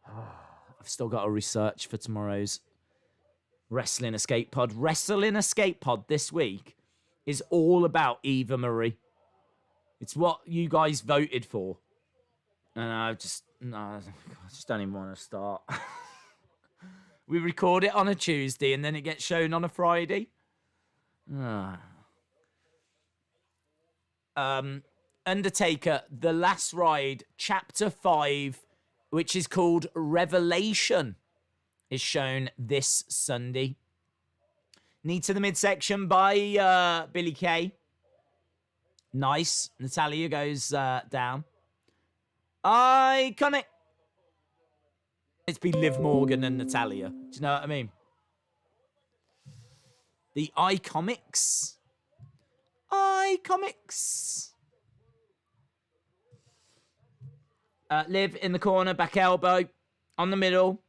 I've still got to research for tomorrow's Wrestling Escape Pod. Wrestling Escape Pod this week is all about Eva Marie. It's what you guys voted for. And I just don't even want to start. We record it on a Tuesday and then it gets shown on a Friday. Undertaker, The Last Ride, Chapter 5, which is called Revelation, is shown this Sunday. Knee to the midsection by Billy Kay. Nice. Natalya goes down. Iconic. It's been Liv Morgan and Natalya. Do you know what I mean? The iComics. iComics. Liv in the corner, back elbow. On the middle.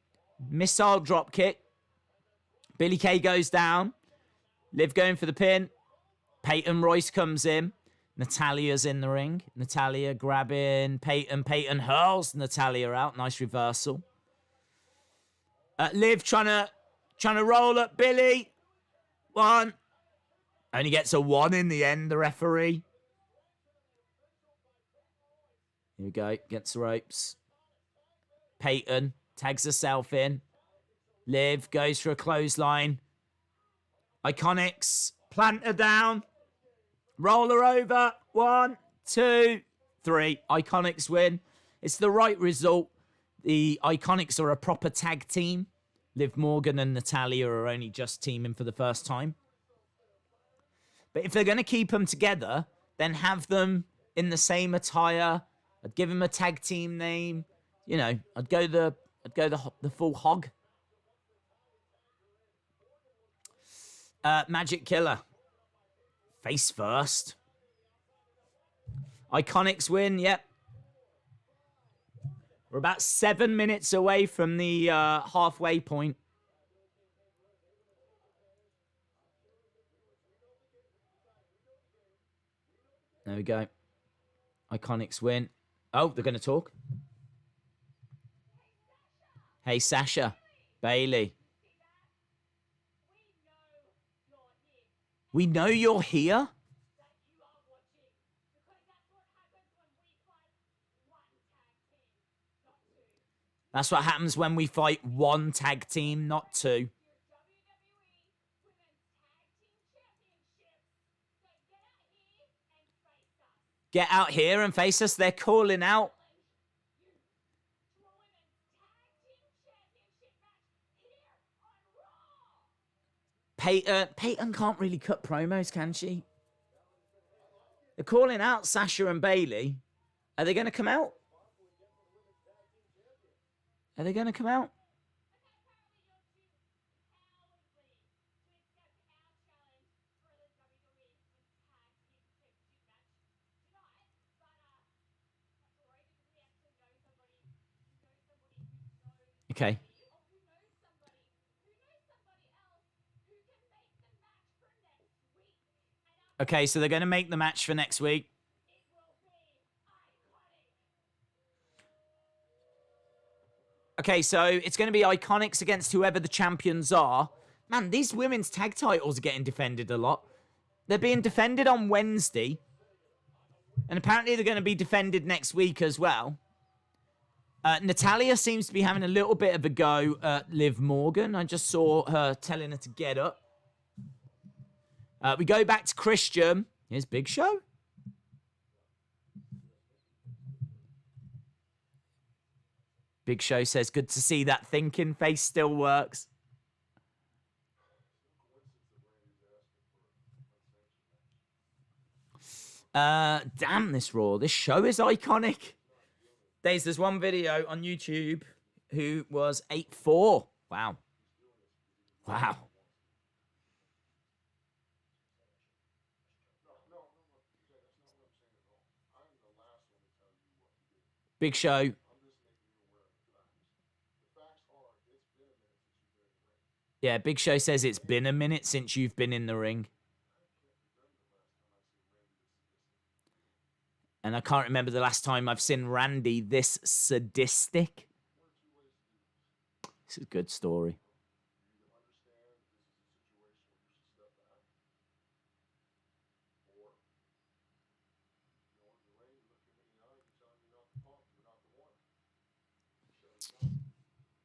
Missile drop kick. Billy Kay goes down. Liv going for the pin. Peyton Royce comes in. Natalya's in the ring. Natalya grabbing Peyton. Peyton hurls Natalya out. Nice reversal. Liv trying to roll up Billy. One. Only gets a 1 in the end, the referee. Here we go. Gets the ropes. Peyton tags herself in. Liv goes for a clothesline. Iconics. Plant her down. Roll her over. 1, 2, 3. Iconics win. It's the right result. The Iconics are a proper tag team. Liv Morgan and Natalya are only just teaming for the first time. But if they're going to keep them together, then have them in the same attire. I'd give them a tag team name. You know, I'd go the full hog. Magic Killer. Face first. Iconics win, yep. We're about 7 minutes away from the halfway point. There we go. Iconics win. Oh, they're going to talk. Hey, Sasha. Bailey. We know you're here? That's what happens when we fight one tag team, not two. Get out here and face us. They're calling out. Peyton can't really cut promos, can she? They're calling out Sasha and Bailey. Are they going to come out? Are they going to come out? Okay. Okay, so they're going to make the match for next week. Okay, so it's going to be Iconics against whoever the champions are. Man, these women's tag titles are getting defended a lot. They're being defended on Wednesday. And apparently they're going to be defended next week as well. Natalia seems to be having a little bit of a go at Liv Morgan. I just saw her telling her to get up. We go back to Christian. Here's Big Show. Big Show says, good to see that thinking face still works. Damn this Raw. This show is iconic. There's one video on YouTube who was 8-4. Wow. Wow. Big Show. Yeah, Big Show says it's been a minute since you've been in the ring. And I can't remember the last time I've seen Randy this sadistic. This is a good story.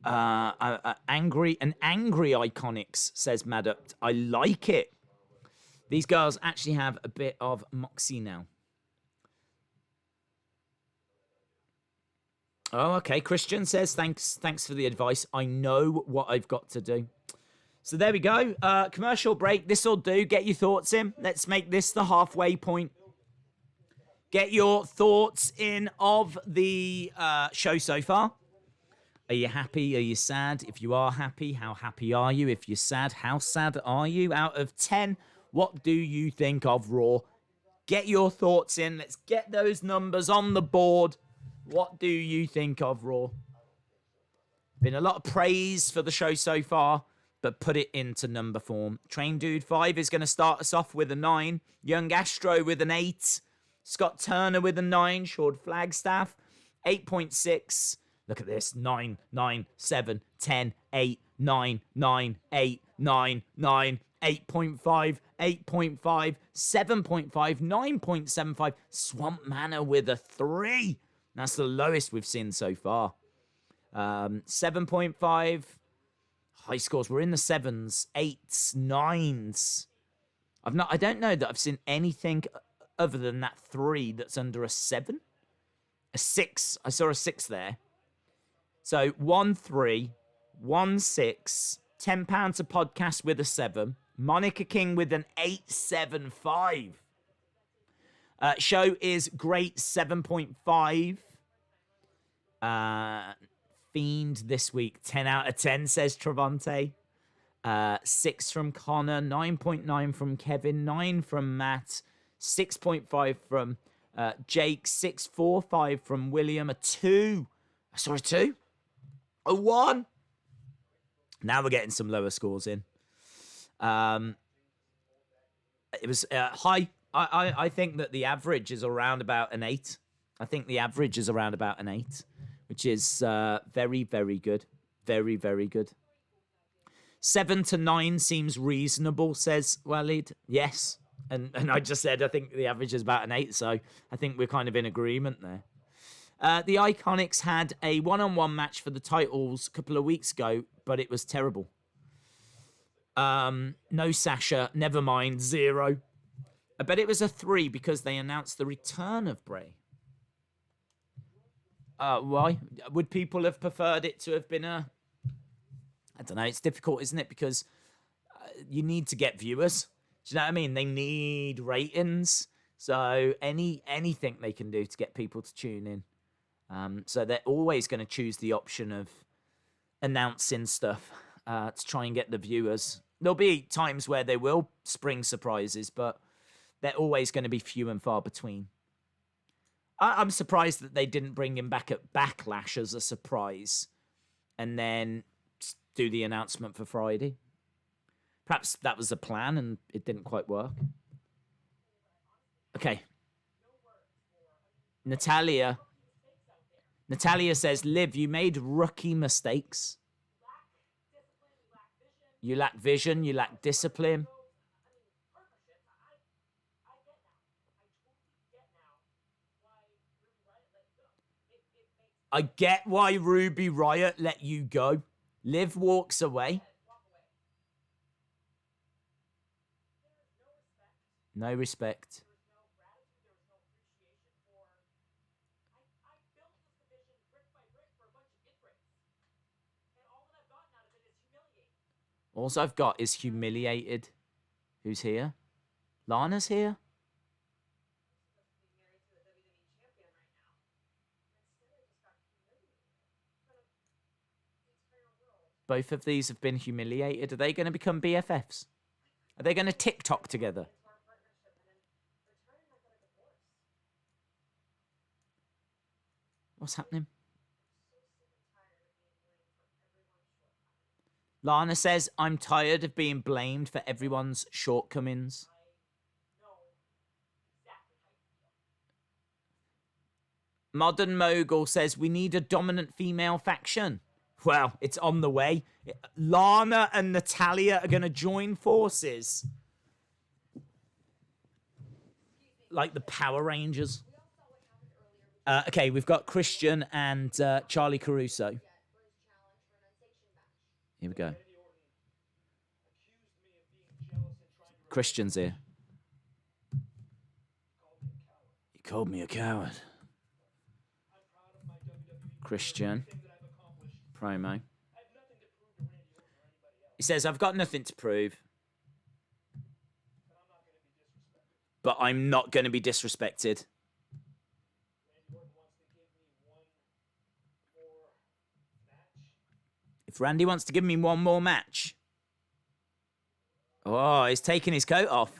Angry Iconics, says Madupt. I like it. These girls actually have a bit of moxie now. Oh, okay. Christian says, thanks for the advice. I know what I've got to do. So there we go. Commercial break. This'll do. Get your thoughts in. Let's make this the halfway point. Get your thoughts in of the show so far. Are you happy? Are you sad? If you are happy, how happy are you? If you're sad, how sad are you? Out of 10, what do you think of Raw? Get your thoughts in. Let's get those numbers on the board. What do you think of Raw? Been a lot of praise for the show so far, but put it into number form. Train Dude 5 is going to start us off with a 9. Young Astro with an 8. Scott Turner with a 9. Short Flagstaff, 8.6. Look at this. 9, 9, 7, 10, 8, 9, 9, 8, 9, 9, 8.5, 8.5, 7.5, 9.75. Swamp Manor with a 3. That's the lowest we've seen so far. 7.5. High scores. We're in the 7s, 8s, 9s. I don't know that I've seen anything other than that 3 that's under a 7. A 6. I saw a 6 there. So 1 3, 1 6, £10 a podcast with a 7. Monica King with an 8.75. Show is great, 7.5. Fiend this week, 10 out of 10, says Travante. 6 from Connor, 9.9 from Kevin, 9 from Matt, 6.5 from Jake, 6.45 from William, a 2. I saw a 2. A 1. Now we're getting some lower scores in. It was high. I think that the average is around about an 8. I think the average is around about an 8, which is very, very good. Very, very good. 7 to 9 seems reasonable, says Walid. Yes. And I just said I think the average is about an 8, so I think we're kind of in agreement there. The Iconics had a one-on-one match for the titles a couple of weeks ago, but it was terrible. No Sasha, never mind, 0. I bet it was a 3 because they announced the return of Bray. Why? Would people have preferred it to have been a... I don't know, it's difficult, isn't it? Because you need to get viewers. Do you know what I mean? They need ratings. So anything they can do to get people to tune in. So they're always going to choose the option of announcing stuff to try and get the viewers. There'll be times where they will spring surprises, but they're always going to be few and far between. I'm surprised that they didn't bring him back at Backlash as a surprise. and then do the announcement for Friday. Perhaps that was the plan and it didn't quite work. Okay. Natalia says, Liv, you made rookie mistakes. You lack vision, you lack discipline. I get why Ruby Riott let you go. Liv walks away. No respect. All I've got is humiliated. Who's here? Lana's here? Both of these have been humiliated. Are they going to become BFFs? Are they going to TikTok together? What's happening? Lana says, I'm tired of being blamed for everyone's shortcomings. Modern Mogul says, we need a dominant female faction. Well, it's on the way. Lana and Natalia are going to join forces. Like the Power Rangers. Okay, we've got Christian and Charlie Caruso. Here we go. Christian's here. He called me a coward. Christian. Promo. He says, I've got nothing to prove. But I'm not going to be disrespected. If Randy wants to give me one more match. Oh, he's taking his coat off.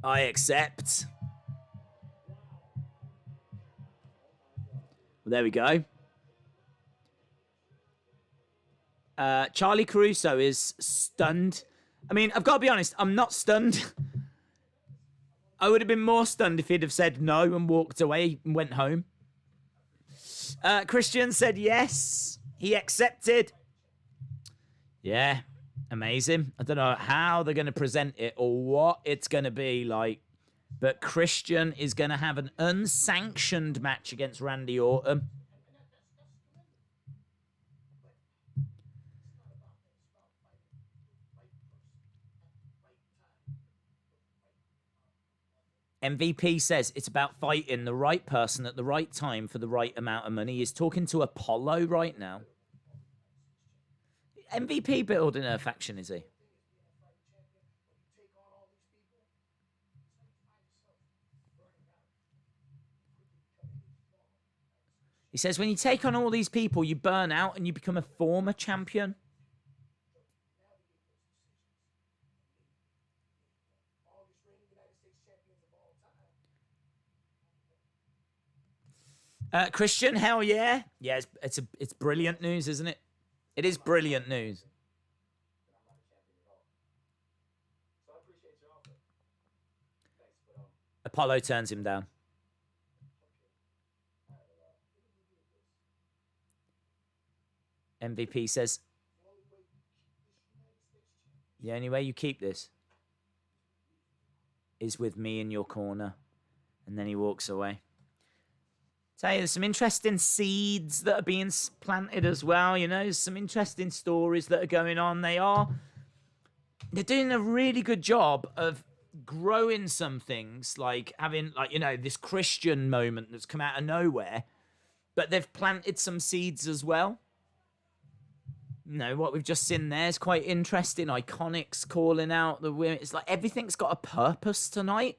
I accept. Well, there we go. Charlie Caruso is stunned. I mean, I've got to be honest, I'm not stunned. I would have been more stunned if he'd have said no and walked away and went home. Christian said yes. He accepted. Yeah, amazing. I don't know how they're going to present it or what it's going to be like. But Christian is going to have an unsanctioned match against Randy Orton. MVP says it's about fighting the right person at the right time for the right amount of money. He's talking to Apollo right now. MVP building a faction, is he? He says when you take on all these people, you burn out and you become a former champion. Christian, hell yeah. Yeah, it's brilliant news, isn't it? It is brilliant news. Apollo turns him down. MVP says, the only way you keep this is with me in your corner. And then he walks away. Tell you, there's some interesting seeds that are being planted as well. You know, there's some interesting stories that are going on. They're doing a really good job of growing some things, like having, like, you know, this Christian moment that's come out of nowhere. But they've planted some seeds as well. You know, what we've just seen there is quite interesting. Iconics calling out the women. It's like everything's got a purpose tonight.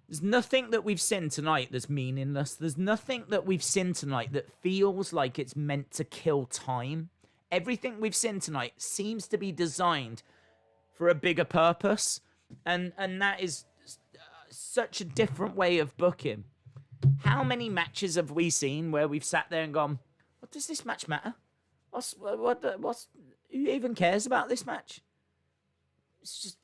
There's nothing that we've seen tonight that's meaningless. There's nothing that we've seen tonight that feels like it's meant to kill time. Everything we've seen tonight seems to be designed for a bigger purpose. And that is such a different way of booking. How many matches have we seen where we've sat there and gone, what does this match matter? What's who even cares about this match? It's just,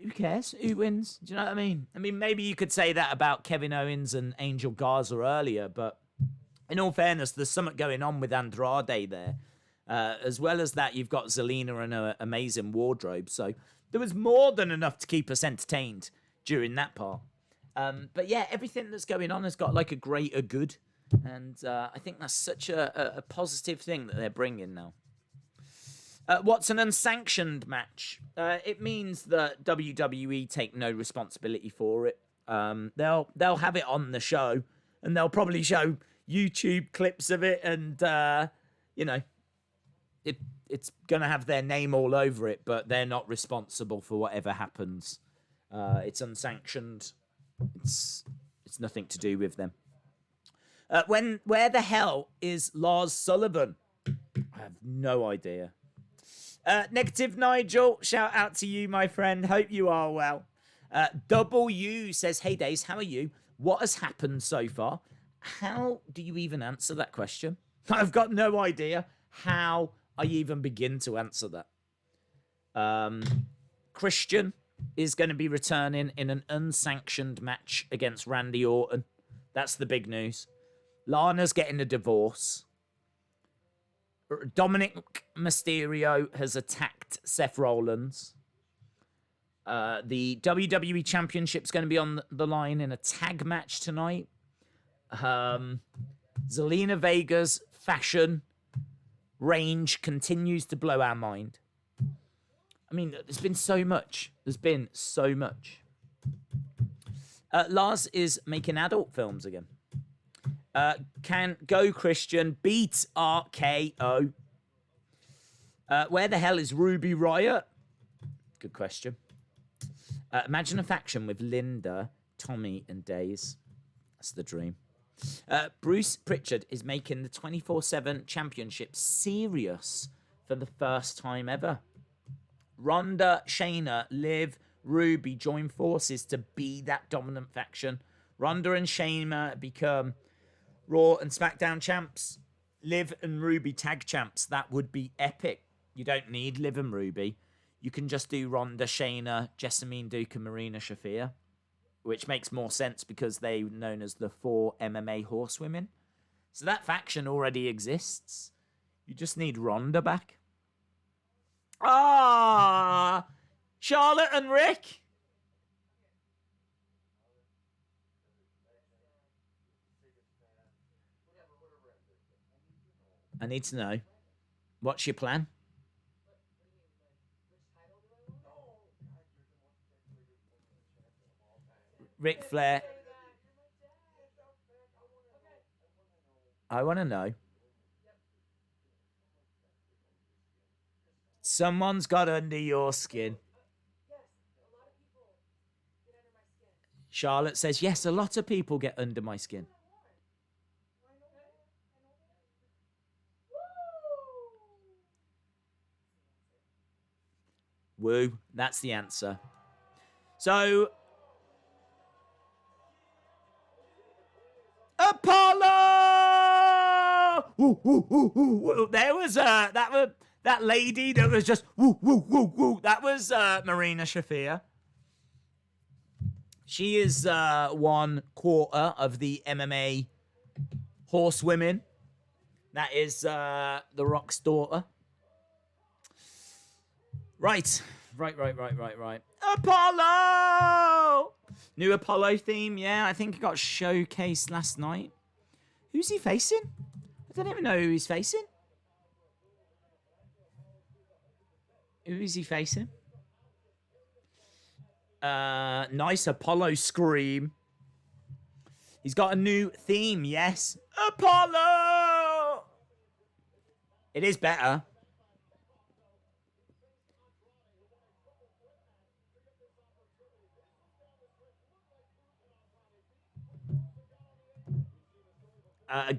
who cares? Who wins? Do you know what I mean? I mean, maybe you could say that about Kevin Owens and Angel Garza earlier, but in all fairness, there's something going on with Andrade there. As well as that, you've got Zelina and an amazing wardrobe. So there was more than enough to keep us entertained during that part. But yeah, everything that's going on has got like a greater good. And I think that's such a positive thing that they're bringing now. What's an unsanctioned match? It means that WWE take no responsibility for it. They'll have it on the show, and they'll probably show YouTube clips of it, and it's gonna have their name all over it, but they're not responsible for whatever happens. It's unsanctioned. It's nothing to do with them. Where the hell is Lars Sullivan? I have no idea. Negative Nigel, shout out to you, my friend. Hope you are well. W says, hey Days, how are you? What has happened so far? How do you even answer that question? I've got no idea how I even begin to answer that. Christian is going to be returning in an unsanctioned match against Randy Orton. That's the big news. Lana's getting a divorce. Dominik Mysterio has attacked Seth Rollins. The WWE Championship's going to be on the line in a tag match tonight. Zelina Vega's fashion range continues to blow our mind. I mean, there's been so much. Lars is making adult films again. Can Go Christian beat RKO? Where the hell is Ruby Riot? Good question. Imagine a faction with Linda, Tommy, and Days. That's the dream. Bruce Pritchard is making the 24/7 championship serious for the first time ever. Ronda, Shayna, Liv, Ruby join forces to be that dominant faction. Ronda and Shayna become Raw and SmackDown champs. Liv and Ruby tag champs. That would be epic. You don't need Liv and Ruby. You can just do Ronda, Shayna, Jessamine Duke, and Marina Shafir, which makes more sense because they're known as the 4 MMA horsewomen. So that faction already exists. You just need Ronda back. Ah, Charlotte and Rick. I need to know. What's your plan? Ric Flair. I want to know. Someone's got under your skin. Charlotte says, yes, a lot of people get under my skin. Woo, that's the answer. So, Apollo! Woo, woo, woo, woo, woo. There was that lady that was just woo, woo, woo, woo. That was Marina Shafir. She is 1/4 of the MMA horsewomen. That is The Rock's daughter. Right. Apollo! New Apollo theme, yeah. I think it got showcased last night. Who's he facing? I don't even know who he's facing. Who is he facing? Nice Apollo scream. He's got a new theme, yes. Apollo! It is better.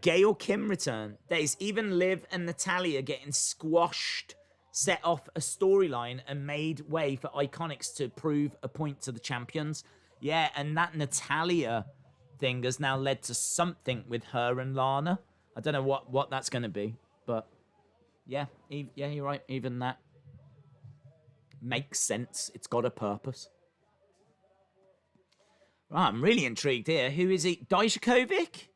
Gail Kim return. There's even Liv and Natalia getting squashed, set off a storyline and made way for Iconics to prove a point to the champions. Yeah, and that Natalia thing has now led to something with her and Lana. I don't know what that's going to be, but yeah, yeah, you're right. Even that makes sense. It's got a purpose. Right, I'm really intrigued here. Who is it? Dijakovic?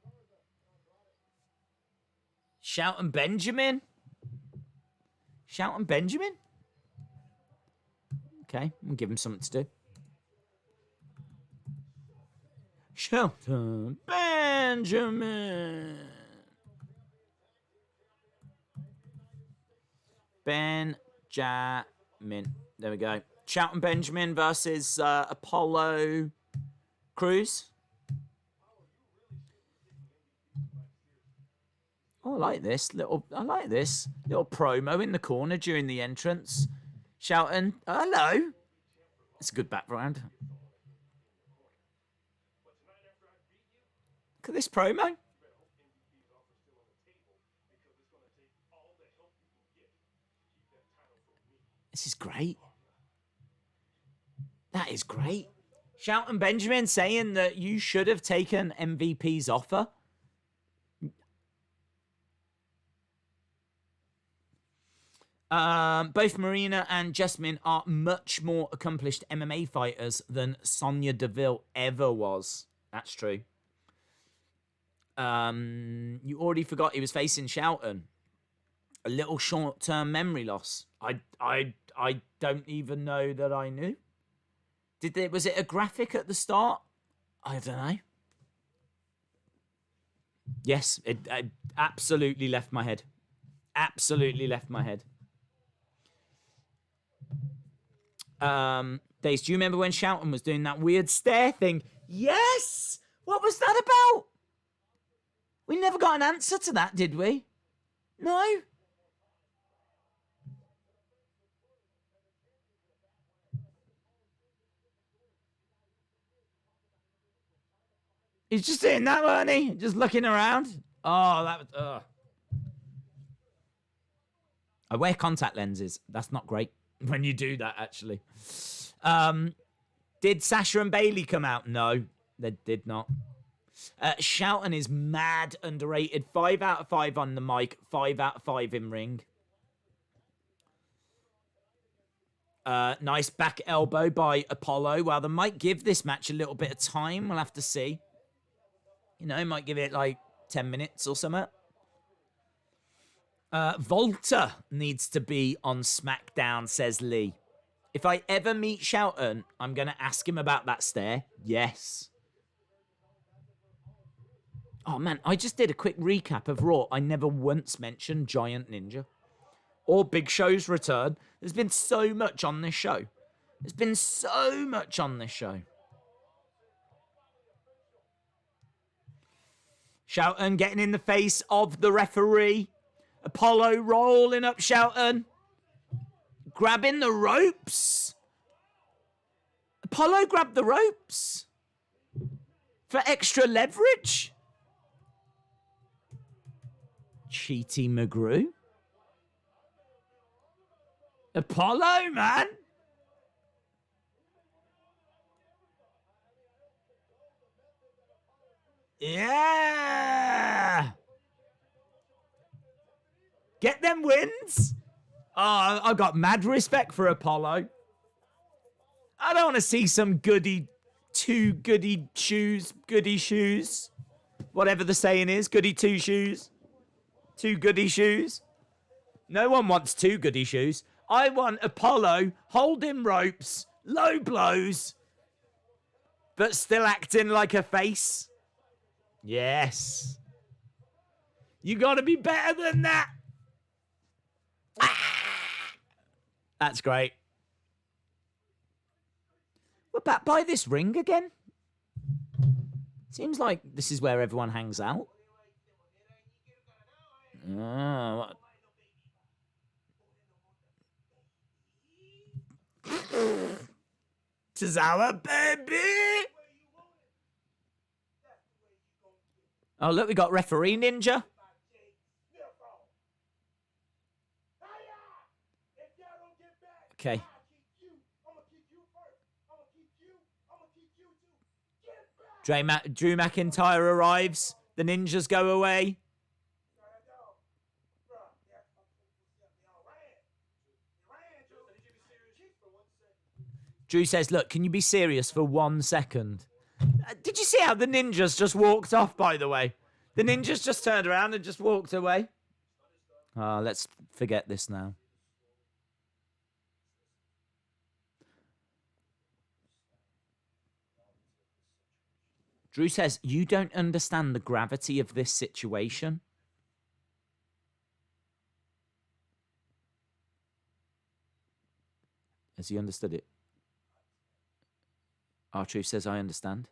Shelton Benjamin? Shelton Benjamin? Okay, we'll give him something to do. Shelton Benjamin. Benjamin. There we go. Shelton Benjamin versus Apollo Crews. Oh, I like this little promo in the corner during the entrance. Shelton, hello. It's a good background. Look at this promo. This is great. That is great. Shelton Benjamin saying that you should have taken MVP's offer. Both Marina and Jasmine are much more accomplished MMA fighters than Sonya Deville ever was. That's true. You already forgot he was facing Shelton. A little short-term memory loss. I don't even know that I knew. Was it a graphic at the start? I don't know. Yes, it absolutely left my head. Absolutely left my head. Days, do you remember when Shelton was doing that weird stare thing? Yes! What was that about? We never got an answer to that, did we? No? He's just doing that, weren't he? Just looking around. Oh, that was... I wear contact lenses. That's not great when you do that, actually. Did Sasha and Bailey come out? No, they did not. Shelton is mad underrated. 5 out of 5 on the mic. 5 out of 5 in ring. Nice back elbow by Apollo. Well, they might give this match a little bit of time. We'll have to see. You know, might give it like 10 minutes or something. Volta needs to be on SmackDown, says Lee. If I ever meet Shelton, I'm going to ask him about that stare. Yes. Oh, man, I just did a quick recap of Raw. I never once mentioned Giant Ninja or Big Show's return. There's been so much on this show. There's been so much on this show. Shelton getting in the face of the referee. Apollo rolling up Shelton. Grabbing the ropes. Apollo grabbed the ropes. For extra leverage. Cheaty McGrew. Apollo, man. Yeah. Get them wins. Oh, I've got mad respect for Apollo. I don't want to see some goody shoes. Whatever the saying is, goody two shoes. 2 goody shoes. No one wants 2 goody shoes. I want Apollo holding ropes, low blows, but still acting like a face. Yes. You got to be better than that. That's great. We're back by this ring again. Seems like this is where everyone hangs out. Oh, Tozawa, baby! Oh, look, we got referee ninja. Okay. Drew McIntyre arrives. The ninjas go away. Drew says, look, can you be serious for 1 second? Did you see how the ninjas just walked off, by the way? The ninjas just turned around and just walked away. Let's forget this now. Drew says, you don't understand the gravity of this situation. Has he understood it? R-Truth says, I understand.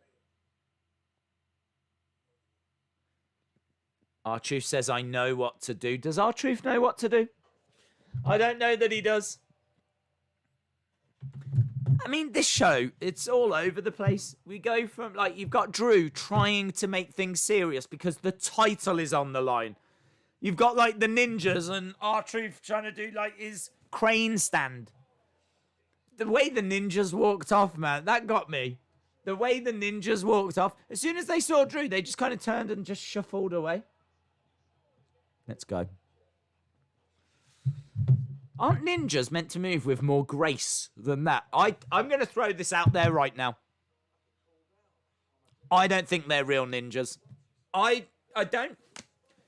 R-Truth says, I know what to do. Does R-Truth know what to do? I don't know that he does. I mean, this show, it's all over the place. We go from, like, you've got Drew trying to make things serious because the title is on the line. You've got, like, the ninjas and R-Truth trying to do, like, his crane stand. The way the ninjas walked off, man, that got me. The way the ninjas walked off. As soon as they saw Drew, they just kind of turned and just shuffled away. Let's go. Aren't ninjas meant to move with more grace than that? I'm going to throw this out there right now. I don't think they're real ninjas. I don't.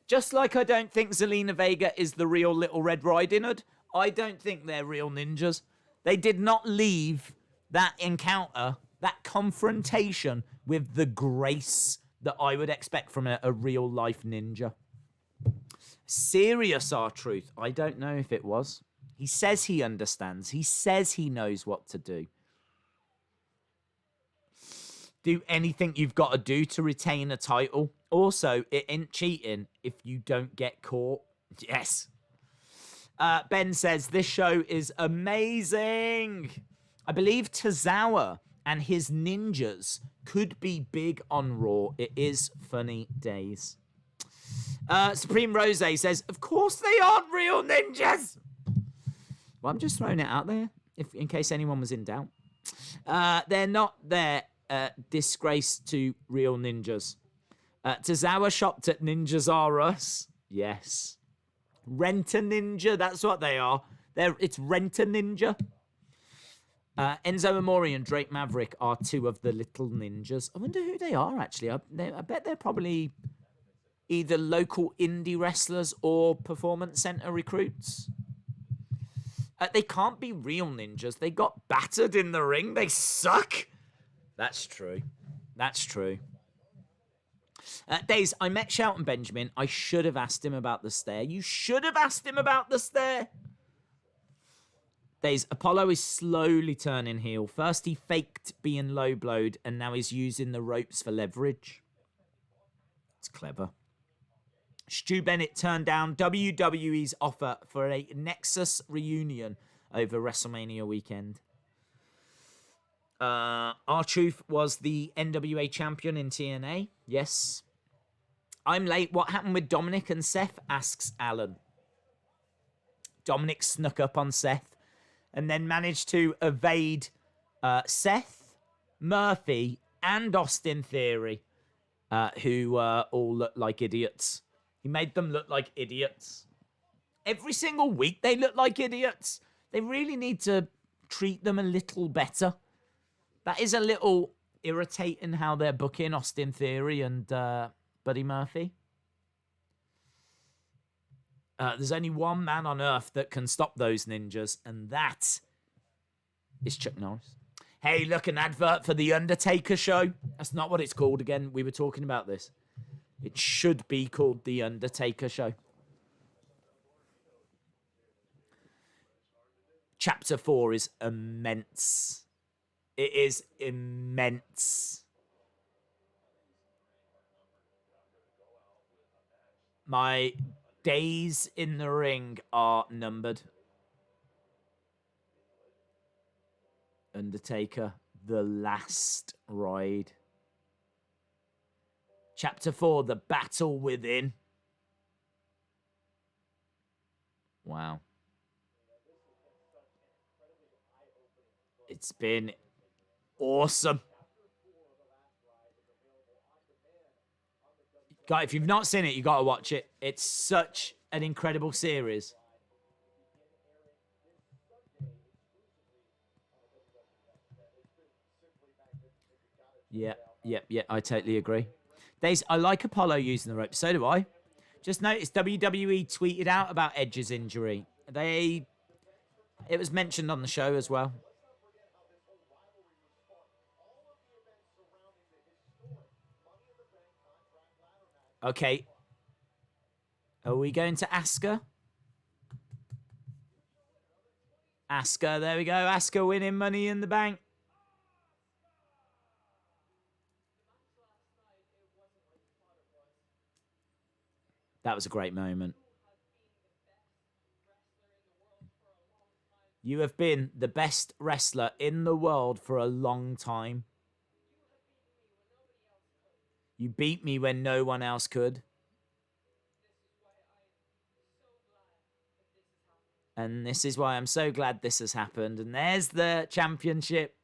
Just like I don't think Zelina Vega is the real Little Red Riding Hood, I don't think they're real ninjas. They did not leave that encounter, that confrontation, with the grace that I would expect from a real-life ninja. Serious R-Truth. I don't know if it was. He says he understands. He says he knows what to do. Do anything you've got to do to retain a title. Also, it ain't cheating if you don't get caught. Yes. Ben says, this show is amazing. I believe Tozawa and his ninjas could be big on Raw. It is funny days. Supreme Rose says, of course they aren't real ninjas. Well, I'm just throwing it out there, in case anyone was in doubt. They're not their disgrace to real ninjas. Tozawa shopped at Ninjas R Us. Yes. Rent-A-Ninja, that's what they are. It's Rent-A-Ninja. Enzo Amore and Drake Maverick are two of the little ninjas. I wonder who they are, actually. I bet they're probably either local indie wrestlers or Performance Center recruits. They can't be real ninjas. They got battered in the ring. They suck. That's true. That's true. Days, I met Shelton Benjamin. I should have asked him about the stare. You should have asked him about the stare. Days, Apollo is slowly turning heel. First, he faked being low-blowed, and now he's using the ropes for leverage. It's clever. Stu Bennett turned down WWE's offer for a Nexus reunion over WrestleMania weekend. R-Truth was the NWA champion in TNA. Yes. I'm late. What happened with Dominik and Seth? Asks Alan. Dominik snuck up on Seth and then managed to evade Seth, Murphy, and Austin Theory, who all look like idiots. He made them look like idiots. Every single week they look like idiots. They really need to treat them a little better. That is a little irritating how they're booking Austin Theory and Buddy Murphy. There's only one man on earth that can stop those ninjas, and that is Chuck Norris. Hey, look, an advert for The Undertaker show. That's not what it's called again. We were talking about this. It should be called The Undertaker show. Chapter 4 is immense. It is immense. My days in the ring are numbered. Undertaker, The Last Ride. Chapter 4, The Battle Within. Wow. It's been awesome. God, if you've not seen it, you got to watch it. It's such an incredible series. Yeah, I totally agree. I like Apollo using the rope. So do I. Just noticed WWE tweeted out about Edge's injury. It was mentioned on the show as well. Okay. Are we going to Asuka? Asuka, there we go. Asuka winning Money in the Bank. That was a great moment. You have been the best wrestler in the world for a long time. You beat me when no one else could. And this is why I'm so glad this has happened. And there's the championship.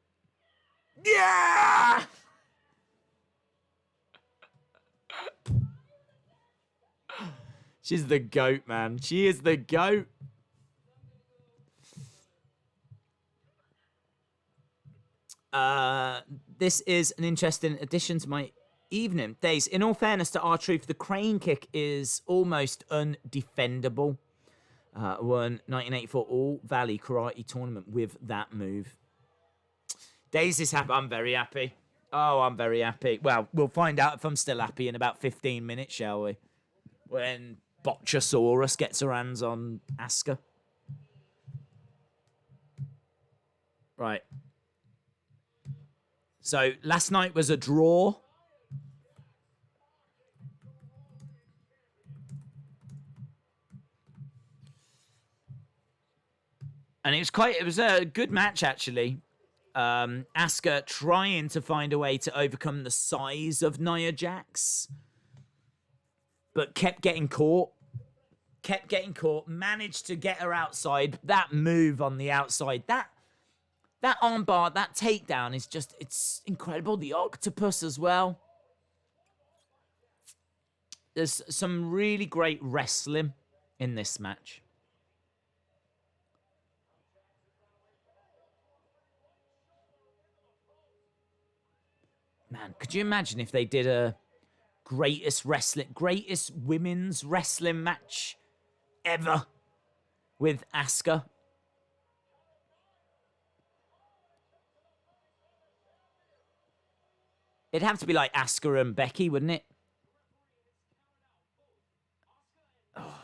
Yeah! She's the GOAT, man. She is the GOAT. This is an interesting addition to my evening. Days, in all fairness to R-Truth, the crane kick is almost undefendable. Won 1984 All Valley Karate Tournament with that move. Days is happy. I'm very happy. Oh, I'm very happy. Well, we'll find out if I'm still happy in about 15 minutes, shall we? When Botchasaurus gets her hands on Asuka. Right. So, last night was a draw. And it was a good match, actually. Asuka trying to find a way to overcome the size of Nia Jax, but kept getting caught. Managed to get her outside. That move on the outside, that armbar, that takedown is just, it's incredible. The octopus as well. There's some really great wrestling in this match. Man, could you imagine if they did a greatest women's wrestling match ever with Asuka? It'd have to be like Asuka and Becky, wouldn't it? Oh,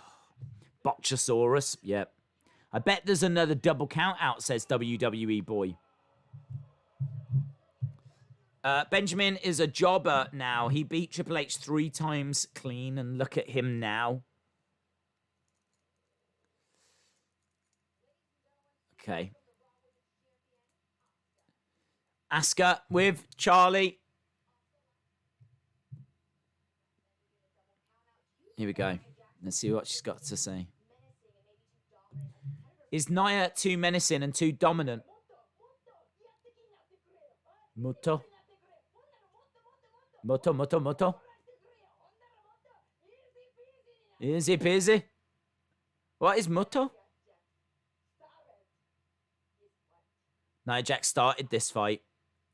Botchasaurus, yep. I bet there's another double count out, says WWE Boy. Benjamin is a jobber now. He beat Triple H 3 times clean, and look at him now. Okay. Asuka with Charlie. Here we go. Let's see what she's got to say. Is Nia too menacing and too dominant? Moto. Easy peasy. What is Moto? Nia Jax started this fight.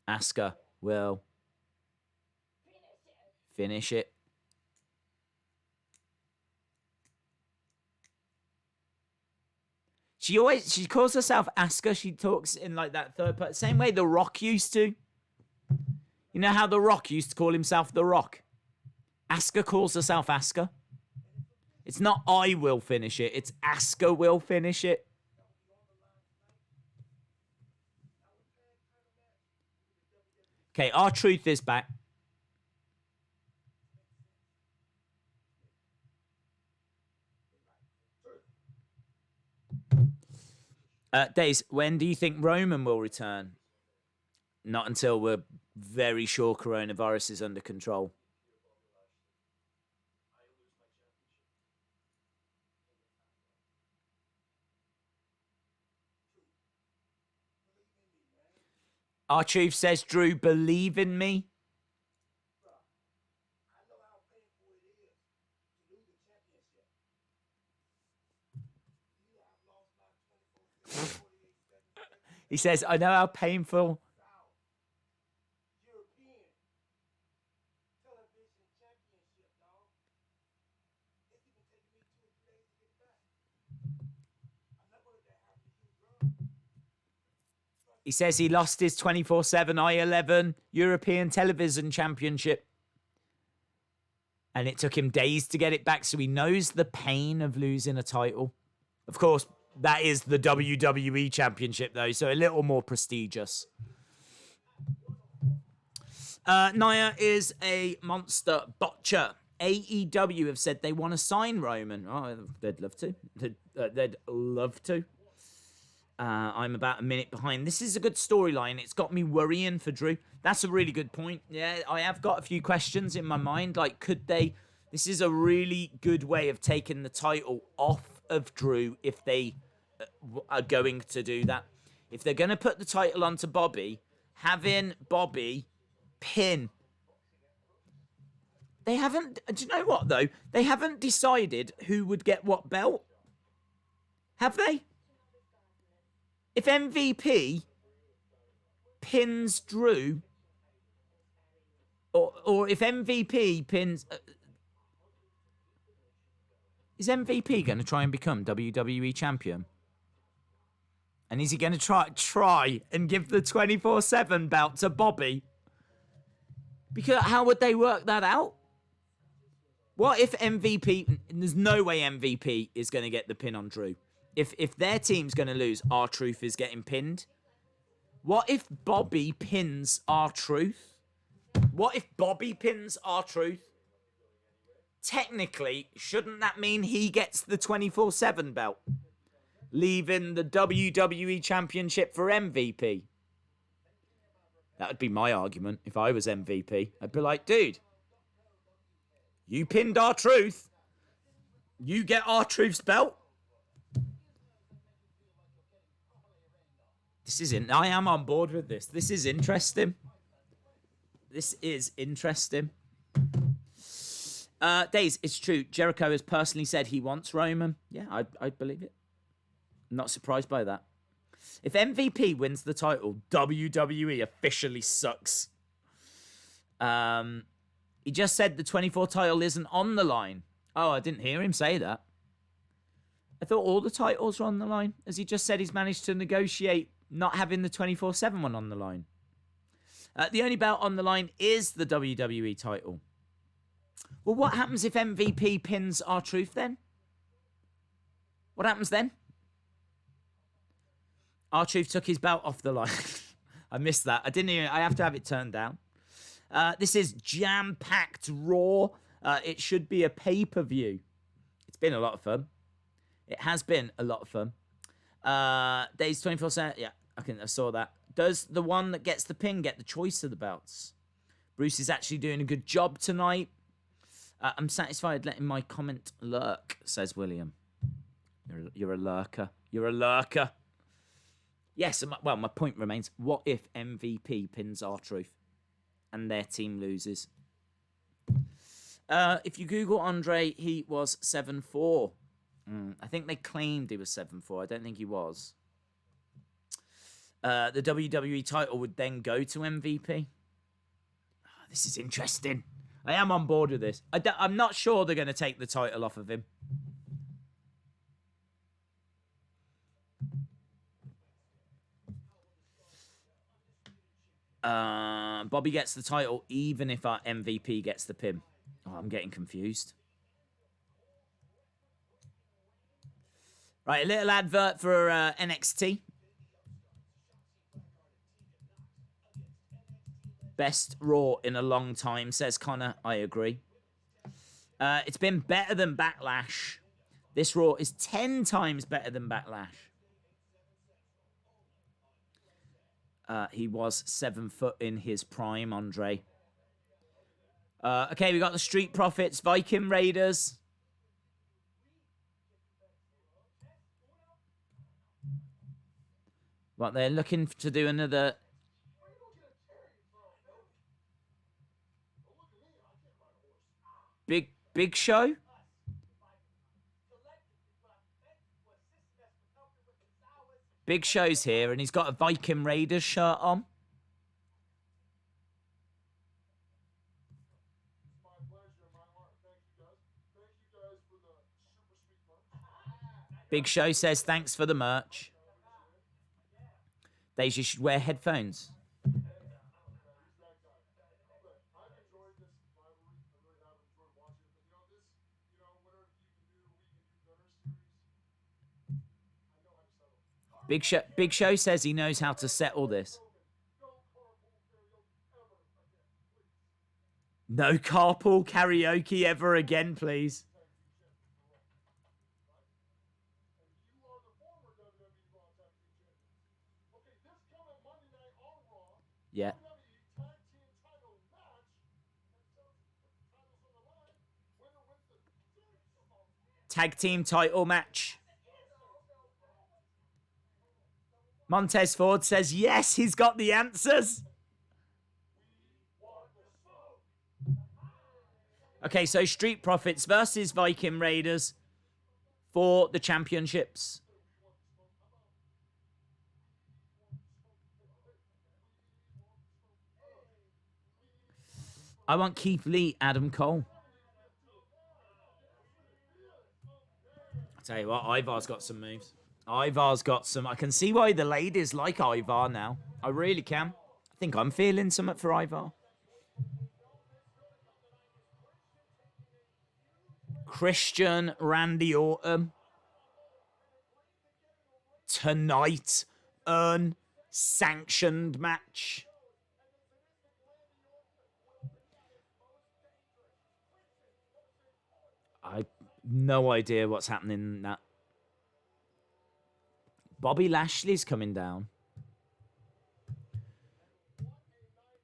Asuka will finish it. She calls herself Asuka. She talks in like that third person, same way The Rock used to. You know how The Rock used to call himself The Rock? Asuka calls herself Asuka. It's not I will finish it, it's Asuka will finish it. Okay, R-Truth is back. Days, when do you think Roman will return? Not until we're very sure coronavirus is under control. R-Truth says, Drew, believe in me. He says, I know how painful. He says he lost his 24/7 I-11 European Television Championship. And it took him days to get it back, so he knows the pain of losing a title. Of course, that is the WWE Championship, though, so a little more prestigious. Nia is a monster botcher. AEW have said they want to sign Roman. Oh, they'd love to. They'd love to. I'm about a minute behind. This is a good storyline. It's got me worrying for Drew. That's a really good point. Yeah, I have got a few questions in my mind. Like, could they... This is a really good way of taking the title off of Drew if they are going to do that. If they're going to put the title onto Bobby, having Bobby pin... They haven't... Do you know what, though? They haven't decided who would get what belt. Have they? If MVP pins Drew, or if MVP pins... is MVP going to try and become WWE Champion? And is he going to try and give the 24/7 belt to Bobby? Because how would they work that out? What if MVP... There's no way MVP is going to get the pin on Drew. If their team's going to lose, R-Truth is getting pinned. What if Bobby pins R-Truth? What if Bobby pins R-Truth? Technically, shouldn't that mean he gets the 24/7 belt? Leaving the WWE Championship for MVP? That would be my argument if I was MVP. I'd be like, dude, you pinned R-Truth. You get R-Truth's belt. I am on board with this. This is interesting. This is interesting. Days, it's true. Jericho has personally said he wants Roman. Yeah, I believe it. I'm not surprised by that. If MVP wins the title, WWE officially sucks. He just said the 24 title isn't on the line. Oh, I didn't hear him say that. I thought all the titles were on the line. As he just said, he's managed to negotiate not having the 24/7 one on the line. The only belt on the line is the WWE title. Well, what happens if MVP pins R-Truth then? What happens then? R-Truth took his belt off the line. I missed that. I didn't even... I have to have it turned down. This is jam-packed Raw. It should be a pay-per-view. It's been a lot of fun. It has been a lot of fun. Days 24/7. Yeah, I saw that. Does the one that gets the pin get the choice of the belts? Bruce is actually doing a good job tonight. I'm satisfied letting my comment lurk, says William. You're a lurker. You're a lurker. Yes, well, my point remains. What if MVP pins R-Truth and their team loses? If you Google Andre, he was 7'4". I think they claimed he was 7'4". I don't think he was. The WWE title would then go to MVP. Oh, this is interesting. I am on board with this. I'm not sure they're going to take the title off of him. Bobby gets the title even if our MVP gets the pin. Oh, I'm getting confused. Right, a little advert for NXT. Best Raw in a long time, says Connor. I agree. It's been better than Backlash. This Raw is 10 times better than Backlash. He was 7 foot in his prime, Andre. Okay, we got the Street Profits, Viking Raiders. What, they're looking to do another... Big Show? Big Show's here, and he's got a Viking Raiders shirt on. Big Show says thanks for the merch. Daisy should wear headphones. Big Show says he knows how to settle this. No carpool karaoke ever again, please. Yeah. Tag team title match. Montez Ford says, yes, he's got the answers. Okay, so Street Profits versus Viking Raiders for the championships. I want Keith Lee, Adam Cole. I'll tell you what, Ivar's got some moves. Ivar's got some. I can see why the ladies like Ivar now. I really can. I think I'm feeling something for Ivar. Christian, Randy Orton. Tonight, unsanctioned match. I no idea what's happening in that. Bobby Lashley's coming down.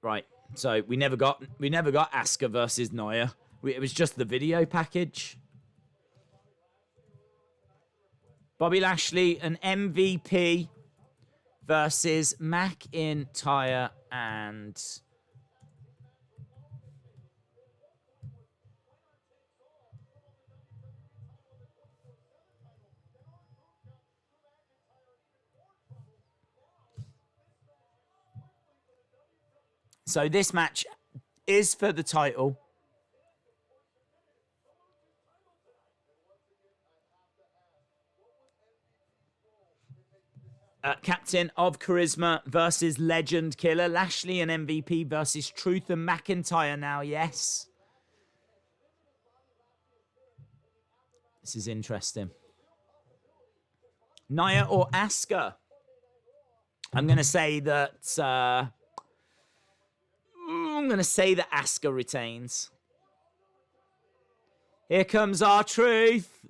Right. So we never got Asuka versus Nia. It was just the video package. Bobby Lashley, an MVP versus McIntyre and so this match is for the title. Captain of Charisma versus Legend Killer. Lashley and MVP versus Truth and McIntyre now, yes. This is interesting. Nia or Asuka? I'm going to say that... I'm going to say that Asuka retains. Here comes R-Truth.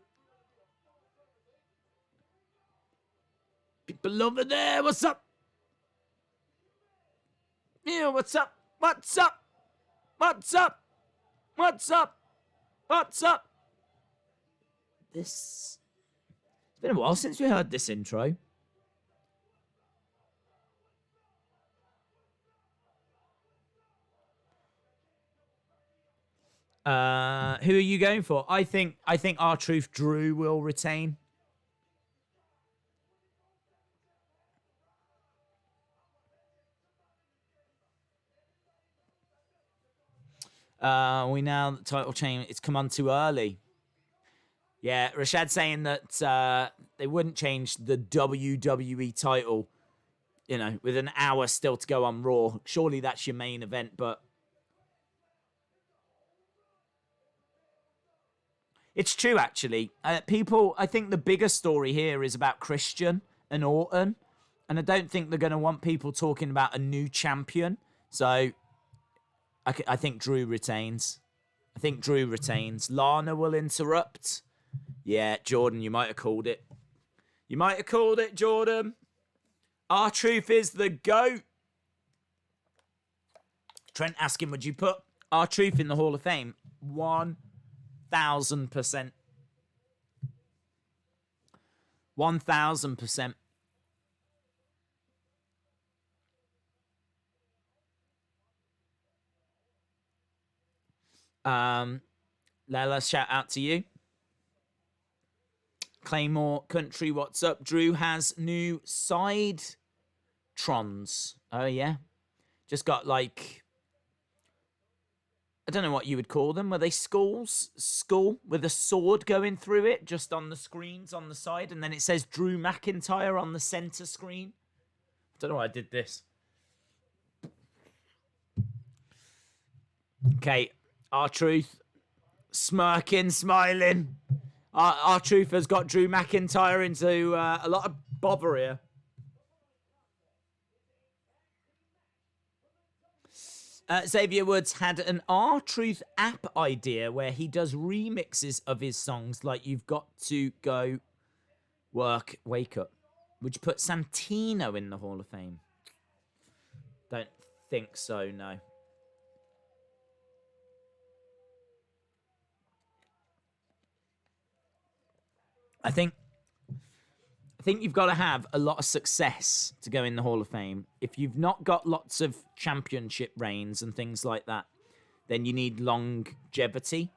People over there, what's up? Yeah, what's up? What's up? What's up? What's up? What's up? It's been a while since we heard this intro. Who are you going for? I think R-Truth Drew will retain. We now the title change. It's come on too early. Yeah, Rashad saying that they wouldn't change the WWE title, you know, with an hour still to go on Raw. Surely that's your main event, but it's true actually. People, I think the bigger story here is about Christian and Orton, and I don't think they're going to want people talking about a new champion. So I think Drew retains. I think Drew retains. Lana will interrupt. Yeah, Jordan, you might have called it. You might have called it, Jordan. R-Truth is the GOAT. Trent asking, would you put R-Truth in the Hall of Fame? 1,000%. 1,000%. Layla, shout out to you. Claymore Country, what's up? Drew has new side trons. Oh, yeah. Just got like, I don't know what you would call them. Were they skulls? Skull with a sword going through it just on the screens on the side. And then it says Drew McIntyre on the center screen. I don't know why I did this. Okay. R-Truth. Smirking, smiling. R-Truth has got Drew McIntyre into a lot of bother here. Xavier Woods had an R-Truth app idea where he does remixes of his songs like You've Got to Go Work, Wake Up. Would you put Santino in the Hall of Fame? Don't think so, no. I think you've got to have a lot of success to go in the Hall of Fame. If you've not got lots of championship reigns and things like that, then you need longevity.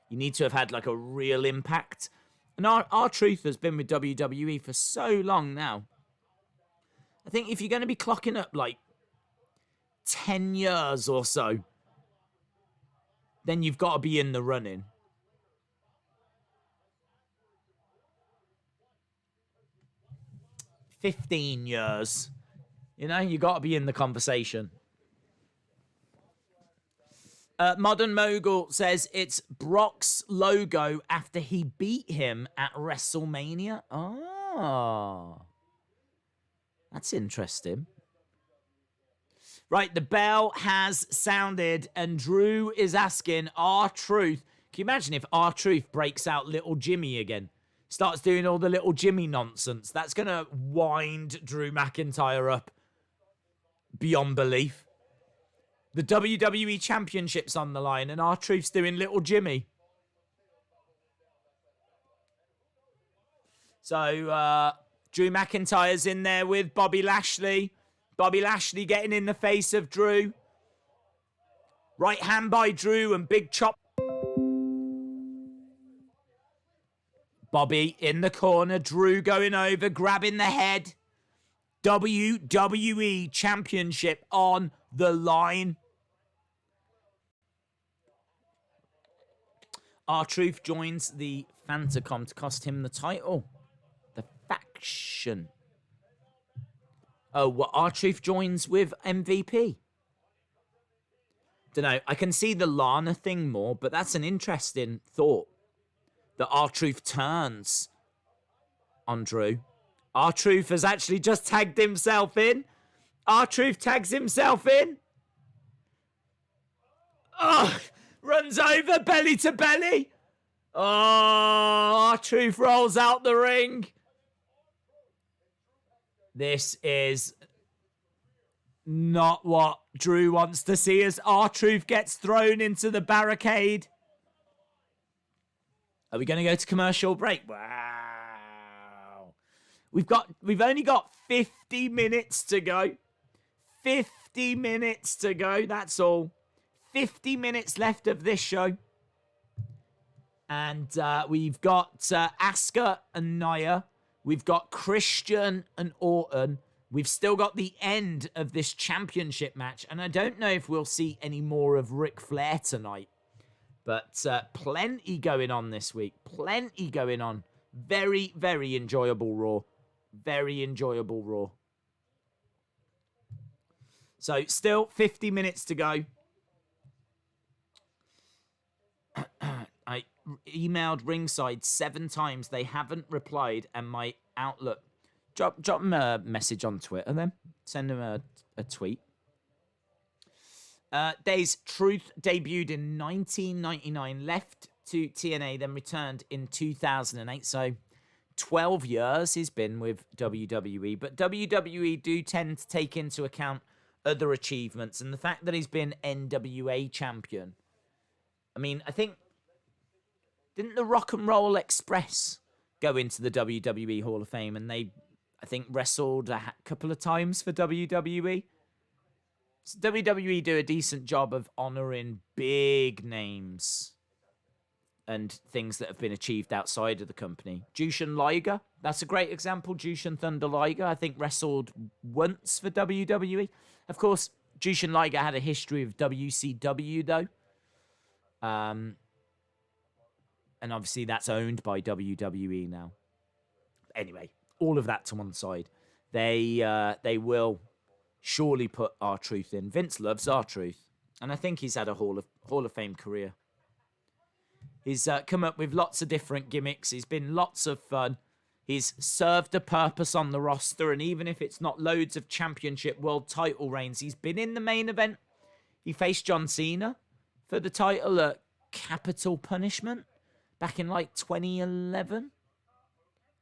You need to have had like a real impact. And R-Truth has been with WWE for so long now. I think if you're going to be clocking up like 10 years or so, then you've got to be in the running. 15 years. You know, you got to be in the conversation. Modern Mogul says it's Brock's logo after he beat him at WrestleMania. Oh. That's interesting. Right, the bell has sounded and Drew is asking R-Truth. Can you imagine if R-Truth breaks out Little Jimmy again? Starts doing all the Little Jimmy nonsense. That's going to wind Drew McIntyre up beyond belief. The WWE Championship's on the line and R-Truth's doing Little Jimmy. So, Drew McIntyre's in there with Bobby Lashley. Bobby Lashley getting in the face of Drew. Right hand by Drew and big chop. Bobby in the corner. Drew going over, grabbing the head. WWE Championship on the line. R-Truth joins the Fantacom to cost him the title. The faction. Oh, what? R-Truth joins with MVP? Dunno. I can see the Lana thing more, but that's an interesting thought. That R-Truth turns on Drew. R-Truth has actually just tagged himself in. R-Truth tags himself in. Oh, runs over belly to belly. Oh, R-Truth rolls out the ring. This is not what Drew wants to see as R-Truth gets thrown into the barricade. Are we going to go to commercial break? Wow. We've only got 50 minutes to go. 50 minutes to go, that's all. 50 minutes left of this show. And we've got Asuka and Nia. We've got Christian and Orton. We've still got the end of this championship match. And I don't know if we'll see any more of Ric Flair tonight. But plenty going on this week. Plenty going on. Very, very enjoyable Raw. Very enjoyable Raw. So, still 50 minutes to go. I emailed Ringside 7 times. They haven't replied. And my Outlook... Drop them a message on Twitter then. Send them a tweet. Days Truth debuted in 1999, left to TNA, then returned in 2008. So 12 years he's been with WWE. But WWE do tend to take into account other achievements. And the fact that he's been NWA champion. I mean, I think... Didn't the Rock and Roll Express go into the WWE Hall of Fame? And they, I think, wrestled a couple of times for WWE. WWE do a decent job of honouring big names. and things that have been achieved outside of the company. Jushin Liger, that's a great example. Jushin Thunder Liger, I think, wrestled once for WWE. Of course, Jushin Liger had a history of WCW, though. And obviously that's owned by WWE now. Anyway, all of that to one side. They will surely put R-Truth in. Vince loves R-Truth. And I think he's had a Hall of Fame career. He's come up with lots of different gimmicks. He's been lots of fun. He's served a purpose on the roster. And even if it's not loads of championship world title reigns, he's been in the main event. He faced John Cena for the title at Capital Punishment back in like 2011.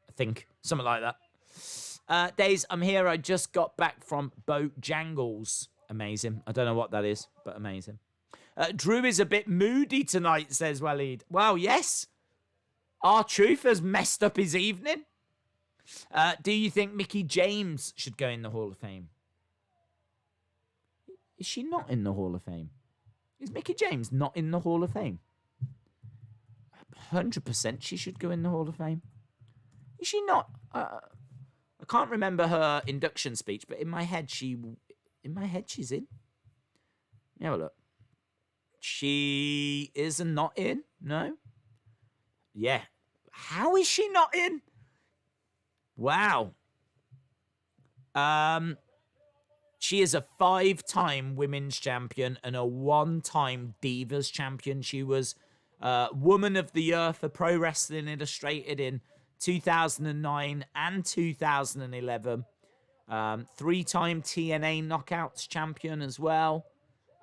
I think. Something like that. Days, I'm here. I just got back from Bojangles. Amazing. I don't know what that is, but amazing. Drew is a bit moody tonight, says Waleed. Well, yes. R-Truth has messed up his evening. Do you think Mickie James should go in the Hall of Fame? Is she not in the Hall of Fame? Is Mickie James not in the Hall of Fame? 100% she should go in the Hall of Fame. Is she not? I can't remember her induction speech, but in my head she's in. Have a look. She is not in? No? Yeah. How is she not in? Wow. She is a 5-time women's champion and a 1-time Divas champion. She was Woman of the Year for Pro Wrestling Illustrated in 2009 and 2011. 3-time TNA Knockouts champion as well.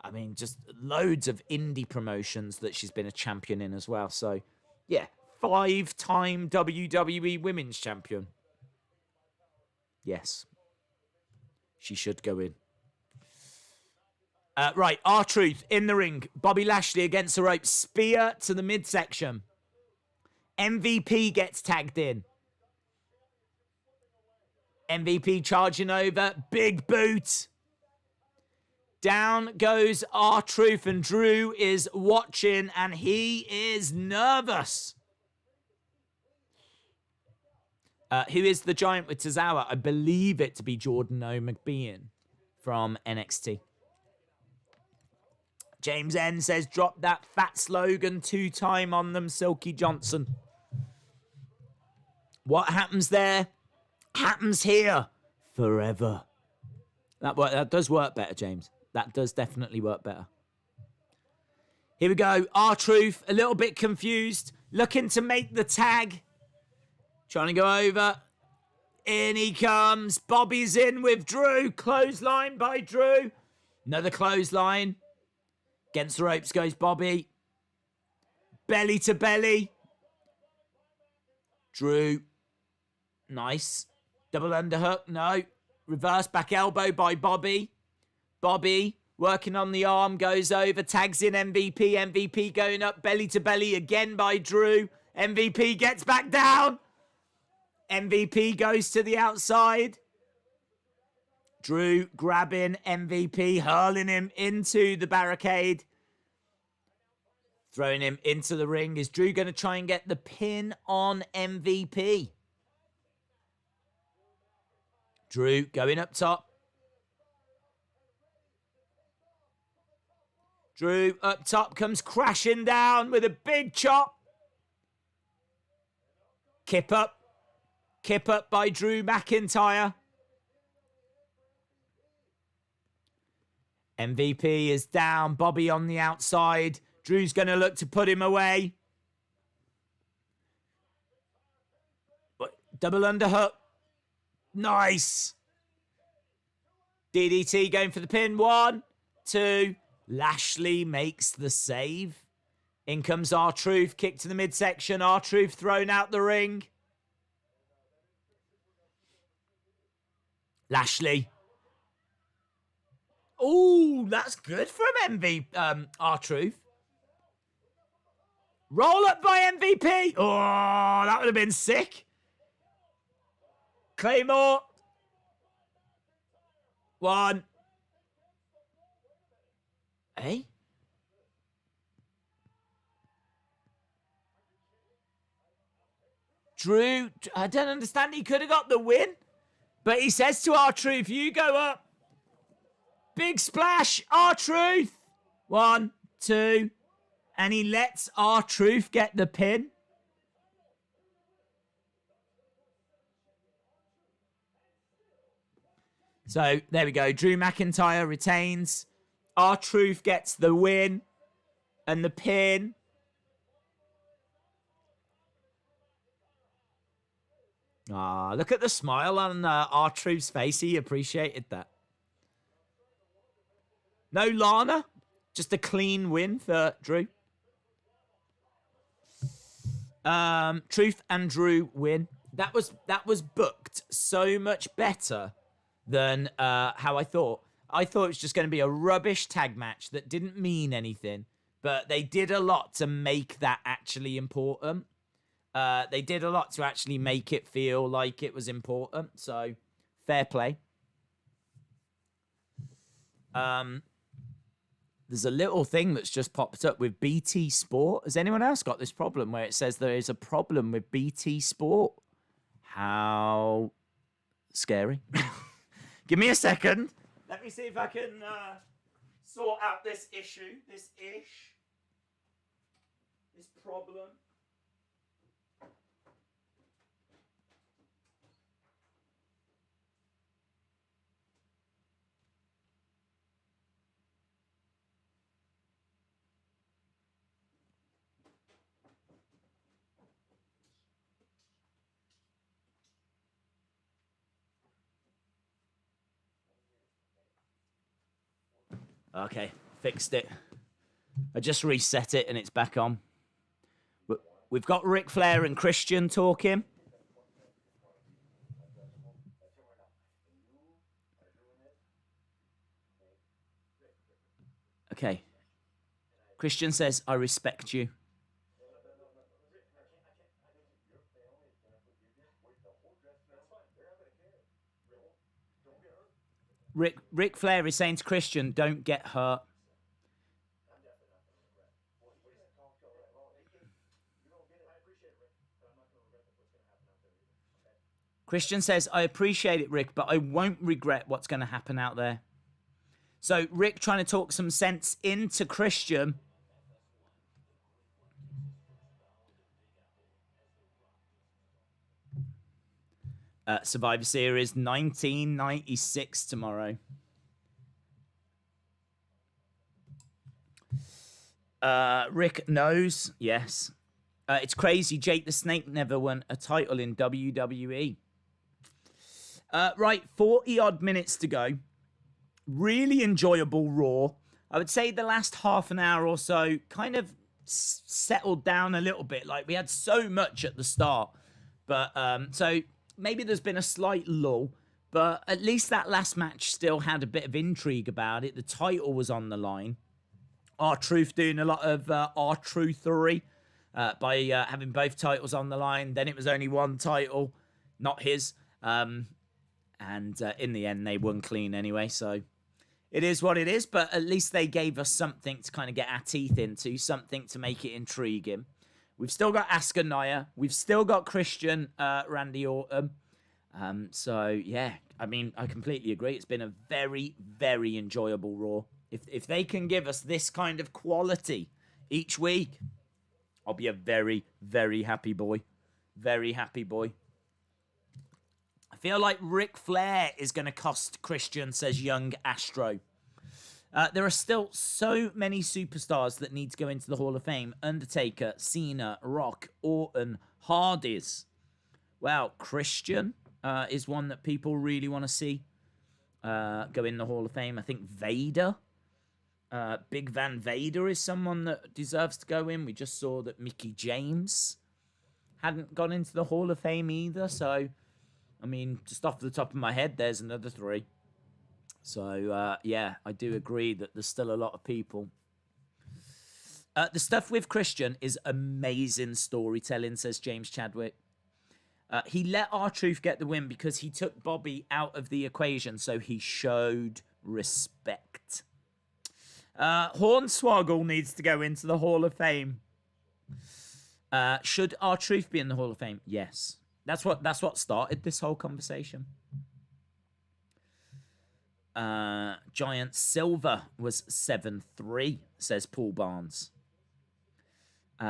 I mean, just loads of indie promotions that she's been a champion in as well. So, yeah, 5-time WWE Women's Champion. Yes. She should go in. Right, R-Truth in the ring. Bobby Lashley against the rope. Spear to the midsection. MVP gets tagged in. MVP charging over. Big boot. Down goes R-Truth, and Drew is watching, and he is nervous. Who is the giant with Tozawa? I believe it to be Jordan O'McBean from NXT. James N says, drop that fat slogan 2-time on them, Silky Johnson. What happens there happens here forever. That does work better, James. That does definitely work better. Here we go. R-Truth, a little bit confused. Looking to make the tag. Trying to go over. In he comes. Bobby's in with Drew. Clothesline by Drew. Another clothesline. Against the ropes goes Bobby. Belly to belly. Drew. Nice. Double underhook. No. Reverse back elbow by Bobby. Bobby working on the arm. Goes over. Tags in MVP. MVP going up. Belly to belly again by Drew. MVP gets back down. MVP goes to the outside. Drew grabbing MVP, hurling him into the barricade. Throwing him into the ring. Is Drew going to try and get the pin on MVP? Drew going up top. Drew up top comes crashing down with a big chop. Kip up. Kip up by Drew McIntyre. MVP is down. Bobby on the outside. Drew's going to look to put him away. Double underhook. Nice. DDT going for the pin. 1, 2. Lashley makes the save. In comes R-Truth. Kick to the midsection. R-Truth thrown out the ring. Lashley. Oh, that's good from R-Truth. Roll up by MVP. Oh, that would have been sick. Claymore. 1. Hey? Drew, I don't understand. He could have got the win. But he says to R-Truth, you go up. Big splash, R-Truth. 1, 2. And he lets R-Truth get the pin. So, there we go. Drew McIntyre retains. R-Truth gets the win. And the pin. Ah, look at the smile on R-Truth's face. He appreciated that. No Lana. Just a clean win for Drew. Truth and Drew win. That was booked so much better than how I thought. I thought it was just going to be a rubbish tag match that didn't mean anything. But they did a lot to make that actually important. They did a lot to actually make it feel like it was important. So, fair play. There's a little thing that's just popped up with BT Sport. Has anyone else got this problem where it says there is a problem with BT Sport? How scary. Give me a second. Let me see if I can sort out this issue, this problem. Okay, fixed it. I just reset it and it's back on. We've got Ric Flair and Christian talking. Okay. Christian says, I respect you. Ric Flair is saying to Christian, don't get hurt. Christian says, I appreciate it, Rick, but I won't regret what's going to happen out there. So Rick trying to talk some sense into Christian. Survivor Series 1996 tomorrow. Rick knows, yes. It's crazy. Jake the Snake never won a title in WWE. Right, 40 odd minutes to go. Really enjoyable Raw. I would say the last half an hour or so kind of settled down a little bit. Like we had so much at the start. But so maybe there's been a slight lull. But at least that last match still had a bit of intrigue about it. The title was on the line. R-Truth doing a lot of R-Truthery by having both titles on the line. Then it was only one title, not his. And in the end, they won clean anyway. So it is what it is. But at least they gave us something to kind of get our teeth into, something to make it intriguing. We've still got Asuka Nia. We've still got Christian, Randy Orton. So, yeah, I mean, I completely agree. It's been a very, very enjoyable Raw. If they can give us this kind of quality each week, I'll be a very, very happy boy. Very happy boy. I feel like Ric Flair is going to cost Christian, says Young Astro. There are still so many superstars that need to go into the Hall of Fame. Undertaker, Cena, Rock, Orton, Hardys. Well, Christian is one that people really want to see go in the Hall of Fame. I think Vader. Big Van Vader is someone that deserves to go in. We just saw that Mickey James hadn't gone into the Hall of Fame either. So, I mean, just off the top of my head, there's another 3. So, yeah, I do agree that there's still a lot of people. The stuff with Christian is amazing storytelling, says James Chadwick. He let R-Truth get the win because he took Bobby out of the equation, so he showed respect. Hornswoggle needs to go into the Hall of Fame. Should R-Truth be in the Hall of Fame? Yes. That's what started this whole conversation. Giant Silver was 7-3, says Paul Barnes.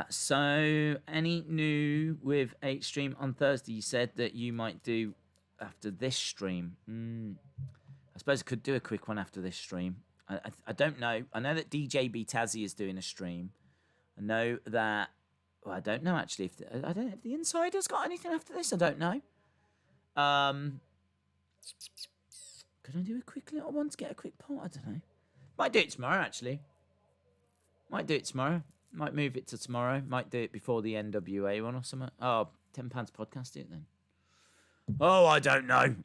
So, any new with 8 stream on Thursday? You said that you might do after this stream. I suppose I could do a quick one after this stream. I don't know. I know that DJ B Tazzy is doing a stream. I know that... Well, I don't know, actually. I don't know if the Insider's got anything after this. I don't know. Could I do a quick little one to get a quick part? I don't know. Might do it tomorrow, actually. Might do it tomorrow. Might move it to tomorrow. Might do it before the NWA one or something. Oh, £10 podcast it then. Oh, I don't know.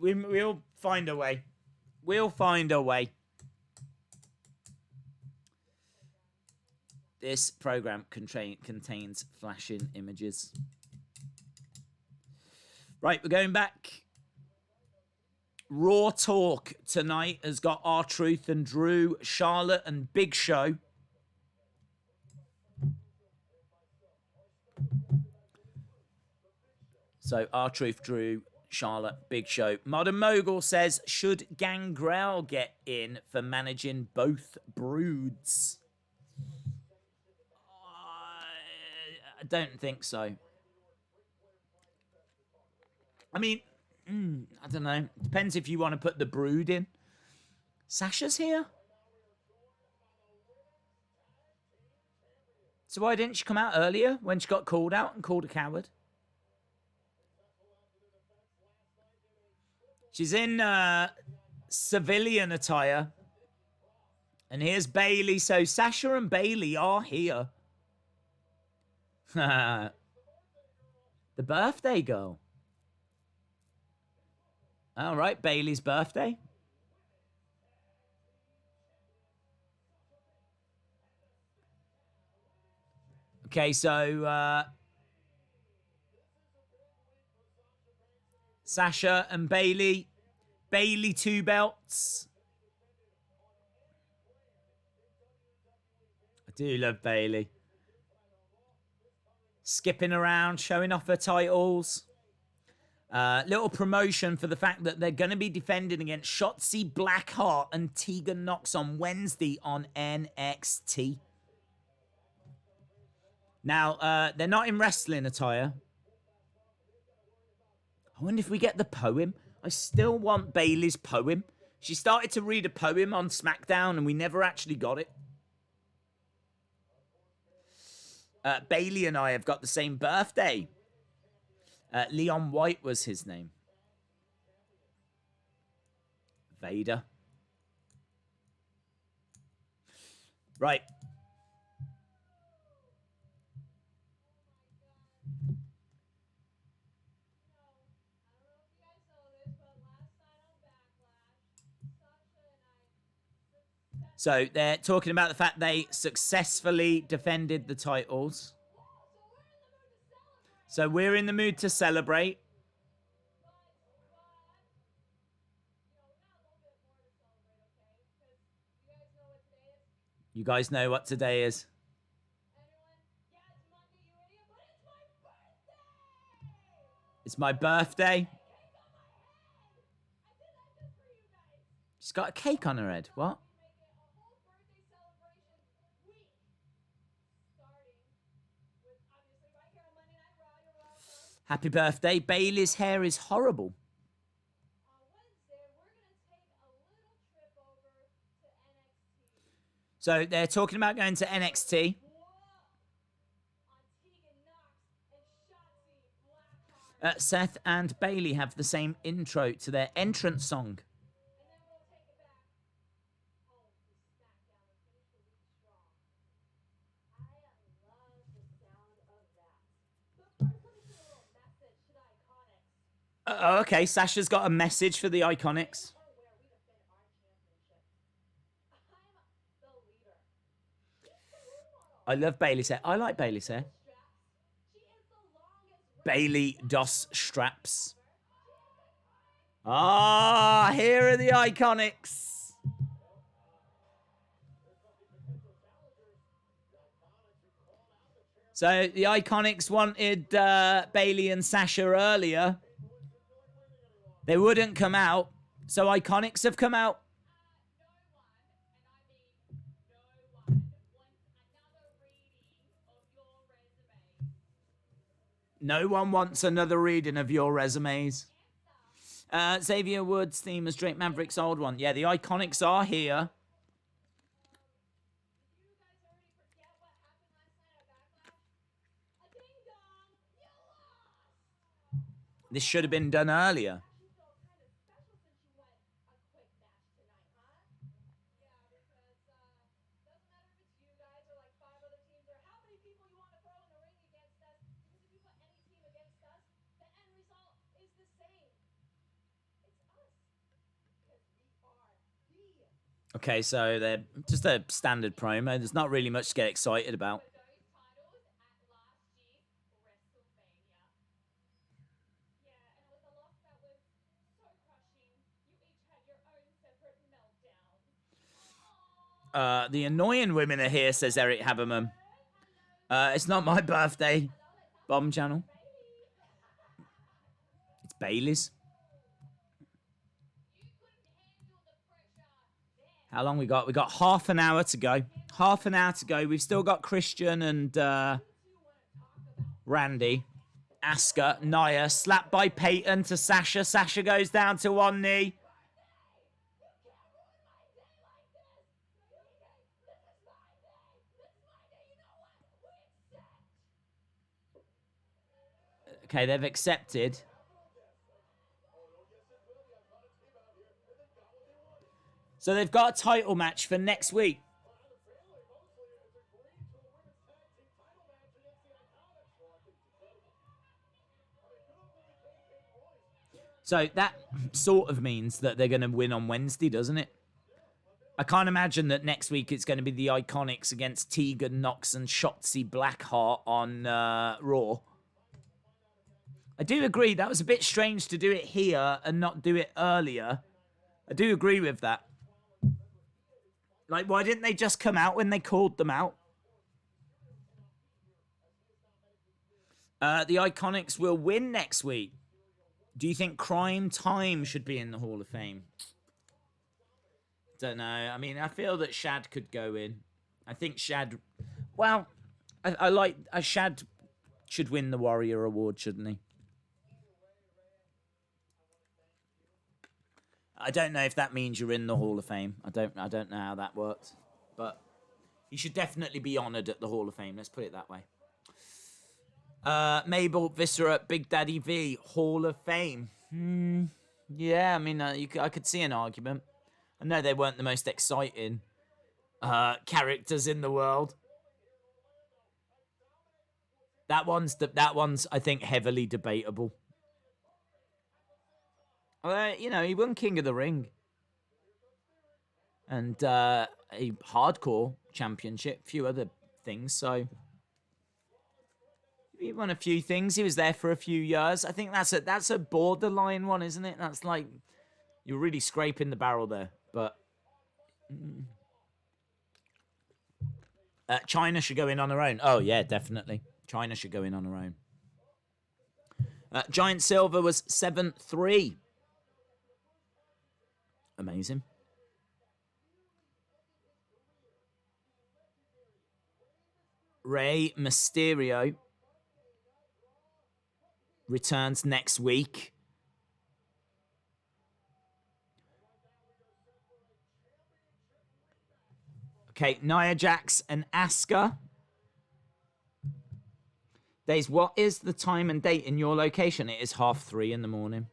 We'll find a way. We'll find a way. This program contains flashing images. Right, we're going back. Raw Talk tonight has got R-Truth and Drew, Charlotte and Big Show. So R-Truth, Drew, Charlotte, Big Show. Modern Mogul says, should Gangrel get in for managing both broods? I don't think so. I mean, I don't know. Depends if you want to put the brood in. Sasha's here? So why didn't she come out earlier when she got called out and called a coward? She's in civilian attire. And here's Bailey. So Sasha and Bailey are here. The birthday girl. All right, Bailey's birthday. Okay, so Sasha and Bailey. Bailey 2 belts. I do love Bailey. Skipping around, showing off her titles. Little promotion for the fact that they're going to be defending against Shotzi Blackheart and Tegan Nox on Wednesday on NXT. Now, they're not in wrestling attire. I wonder if we get the poem. I still want Bailey's poem. She started to read a poem on SmackDown and we never actually got it. Bailey and I have got the same birthday. Leon White was his name. Vader. Right. So they're talking about the fact they successfully defended the titles. So we're in the mood to celebrate. You guys know what today is. It's my birthday. She's got a cake on her head. What? Happy birthday. Bailey's hair is horrible. So they're talking about going to NXT. Seth and Bailey have the same intro to their entrance song. Okay, Sasha's got a message for the Iconics. I love Bailey's hair. I like Bailey's hair. Bailey Dos Straps. Ah, here are the Iconics. So the Iconics wanted Bailey and Sasha earlier. They wouldn't come out. So Iconics have come out. No one wants another reading of your resumes. Xavier Woods' theme is Drake Maverick's old one. Yeah, the Iconics are here. This should have been done earlier. Okay, so they're just a standard promo. There's not really much to get excited about. The annoying women are here, says Eric Haberman. It's not my birthday. Bomb channel. It's Bailey's. How long we got? We got half an hour to go. Half an hour to go. We've still got Christian and Randy. Asuka, Nia, slapped by Peyton to Sasha. Sasha goes down to one knee. Okay, they've accepted. So they've got a title match for next week. So that sort of means that they're going to win on Wednesday, doesn't it? I can't imagine that next week it's going to be the Iconics against Tegan Nox and Shotzi Blackheart on Raw. I do agree that was a bit strange to do it here and not do it earlier. I do agree with that. Like, why didn't they just come out when they called them out? The Iconics will win next week. Do you think Crime Time should be in the Hall of Fame? Don't know. I mean, I feel that Shad could go in. I think Shad... Well, I like... Shad should win the Warrior Award, shouldn't he? I don't know if that means you're in the Hall of Fame. I don't know how that works. But he should definitely be honoured at the Hall of Fame. Let's put it that way. Mabel, Viscera, Big Daddy V, Hall of Fame. Yeah, I mean, I could see an argument. I know they weren't the most exciting characters in the world. That one's I think heavily debatable. You know, he won King of the Ring and a hardcore championship, a few other things. So he won a few things. He was there for a few years. I think that's a borderline one, isn't it? That's like you're really scraping the barrel there. But China should go in on her own. Oh yeah, definitely. China should go in on her own. Giant Silver was 7-3. Amazing. Rey Mysterio returns next week. Okay, Nia Jax and Asuka. Days, what is the time and date in your location? It is 3:30 in the morning.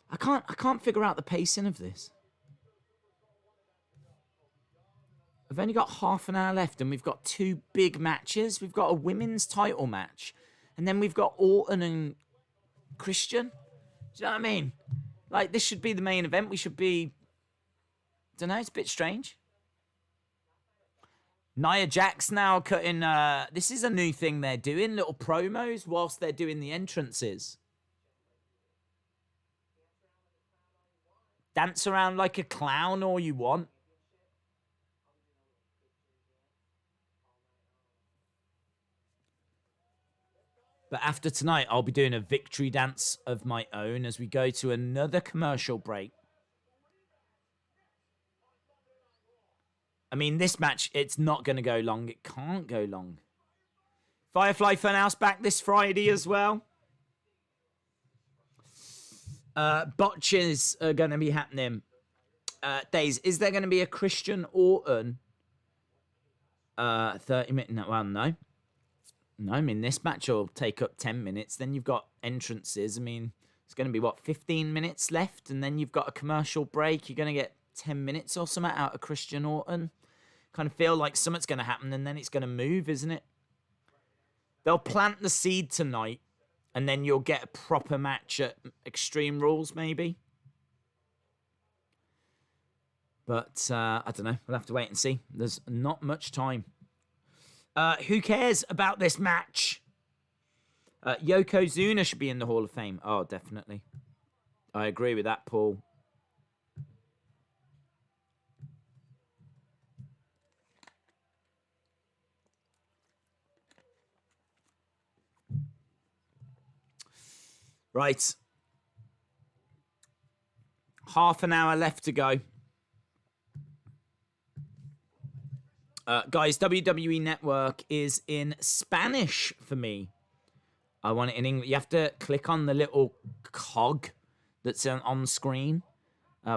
I can't figure out the pacing of this. I've only got half an hour left and we've got two big matches. We've got a women's title match and then we've got Orton and Christian. Do you know what I mean? Like, this should be the main event. We should be... Don't know, it's a bit strange. Nia Jax now cutting... this is a new thing they're doing, little promos whilst they're doing the entrances. Dance around like a clown all you want. But after tonight, I'll be doing a victory dance of my own as we go to another commercial break. I mean, this match, it's not going to go long. It can't go long. Firefly Funhouse back this Friday as well. Botches are going to be happening. Days, is there going to be a Christian Orton 30-minute? No, well, no. No, I mean, this match will take up 10 minutes. Then you've got entrances. I mean, it's going to be, 15 minutes left? And then you've got a commercial break. You're going to get 10 minutes or something out of Christian Orton. Kind of feel like something's going to happen and then it's going to move, isn't it? They'll plant the seed tonight and then you'll get a proper match at Extreme Rules, maybe. But, I don't know. We'll have to wait and see. There's not much time. Who cares about this match? Yokozuna should be in the Hall of Fame. Oh, definitely. I agree with that, Paul. Right. Half an hour left to go. Guys, WWE Network is in Spanish for me. I want it in English. You have to click on the little cog that's on screen,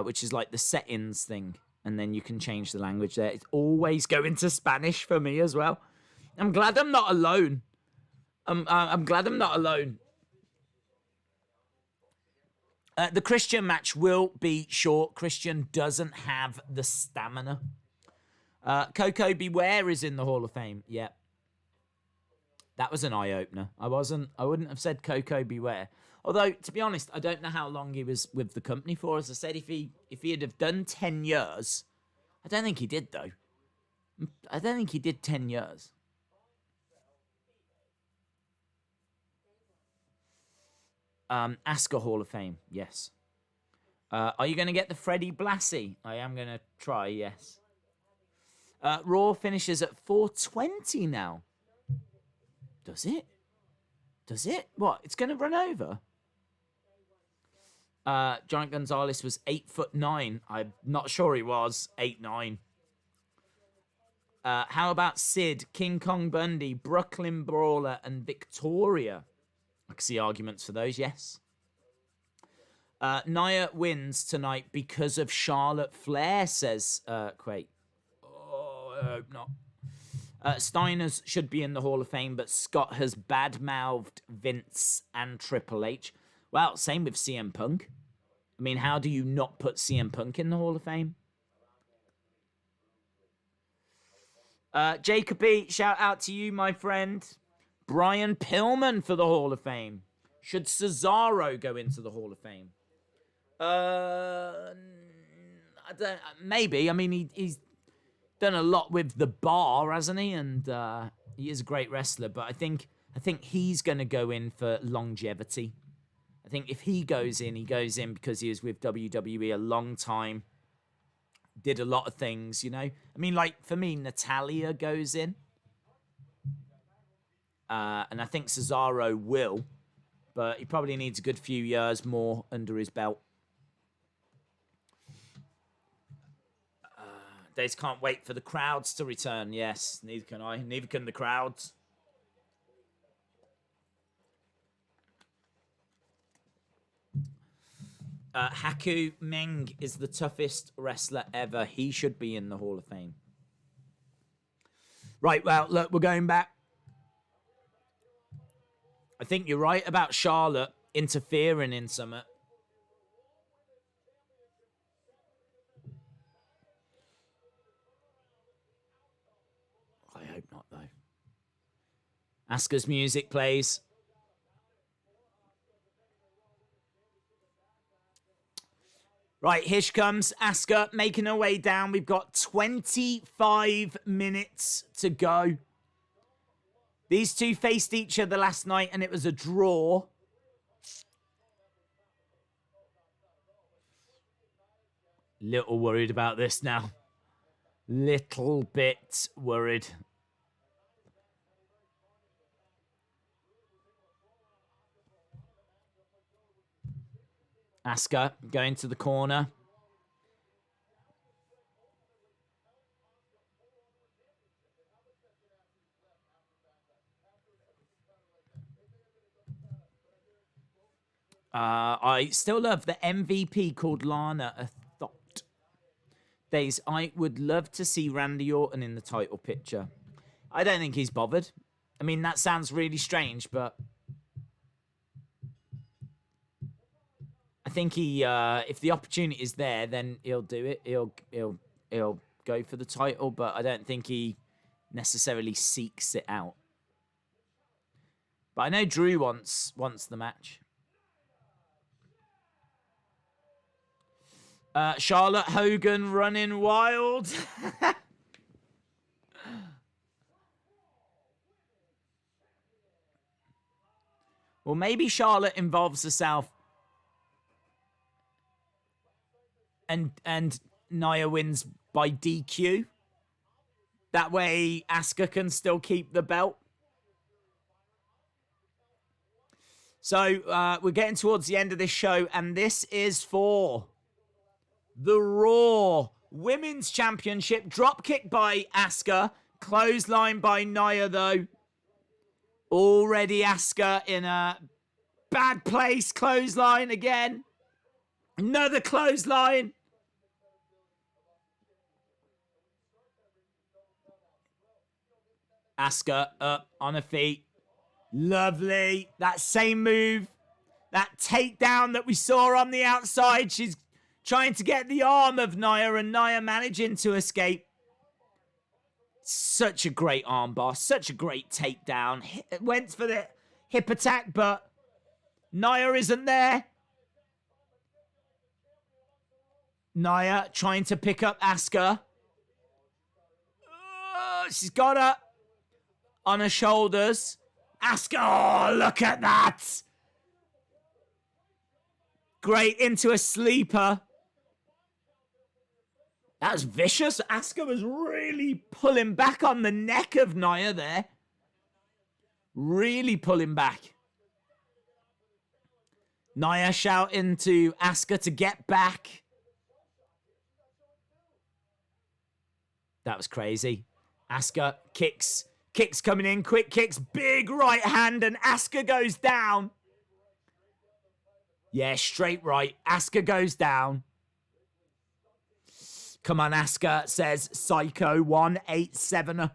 which is like the settings thing. And then you can change the language there. It's always going to Spanish for me as well. I'm glad I'm not alone. I'm glad I'm not alone. The Christian match will be short. Christian doesn't have the stamina. Coco Beware is in the Hall of Fame. Yeah. That was an eye-opener. I wouldn't have said Coco Beware. Although, to be honest, I don't know how long he was with the company for. As I said, if he had have done 10 years, I don't think he did, though. I don't think he did 10 years. Asuka Hall of Fame, yes. Are you going to get the Freddie Blassie? I am going to try, yes. Raw finishes at 4:20 now. Does it? Does it? What? It's going to run over? Giant Gonzalez was 8'9". I'm not sure he was 8'9". How about Sid, King Kong Bundy, Brooklyn Brawler, and Victoria? I can see arguments for those, yes. Nia wins tonight because of Charlotte Flair, says Quake. Oh, I hope not. Steiners should be in the Hall of Fame, but Scott has bad-mouthed Vince and Triple H. Well, same with CM Punk. I mean, how do you not put CM Punk in the Hall of Fame? Jacoby, shout out to you, my friend. Brian Pillman for the Hall of Fame. Should Cesaro go into the Hall of Fame? I don't. Maybe. I mean, he's done a lot with the Bar, hasn't he? And he is a great wrestler. But I think he's going to go in for longevity. I think if he goes in because he was with WWE a long time. Did a lot of things, you know. I mean, like, for me, Natalia goes in. And I think Cesaro will. But he probably needs a good few years more under his belt. They just can't wait for the crowds to return. Yes, neither can I. Neither can the crowds. Haku Meng is the toughest wrestler ever. He should be in the Hall of Fame. Right, well, look, we're going back. I think you're right about Charlotte interfering in something. I hope not, though. Asuka's music plays. Right, here she comes, Asuka, making her way down. We've got 25 minutes to go. These two faced each other last night, and it was a draw. Little worried about this now. Little bit worried. Asuka going to the corner. I still love the MVP called Lana a thought. Days, I would love to see Randy Orton in the title picture. I don't think he's bothered. I mean, that sounds really strange, but I think he, if the opportunity is there, then he'll do it. He'll go for the title, but I don't think he necessarily seeks it out. But I know Drew wants the match. Charlotte Hogan running wild. Well, maybe Charlotte involves herself and Nia wins by DQ. That way Asuka can still keep the belt. So we're getting towards the end of this show, and this is for the Raw Women's Championship. Dropkick by Asuka. Clothesline by Nia, though. Already Asuka in a bad place. Clothesline again. Another clothesline. Asuka up on her feet. Lovely. That same move. That takedown that we saw on the outside. She's trying to get the arm of Nia, and Nia managing to escape. Such a great armbar. Such a great takedown. Went for the hip attack, but Nia isn't there. Nia trying to pick up Asuka. She's got her on her shoulders. Asuka, oh, look at that. Great into a sleeper. That was vicious. Asuka was really pulling back on the neck of Nia there. Really pulling back. Nia shouting to Asuka to get back. That was crazy. Asuka kicks. Kicks coming in. Quick kicks. Big right hand, and Asuka goes down. Yeah, straight right. Asuka goes down. Come on, Asuka, says Psycho187.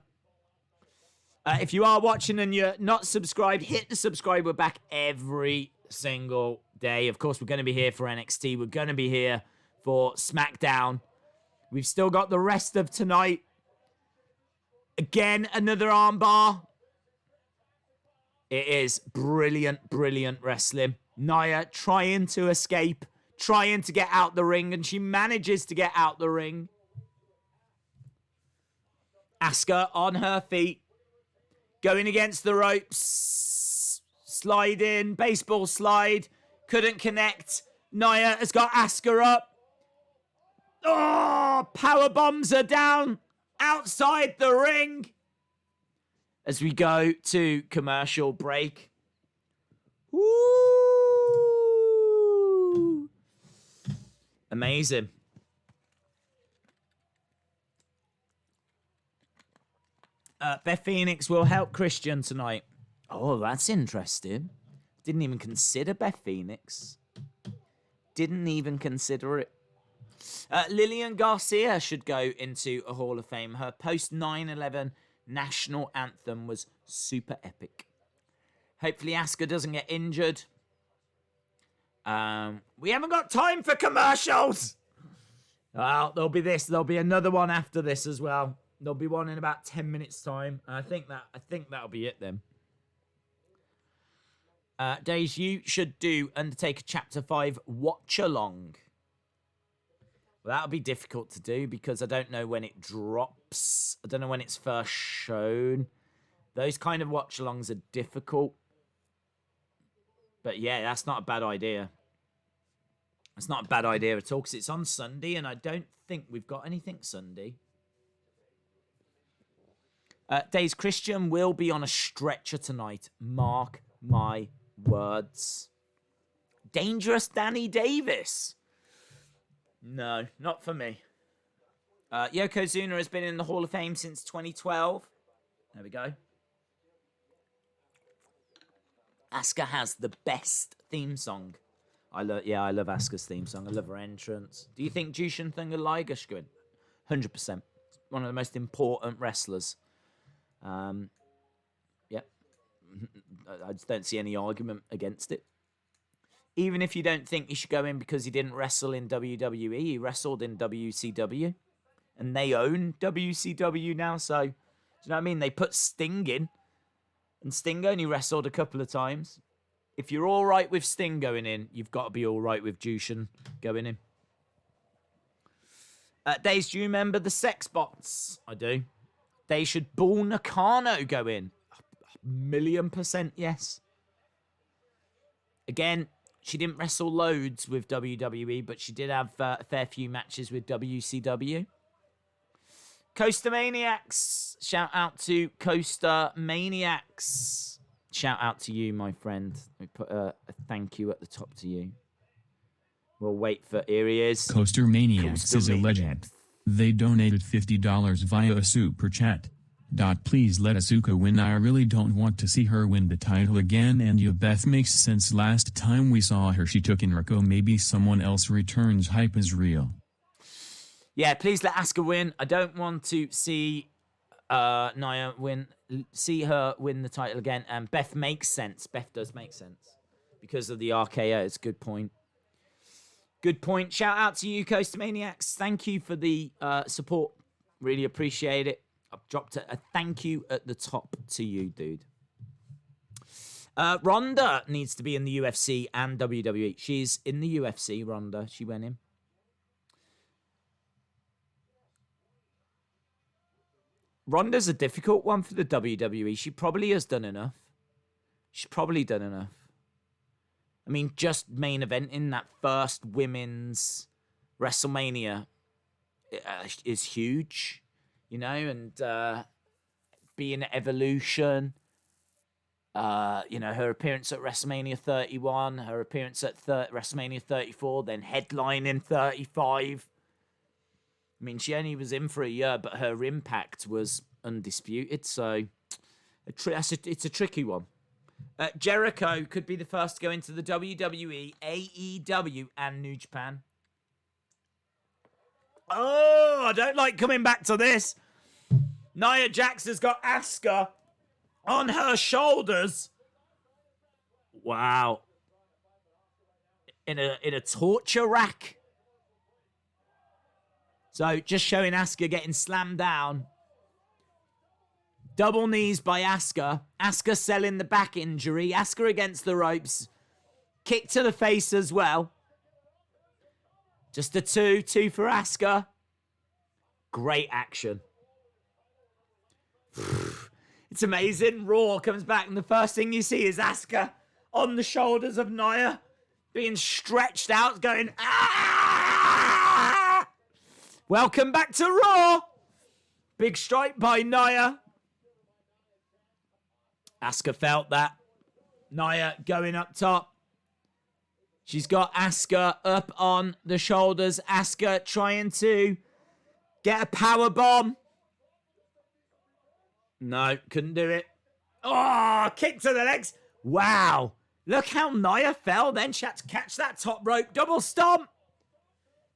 If you are watching and you're not subscribed, hit the subscribe. We're back every single day. Of course, we're going to be here for NXT. We're going to be here for SmackDown. We've still got the rest of tonight. Again, another armbar. It is brilliant, brilliant wrestling. Nia trying to escape, trying to get out the ring, and she manages to get out the ring. Asuka on her feet, going against the ropes, sliding, baseball slide, couldn't connect. Nia has got Asuka up. Oh, power bombs her down outside the ring. As we go to commercial break. Woo! Amazing. Beth Phoenix will help Christian tonight. Oh, that's interesting. Didn't even consider Beth Phoenix. Didn't even consider it. Lillian Garcia should go into a Hall of Fame. Her post 9/11 national anthem was super epic. Hopefully Asuka doesn't get injured. We haven't got time for commercials. Well, there'll be this. There'll be another one after this as well. There'll be one in about 10 minutes time. I think that'll be it then. Days, you should do Undertaker Chapter 5 watch along. Well, that'll be difficult to do because I don't know when it drops. I don't know when it's first shown. Those kind of watch-alongs are difficult. But yeah, that's not a bad idea. It's not a bad idea at all because it's on Sunday and I don't think we've got anything Sunday. Days, Christian will be on a stretcher tonight. Mark my words. Dangerous Danny Davis. No, not for me. Yokozuna has been in the Hall of Fame since 2012. There we go. Asuka has the best theme song. I love Asuka's theme song. I love her entrance. Do you think Jushin Thunder Liger should go in? 100%. One of the most important wrestlers. Yeah. I just don't see any argument against it. Even if you don't think he should go in because he didn't wrestle in WWE, he wrestled in WCW. And they own WCW now, so... Do you know what I mean? They put Sting in. And Sting only wrestled a couple of times. If you're all right with Sting going in, you've got to be all right with Jushin going in. Days, do you remember the Sex Bots? I do. They should Bull Nakano go in. 1,000,000% yes. Again, she didn't wrestle loads with WWE, but she did have a fair few matches with WCW. Coaster Maniacs. Shout out to Coaster Maniacs. Shout out to you, my friend. We put a thank you at the top to you. We'll wait for... Here he is. Coaster Maniacs is a legend. They donated $50 via a super chat. Please let Asuka win. I really don't want to see her win the title again, and Beth makes sense. Last time we saw her, she took in Rico. Maybe someone else returns. Hype is real. Yeah, please let Asuka win. I don't want to see Nia win. See her win the title again. And Beth makes sense. Beth does make sense because of the RKO. It's a good point. Good point. Shout out to you, Coaster Maniacs. Thank you for the support. Really appreciate it. I've dropped a thank you at the top to you, dude. Ronda needs to be in the UFC and WWE. She's in the UFC, Ronda. She went in. Ronda's a difficult one for the WWE. She probably has done enough. She's probably done enough. I mean, just main event in that first women's WrestleMania is huge, you know, and being Evolution, you know, her appearance at WrestleMania 31, her appearance at WrestleMania 34, then headlining 35. I mean, she only was in for a year, but her impact was undisputed. So it's a tricky one. Jericho could be the first to go into the WWE, AEW, and New Japan. Oh, I don't like coming back to this. Nia Jax has got Asuka on her shoulders. Wow. In a torture rack. So, just showing Asuka getting slammed down. Double knees by Asuka. Asuka selling the back injury. Asuka against the ropes. Kick to the face as well. Just a 2 for Asuka. Great action. It's amazing. Raw comes back and the first thing you see is Asuka on the shoulders of Nia. Being stretched out, going, ah! Welcome back to Raw. Big strike by Nia. Asuka felt that. Nia going up top. She's got Asuka up on the shoulders. Asuka trying to get a power bomb. No, couldn't do it. Oh, kick to the legs. Wow. Look how Nia fell. Then she had to catch that top rope. Double stomp.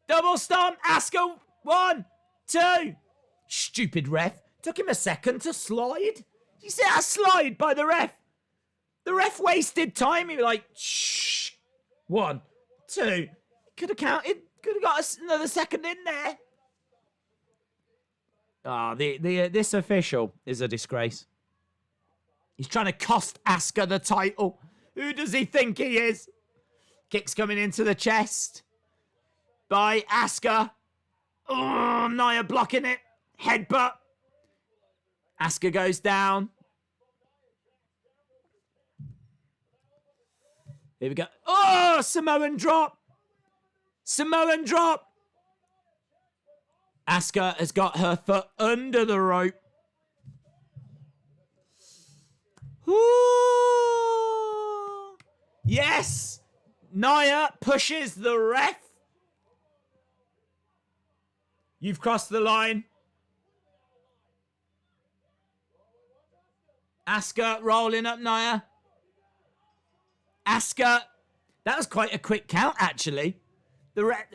Double stomp. Asuka. 1, 2. Stupid ref. Took him a second to slide. You see that slide by the ref? The ref wasted time. He was like, shh. 1, 2. Could have counted. Could have got another second in there. Ah, this official is a disgrace. He's trying to cost Asuka the title. Who does he think he is? Kicks coming into the chest by Asuka. Oh, Nia blocking it. Headbutt. Asuka goes down. Here we go. Oh, Samoan drop. Samoan drop. Asuka has got her foot under the rope. Ooh. Yes. Nia pushes the ref. You've crossed the line. Asuka rolling up Nia. Asuka. That was quite a quick count, actually.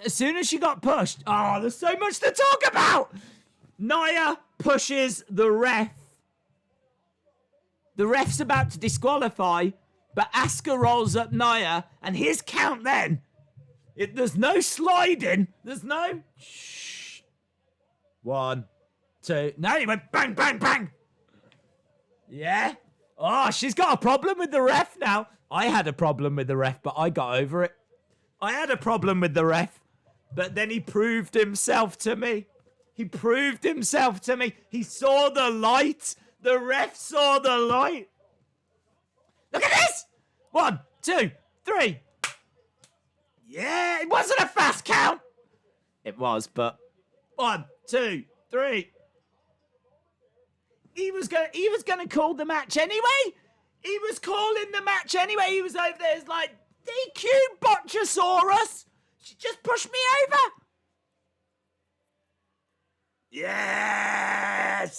As soon as she got pushed. Oh, there's so much to talk about. Nia pushes the ref. The ref's about to disqualify, but Asuka rolls up Nia, and his count then. There's no sliding. There's no... Shh. 1, 2... No, he went bang, bang, bang. Yeah. Oh, she's got a problem with the ref now. I had a problem with the ref, but I got over it. I had a problem with the ref, but then he proved himself to me. He proved himself to me. He saw the light. The ref saw the light. Look at this. 1, 2, 3. Yeah, it wasn't a fast count. It was, but 1, 2, 3. He was gonna call the match anyway. He was calling the match anyway. He was over there. It's like, DQ Botchasaurus. She just pushed me over. Yes.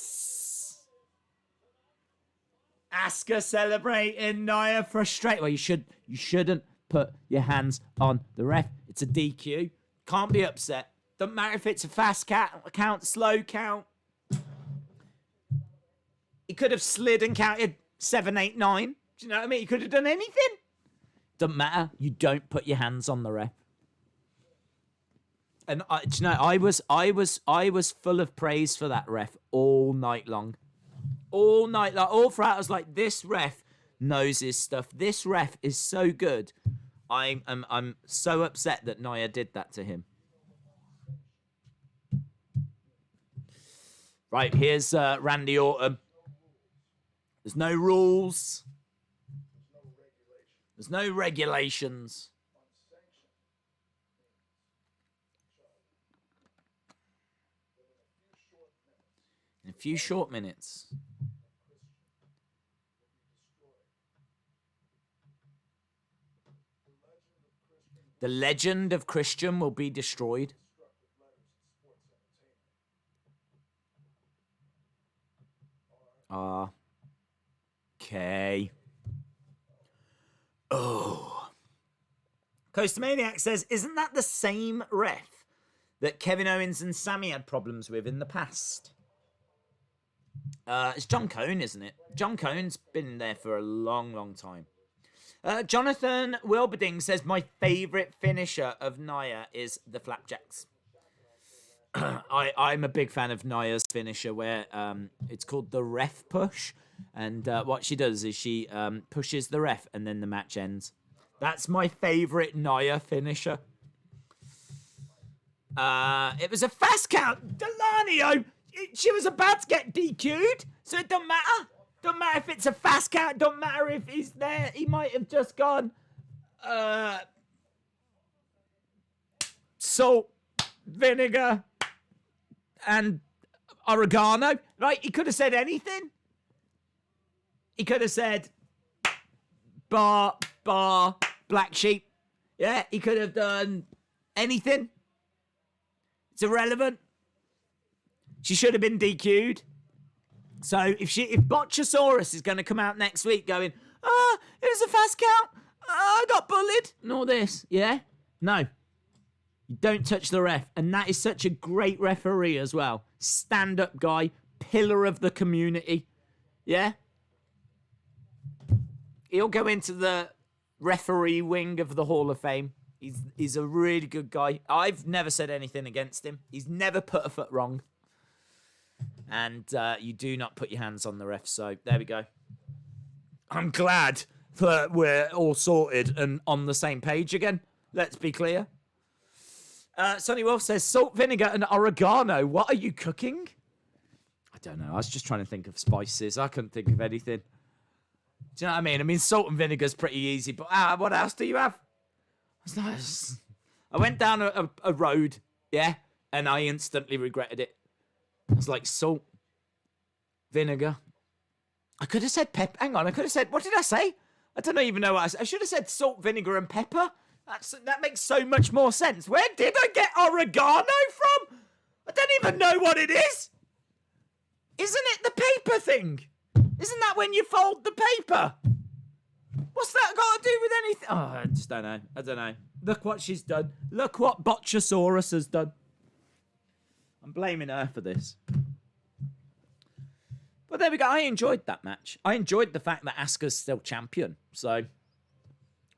Asuka celebrating. Nia frustrated. Well, you shouldn't put your hands on the ref. It's a DQ. Can't be upset. Doesn't matter if it's a fast count, slow count. He could have slid and counted 7, 8, 9. Do you know what I mean? He could have done anything. Doesn't matter. You don't put your hands on the ref. And do you know, I was full of praise for that ref all night long. All night long, all throughout. I was like, this ref knows his stuff. This ref is so good. I'm so upset that Nia did that to him. Right, here's Randy Orton. There's no rules. There's no regulations. In a few short minutes. The legend of Christian will be destroyed. Okay. Oh. Coaster Maniac says, isn't that the same ref that Kevin Owens and Sammy had problems with in the past? It's John Cone, isn't it? John Cone's been there for a long, long time. Jonathan Wilberding says, my favourite finisher of Nia is the Flapjacks. I'm a big fan of Nia's finisher where it's called the ref push. And what she does is she pushes the ref and then the match ends. That's my favourite Nia finisher. It was a fast count. Delanio, she was about to get DQ'd, so it don't matter. Don't matter if it's a fast count. Don't matter if he's there. He might have just gone salt, vinegar, and oregano. Right? He could have said anything. He could have said bar, black sheep. Yeah, he could have done anything. It's irrelevant. She should have been DQ'd. So if Botchasaurus is going to come out next week going, it was a fast count, I got bullied, and all this, yeah? No. You don't touch the ref. And that is such a great referee as well. Stand-up guy, pillar of the community. Yeah? He'll go into the referee wing of the Hall of Fame. He's a really good guy. I've never said anything against him. He's never put a foot wrong. And you do not put your hands on the ref. So there we go. I'm glad that we're all sorted and on the same page again. Let's be clear. Sonny Wolf says, salt, vinegar, and oregano. What are you cooking? I don't know. I was just trying to think of spices. I couldn't think of anything. Do you know what I mean? I mean, salt and vinegar is pretty easy. But what else do you have? I went down a road, yeah, and I instantly regretted it. I was like, salt, vinegar. I could have said pepper. Hang on, I could have said, what did I say? I don't even know what I said. I should have said salt, vinegar, and pepper. That makes so much more sense. Where did I get oregano from? I don't even know what it is. Isn't it the paper thing? Isn't that when you fold the paper? What's that got to do with anything? Oh, I just don't know. I don't know. Look what she's done. Look what Botchasaurus has done. I'm blaming her for this. But there we go. I enjoyed that match. I enjoyed the fact that Asuka's still champion. So,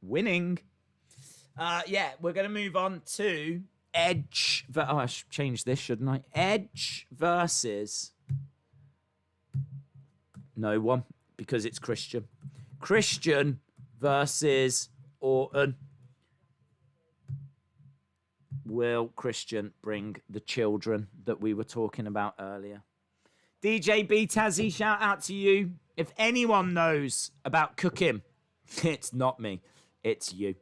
winning. Yeah, we're going to move on to Edge. Oh, I should change this, shouldn't I? Edge versus no one, because it's Christian. Christian versus Orton. Will Christian bring the children that we were talking about earlier? DJ B Tazzy, shout out to you. If anyone knows about cooking, it's not me. It's you.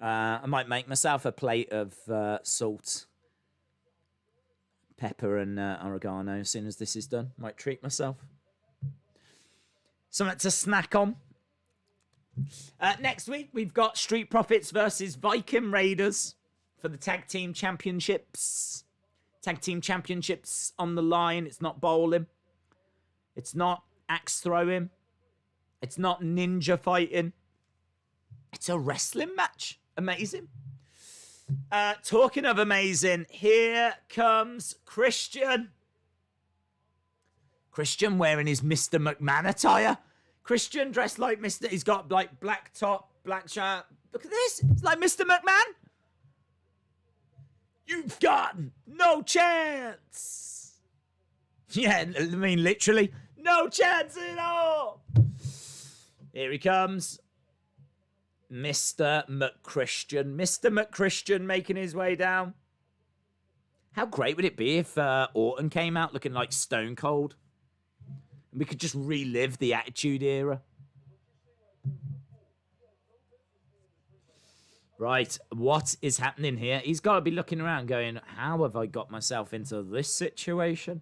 I might make myself a plate of salt, pepper, and oregano as soon as this is done. Might treat myself. Something to snack on. Next week, we've got Street Profits versus Viking Raiders for the Tag Team Championships. Tag Team Championships on the line. It's not bowling. It's not axe throwing. It's not ninja fighting. It's a wrestling match. Amazing. Talking of amazing, here comes Christian. Christian wearing his Mr. McMahon attire. Christian dressed like Mr. He's got like black top, black shirt. Look at this. It's like Mr. McMahon. You've got no chance. Yeah, I mean, literally, no chance at all. Here he comes. Mr. McChristian. Mr. McChristian making his way down. How great would it be if Orton came out looking like Stone Cold? And we could just relive the Attitude Era. Right, what is happening here? He's got to be looking around going, how have I got myself into this situation?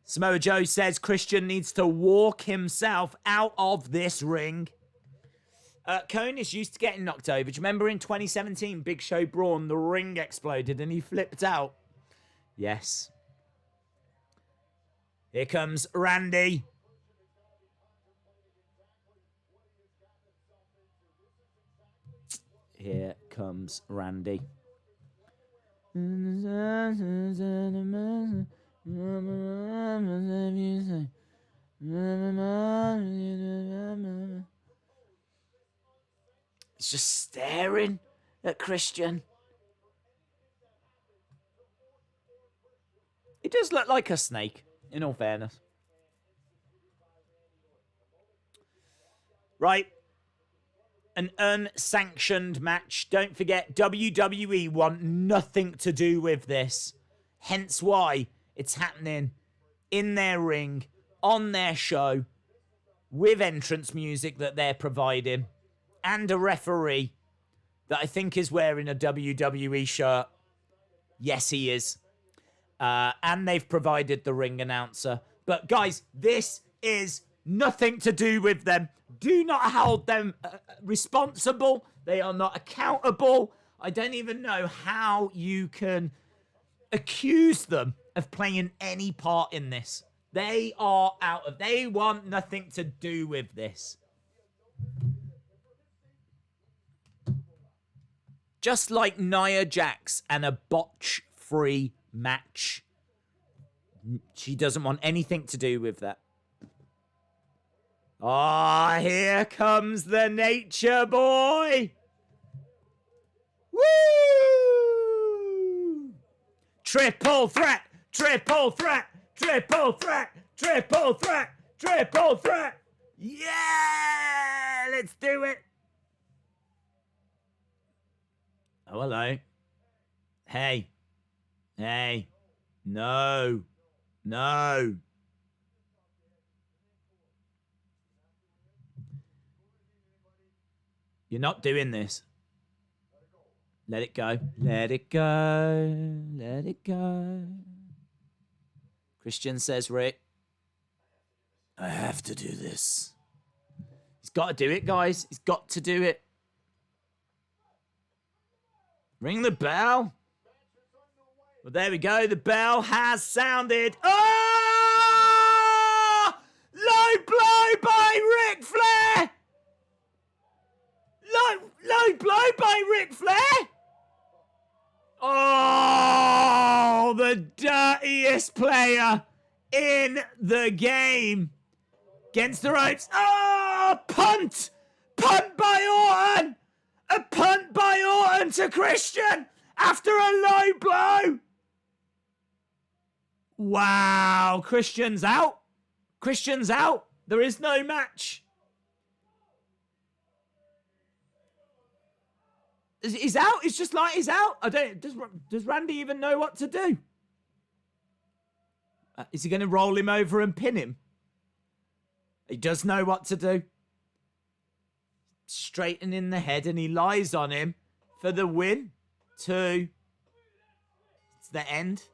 Samoa Joe says Christian needs to walk himself out of this ring. Cone is used to getting knocked over. Do you remember in 2017, Big Show Braun, the ring exploded and he flipped out? Yes. Here comes Randy. Here comes Randy. It's just staring at Christian. He does look like a snake, in all fairness. Right. An unsanctioned match. Don't forget, WWE want nothing to do with this. Hence why it's happening in their ring, on their show, with entrance music that they're providing, and a referee that I think is wearing a WWE shirt. Yes, he is. And they've provided the ring announcer. But guys, this is nothing to do with them. Do not hold them responsible. They are not accountable. I don't even know how you can accuse them of playing any part in this. They are out of... They want nothing to do with this. Just like Nia Jax and a botch-free match. She doesn't want anything to do with that. Ah, oh, here comes the Nature Boy. Woo! Triple threat, triple threat, triple threat, triple threat, triple threat. Yeah, let's do it. Oh, hello. Hey. Hey. No. No. You're not doing this. Let it go. Let it go. Let it go. Christian says, Rick, I have to do this. got to do it, guys. He's got to do it. Ring the bell. Well, there we go. The bell has sounded. Oh! Low blow by Ric Flair. Low blow by Ric Flair. Oh, the dirtiest player in the game. Against the ropes. Oh, punt. Punt by Orton. A punt by Orton to Christian after a low blow. Wow, Christian's out. Christian's out. There is no match. He's out. It's just like he's out. I don't. Does Randy even know what to do? Is he going to roll him over and pin him? He does know what to do. Straightening the head, and he lies on him for the win. 2. It's the end.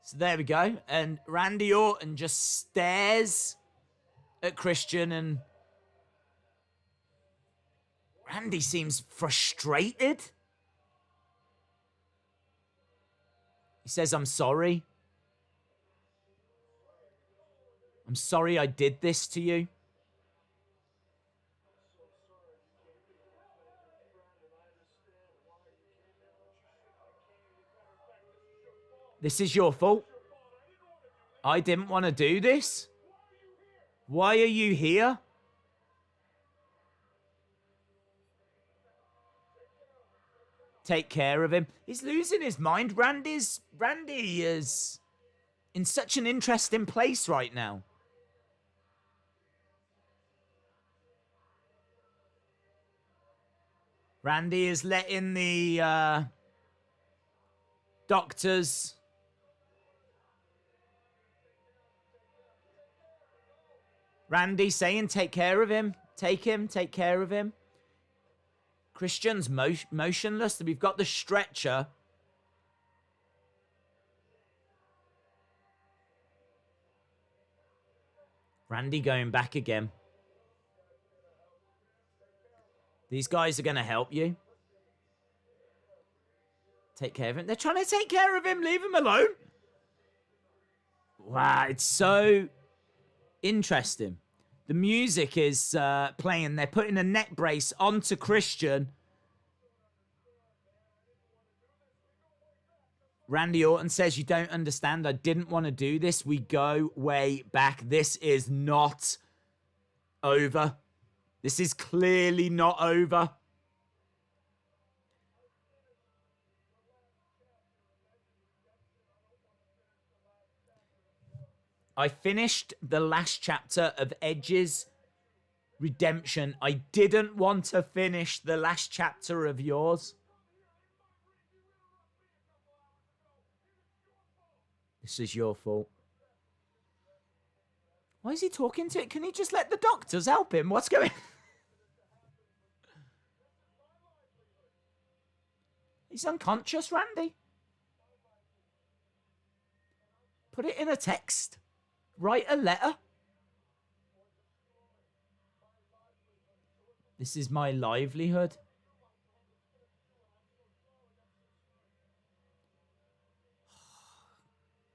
So there we go. And Randy Orton just stares at Christian, and Randy seems frustrated. He says, I'm sorry. I'm sorry I did this to you. This is your fault. I didn't want to do this. Why are you here? Take care of him. He's losing his mind. Randy is in such an interesting place right now. Randy is letting the doctors Randy saying take care of him. Take care of him. Christian's motionless. We've got the stretcher. Randy going back again. These guys are going to help you. Take care of him. They're trying to take care of him. Leave him alone. Wow, it's so interesting. The music is playing. They're putting a neck brace onto Christian. Randy Orton says, you don't understand. I didn't want to do this. We go way back. This is not over. This is clearly not over. I finished the last chapter of Edge's redemption. I didn't want to finish the last chapter of yours. This is your fault. Why is he talking to it? Can he just let the doctors help him? What's going on? He's unconscious, Randy. Put it in a text. Write a letter. This is my livelihood.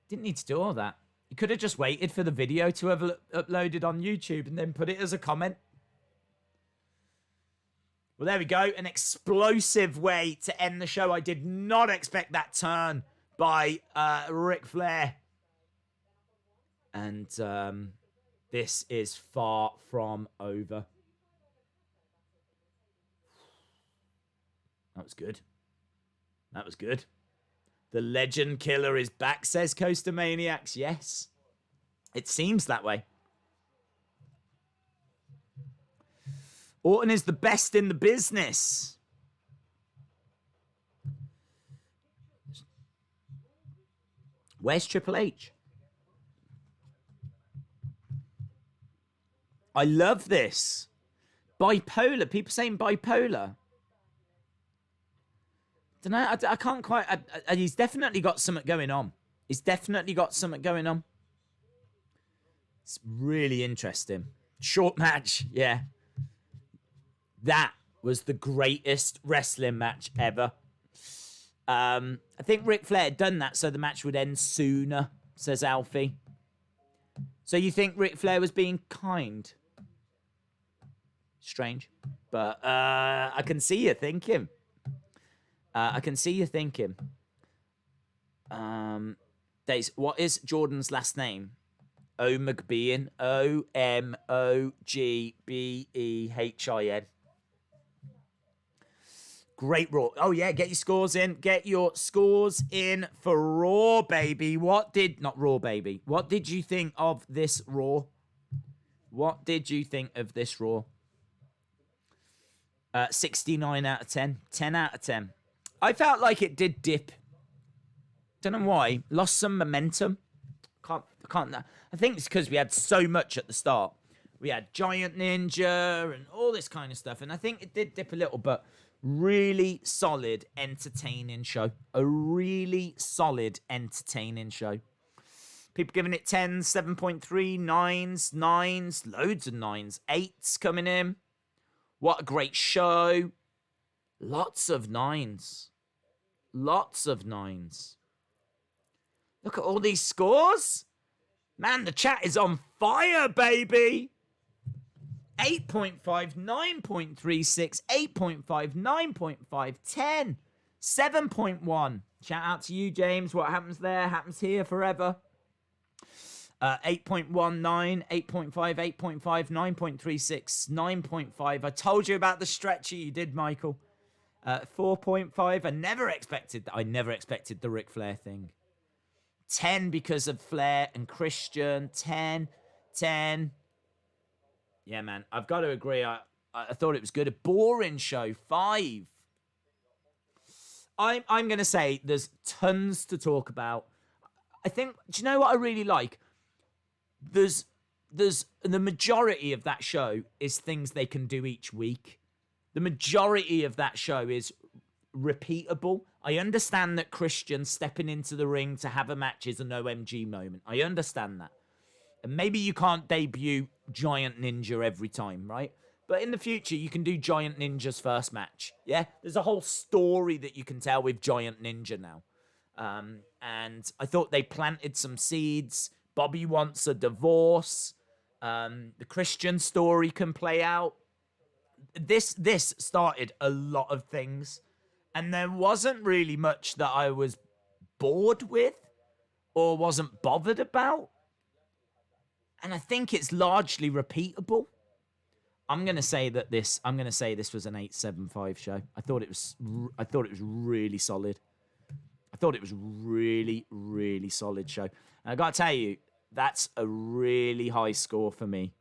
Didn't need to do all that. You could have just waited for the video to have uploaded on YouTube and then put it as a comment. Well, there we go. An explosive way to end the show. I did not expect that turn by Ric Flair. And this is far from over. That was good. That was good. The legend killer is back, says Coaster Maniacs. Yes. It seems that way. Orton is the best in the business. Where's Triple H? I love this. Bipolar. People saying bipolar. Don't know. I can't quite. He's definitely got something going on. He's definitely got something going on. It's really interesting. Short match, yeah. That was the greatest wrestling match ever. I think Ric Flair had done that so the match would end sooner, says Alfie. So you think Ric Flair was being kind? Strange. But I can see you thinking. Days, what is Jordan's last name? O'Mcbean. Omogbeehin. Great Raw. Oh, yeah, get your scores in. Get your scores in for Raw, baby. What did you think of this Raw? 69 out of 10. 10 out of 10. I felt like it did dip. Don't know why. Lost some momentum. I think it's because we had so much at the start. We had Giant Ninja and all this kind of stuff. And I think it did dip a little, but really solid, entertaining show. A really solid, entertaining show. People giving it 10s, 7.3, 9s, loads of 9s, 8s coming in. What a great show. Lots of 9s. Look at all these scores. Man, the chat is on fire, baby. 8.5, 9.36, 8.5, 9.5, 10, 7.1. Shout out to you, James. What happens there happens here forever. 8.19, 8.5, 8.5, 9.36, 9.5. I told you about the stretcher. You did, Michael. 4.5. I never expected the Ric Flair thing. 10 because of Flair and Christian. 10. Yeah, man. I've got to agree. I thought it was good. A boring show. 5. I'm going to say there's tons to talk about. I think, do you know what I really like? There's the majority of that show is things they can do each week. The majority of that show is repeatable. I understand that Christian stepping into the ring to have a match is an OMG moment. I understand that. And maybe you can't debut Giant Ninja every time, right? But in the future, you can do Giant Ninja's first match. Yeah? There's a whole story that you can tell with Giant Ninja now. And I thought they planted some seeds. Bobby wants a divorce. The Christian story can play out. This started a lot of things. And there wasn't really much that I was bored with or wasn't bothered about. And I think it's largely repeatable. I'm gonna say this was an 8.75 show. I thought it was really solid. I thought it was really, really solid show. And I gotta tell you, that's a really high score for me.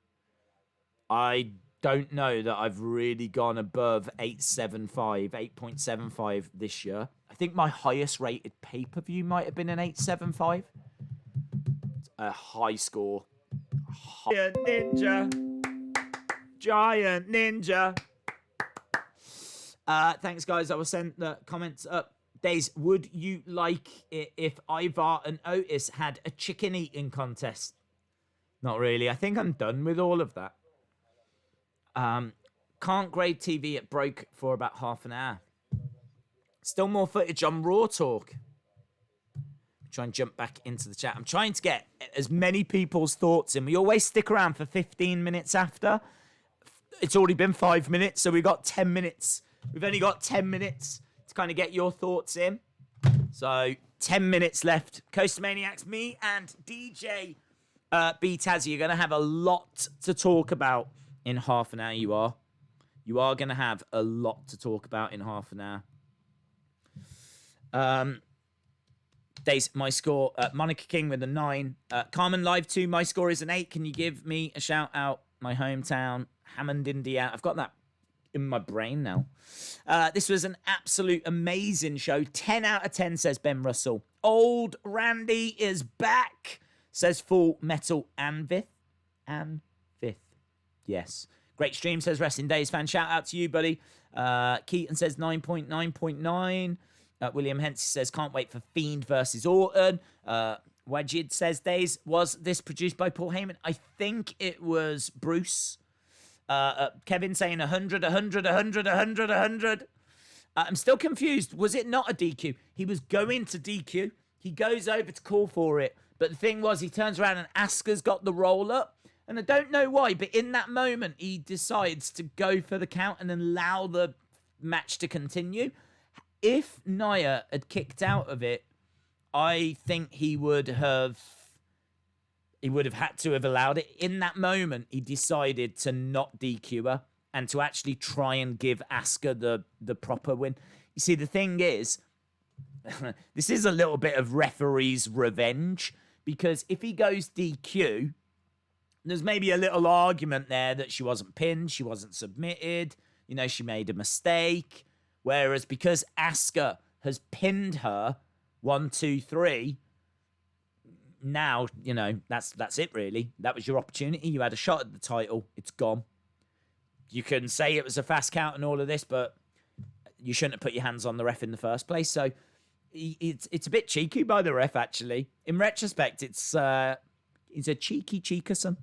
I don't know that I've really gone above 8.75 this year. I think my highest rated pay-per-view might have been an 8.75. It's a high score. Giant Ninja. Thanks, guys. I will send the comments up. Days, would you like it if Ivar and Otis had a chicken eating contest? Not really. I think I'm done with all of that. Can't grade TV. It broke for about half an hour. Still more footage on Raw Talk. Try and jump back into the chat. I'm trying to get as many people's thoughts in. We always stick around for 15 minutes after. It's already been 5 minutes, so we've got 10 minutes. We've only got 10 minutes to kind of get your thoughts in. So 10 minutes left. Coaster Maniacs, me and DJ B Tazzy are going to have a lot to talk about in half an hour. You are going to have a lot to talk about in half an hour. Days, my score, Monica King with a 9. Carmen Live 2, my score is an 8. Can you give me a shout out? My hometown, Hammond, India. I've got that in my brain now. This was an absolute amazing show. 10 out of 10, says Ben Russell. Old Randy is back, says Full Metal Anvith. Yes. Great stream, says Wrestling Days fan. Shout out to you, buddy. Keaton says 9.9.9. William Hensey says, can't wait for Fiend versus Orton. Wajid says, Days, was this produced by Paul Heyman? I think it was Bruce. Kevin saying 100, 100, 100, 100, 100. I'm still confused. Was it not a DQ? He was going to DQ. He goes over to call for it. But the thing was, he turns around and Asuka's got the roll up. And I don't know why, but in that moment, he decides to go for the count and allow the match to continue. If Nia had kicked out of it, I think he would have had to have allowed it. In that moment, he decided to not DQ her and to actually try and give Asuka the proper win. You see, the thing is, this is a little bit of referee's revenge, because if he goes DQ, there's maybe a little argument there that she wasn't pinned, she wasn't submitted, she made a mistake. Whereas because Asuka has pinned her 1, 2, 3, now, that's it really. That was your opportunity. You had a shot at the title. It's gone. You can say it was a fast count and all of this, but you shouldn't have put your hands on the ref in the first place. So it's a bit cheeky by the ref, actually. In retrospect, he's a cheeky cheekerson.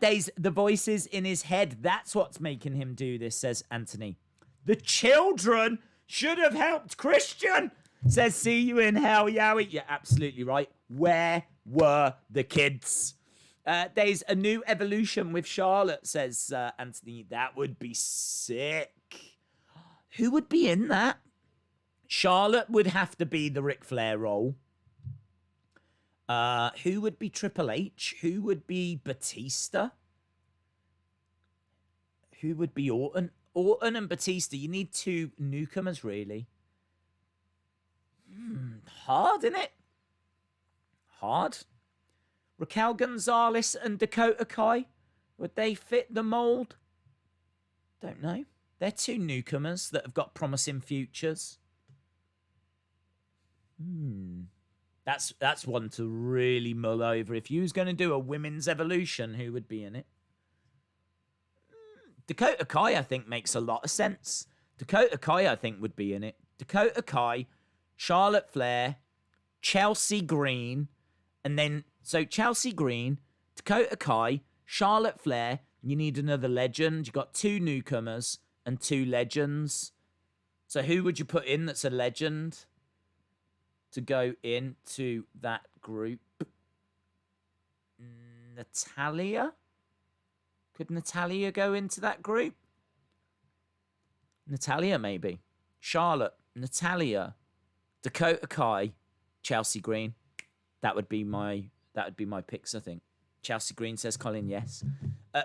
Days, the voices in his head, that's what's making him do this, says Anthony. The children should have helped Christian, says see you in hell, Yowie. You're absolutely right. Where were the kids? Days, a new evolution with Charlotte, says Anthony. That would be sick. Who would be in that? Charlotte would have to be the Ric Flair role. Who would be Triple H? Who would be Batista? Who would be Orton? Orton and Batista. You need 2 newcomers, really. Hard, isn't it? Hard. Raquel Gonzalez and Dakota Kai. Would they fit the mold? Don't know. They're 2 newcomers that have got promising futures. That's one to really mull over. If you was going to do a women's evolution, who would be in it? Dakota Kai, I think, makes a lot of sense. Dakota Kai, I think, would be in it. Dakota Kai, Charlotte Flair, Chelsea Green, and then, so Chelsea Green, Dakota Kai, Charlotte Flair, you need another legend. You got 2 newcomers and 2 legends. So who would you put in that's a legend to go into that group? Natalia? Could Natalia go into that group? Natalia, maybe. Charlotte, Natalia, Dakota Kai, Chelsea Green. That would be my picks, I think. Chelsea Green, says Colin, yes.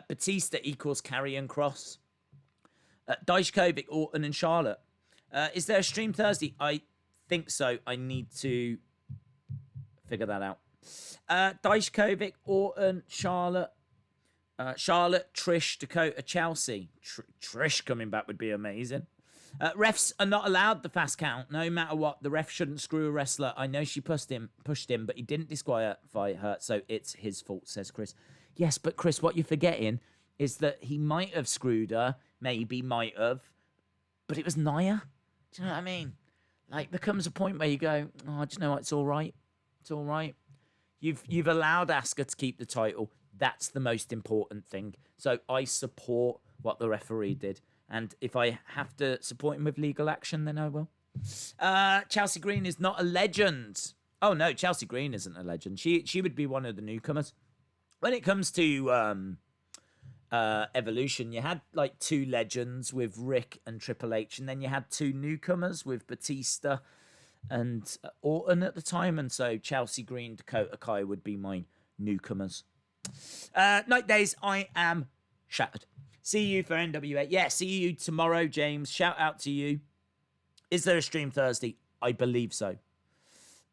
Batista equals Karrion Kross. Dijakovic, Orton and Charlotte. Is there a stream Thursday? I think so. I need to figure that out. Dijakovic, Orton, Charlotte. Charlotte, Trish, Dakota, Chelsea. Trish coming back would be amazing. Refs are not allowed the fast count, no matter what. The ref shouldn't screw a wrestler. I know she pushed him, but he didn't disqualify her, so it's his fault, says Chris. Yes, but Chris, what you're forgetting is that he might have screwed her, maybe might have, but it was Nia. Do you know what I mean? Like, there comes a point where you go, oh, do you know what? It's all right. It's all right. You've allowed Asuka to keep the title. That's the most important thing. So I support what the referee did. And if I have to support him with legal action, then I will. Chelsea Green is not a legend. Oh, no, Chelsea Green isn't a legend. She would be one of the newcomers. When it comes to Evolution, you had like 2 legends with Rick and Triple H, and then you had 2 newcomers with Batista and Orton at the time. And so Chelsea Green, Dakota Kai would be my newcomers. Night Days, I am shattered. See you for NWA. Yeah, see you tomorrow, James. Shout out to you. Is there a stream Thursday? I believe so.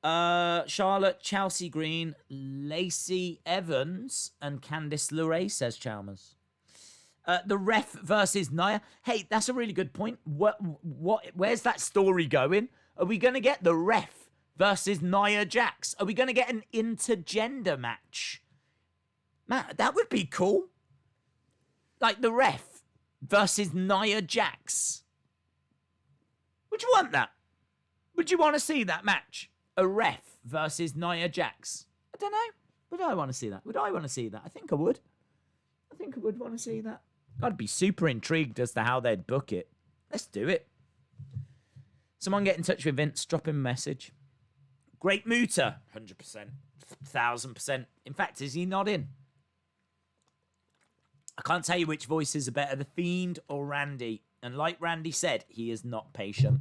Charlotte, Chelsea Green, Lacey Evans, and Candice LeRae, says Chalmers. The ref versus Nia. Hey, that's a really good point. Where's that story going? Are we going to get the ref versus Nia Jax? Are we going to get an intergender match? Man, that would be cool. Like the ref versus Nia Jax. Would you want that? Would you want to see that match? a ref versus Nia Jax. I don't know. Would I want to see that? Would I want to see that? I think I would. I think I would want to see that. I'd be super intrigued as to how they'd book it. Let's do it. Someone get in touch with Vince. Drop him a message. Great Muta. 100%. 1,000%. In fact, is he not in? I can't tell you which voices are better, The Fiend or Randy. And like Randy said, he is not patient.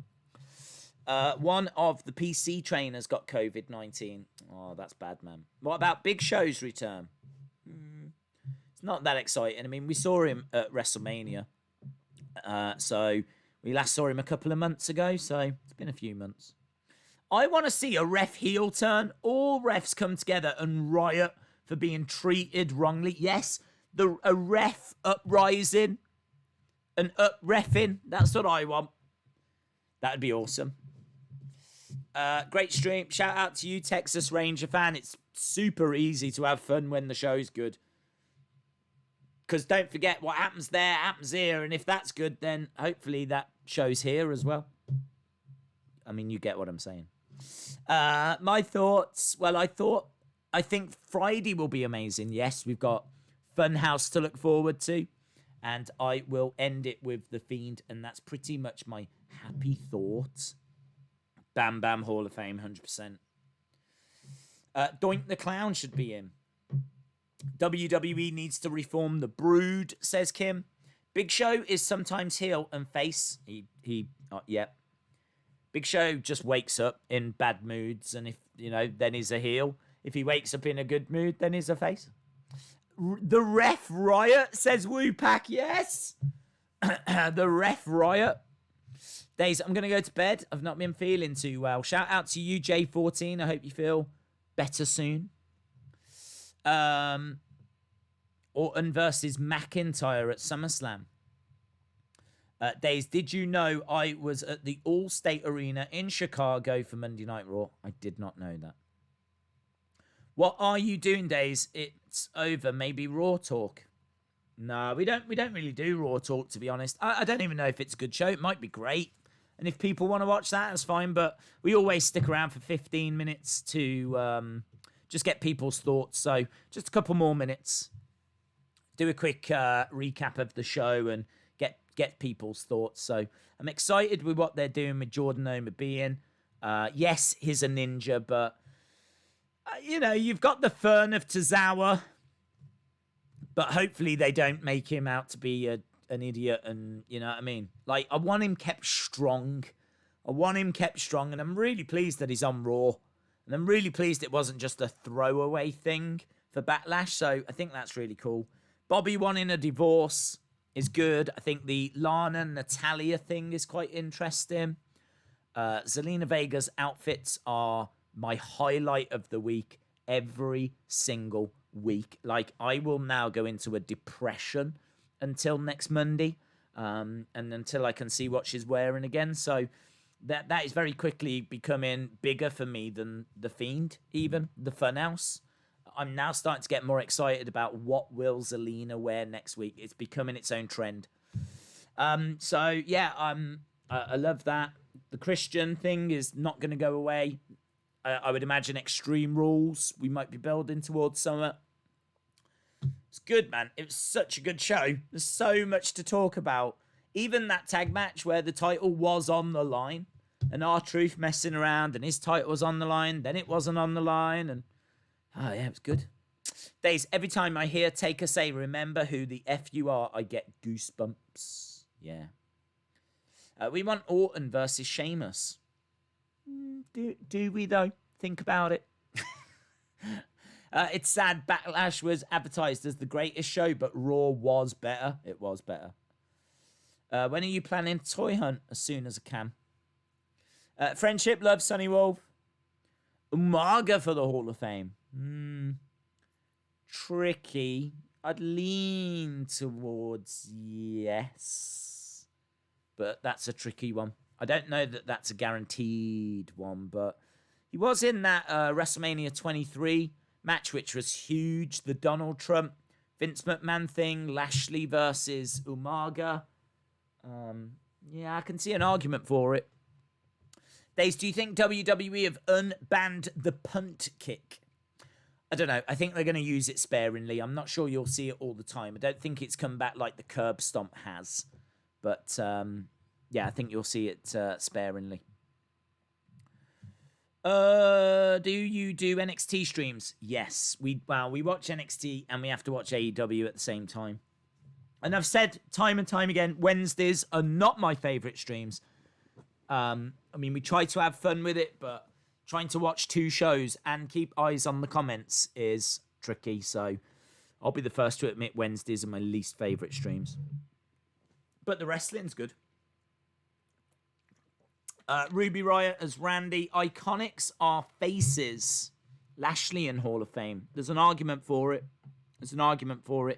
One of the PC trainers got COVID-19. Oh, that's bad, man. What about Big Show's return? It's not that exciting. I mean, we saw him at WrestleMania. So we last saw him a couple of months ago. So it's been a few months. I want to see a ref heel turn. All refs come together and riot for being treated wrongly. Yes, a ref uprising and up-reffing. That's what I want. That'd be awesome. Great stream. Shout out to you, Texas Ranger fan. It's super easy to have fun when the show's good. Because don't forget, what happens there happens here. And if that's good, then hopefully that shows here as well. I mean, you get what I'm saying. My thoughts. Well, I think Friday will be amazing. Yes, we've got Funhouse to look forward to. And I will end it with The Fiend. And that's pretty much my happy thoughts. Bam Bam Hall of Fame, 100%. Doink the Clown should be in. WWE needs to reform the Brood, says Kim. Big Show is sometimes heel and face. Yeah. Big Show just wakes up in bad moods, and if, then he's a heel. If he wakes up in a good mood, then he's a face. The Ref Riot, says Woo Pack. Yes. The Ref Riot. Days, I'm going to go to bed. I've not been feeling too well. Shout out to you, J14. I hope you feel better soon. Orton versus McIntyre at SummerSlam. Days, did you know I was at the Allstate Arena in Chicago for Monday Night Raw? I did not know that. What are you doing, Days? It's over. Maybe Raw talk. No, we don't really do Raw talk, to be honest. I don't even know if it's a good show. It might be great. And if people want to watch that, that's fine. But we always stick around for 15 minutes to just get people's thoughts. So just a couple more minutes. Do a quick recap of the show and get people's thoughts. So I'm excited with what they're doing with Jordan Oma being. Yes, he's a ninja, but, you've got the fun of Tozawa. But hopefully they don't make him out to be an idiot, and you know what I mean? Like, I want him kept strong. And I'm really pleased that he's on Raw. And I'm really pleased it wasn't just a throwaway thing for Backlash. So I think that's really cool. Bobby wanting a divorce is good. I think the Lana Natalia thing is quite interesting. Zelina Vega's outfits are my highlight of the week every single week. Like, I will now go into a depression until next Monday, and until I can see what she's wearing again. So that is very quickly becoming bigger for me than The Fiend, even the Funhouse. I'm now starting to get more excited about what will Zelina wear next week. It's becoming its own trend. So yeah, I love that. The Christian thing is not going to go away. I would imagine Extreme Rules we might be building towards summer. It's good, man. It was such a good show. There's so much to talk about. Even that tag match where the title was on the line and R-Truth messing around and his title was on the line, then it wasn't on the line, and oh yeah, it was good. Days, every time I hear Taker say, remember who the F you are, I get goosebumps. Yeah. We want Orton versus Sheamus. Do we, though? Think about it. It's sad Backlash was advertised as the greatest show, but Raw was better. It was better. When are you planning Toy Hunt? As soon as I can. Friendship, love, Sonny Wolf. Umaga for the Hall of Fame. Tricky. I'd lean towards yes. But that's a tricky one. I don't know that that's a guaranteed one, but he was in that WrestleMania 23 match, which was huge. The Donald Trump, Vince McMahon thing, Lashley versus Umaga. Yeah, I can see an argument for it. Days, do you think WWE have unbanned the punt kick? I don't know. I think they're going to use it sparingly. I'm not sure you'll see it all the time. I don't think it's come back like the curb stomp has. But, yeah, I think you'll see it sparingly. Do you do NXT streams? Yes. We watch NXT and we have to watch AEW at the same time. And I've said time and time again, Wednesdays are not my favourite streams. I mean, we try to have fun with it, but trying to watch 2 shows and keep eyes on the comments is tricky. So I'll be the first to admit Wednesdays are my least favourite streams. But the wrestling's good. Ruby Riot as Randy. Iconics are faces. Lashley in Hall of Fame. There's an argument for it.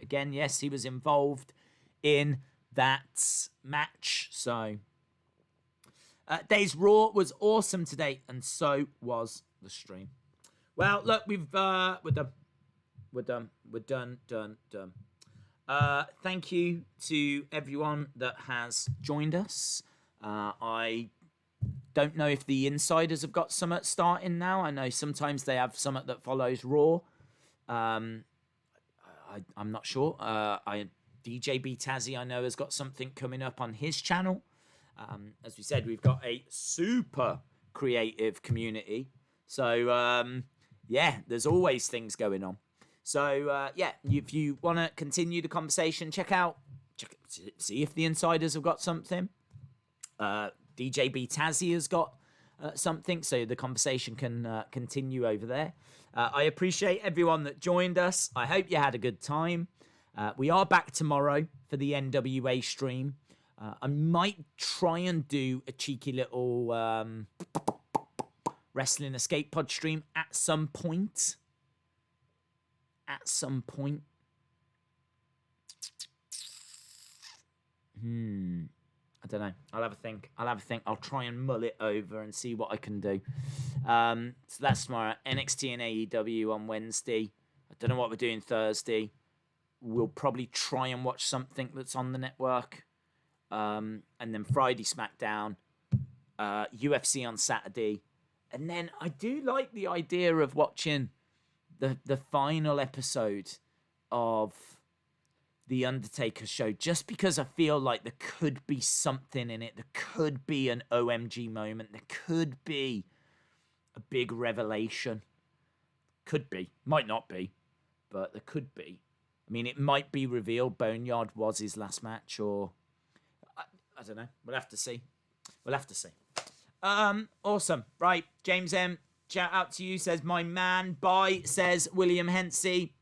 Again, yes, he was involved in that match. So, Days Raw was awesome today, and so was the stream. Well, look, we're done. Thank you to everyone that has joined us. I don't know if the insiders have got Summit starting now. I know sometimes they have Summit that follows Raw. I'm not sure. DJ B Tazzy, I know, has got something coming up on his channel. As we said, we've got a super creative community. So, yeah, there's always things going on. So, yeah, if you want to continue the conversation, see if the insiders have got something. DJ B Tazzy has got something, so the conversation can continue over there. I appreciate everyone that joined us. I hope you had a good time. We are back tomorrow for the NWA stream. I might try and do a cheeky little Wrestling Escape Pod stream at some point. I don't know. I'll have a think. I'll try and mull it over and see what I can do. So that's tomorrow. NXT and AEW on Wednesday. I don't know what we're doing Thursday. We'll probably try and watch something that's on the network. And then Friday SmackDown. UFC on Saturday. And then I do like the idea of watching the final episode of The Undertaker show, just because I feel like there could be something in it. There could be an OMG moment. There could be a big revelation. Could be. Might not be. But there could be. I mean, it might be revealed Boneyard was his last match, or I don't know. We'll have to see. Awesome. Right. James M. Shout out to you, says my man. Bye, says William Hensey.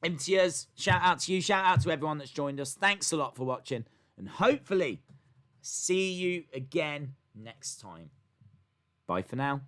MTS, shout out to you. Shout out to everyone that's joined us. Thanks a lot for watching. And hopefully, see you again next time. Bye for now.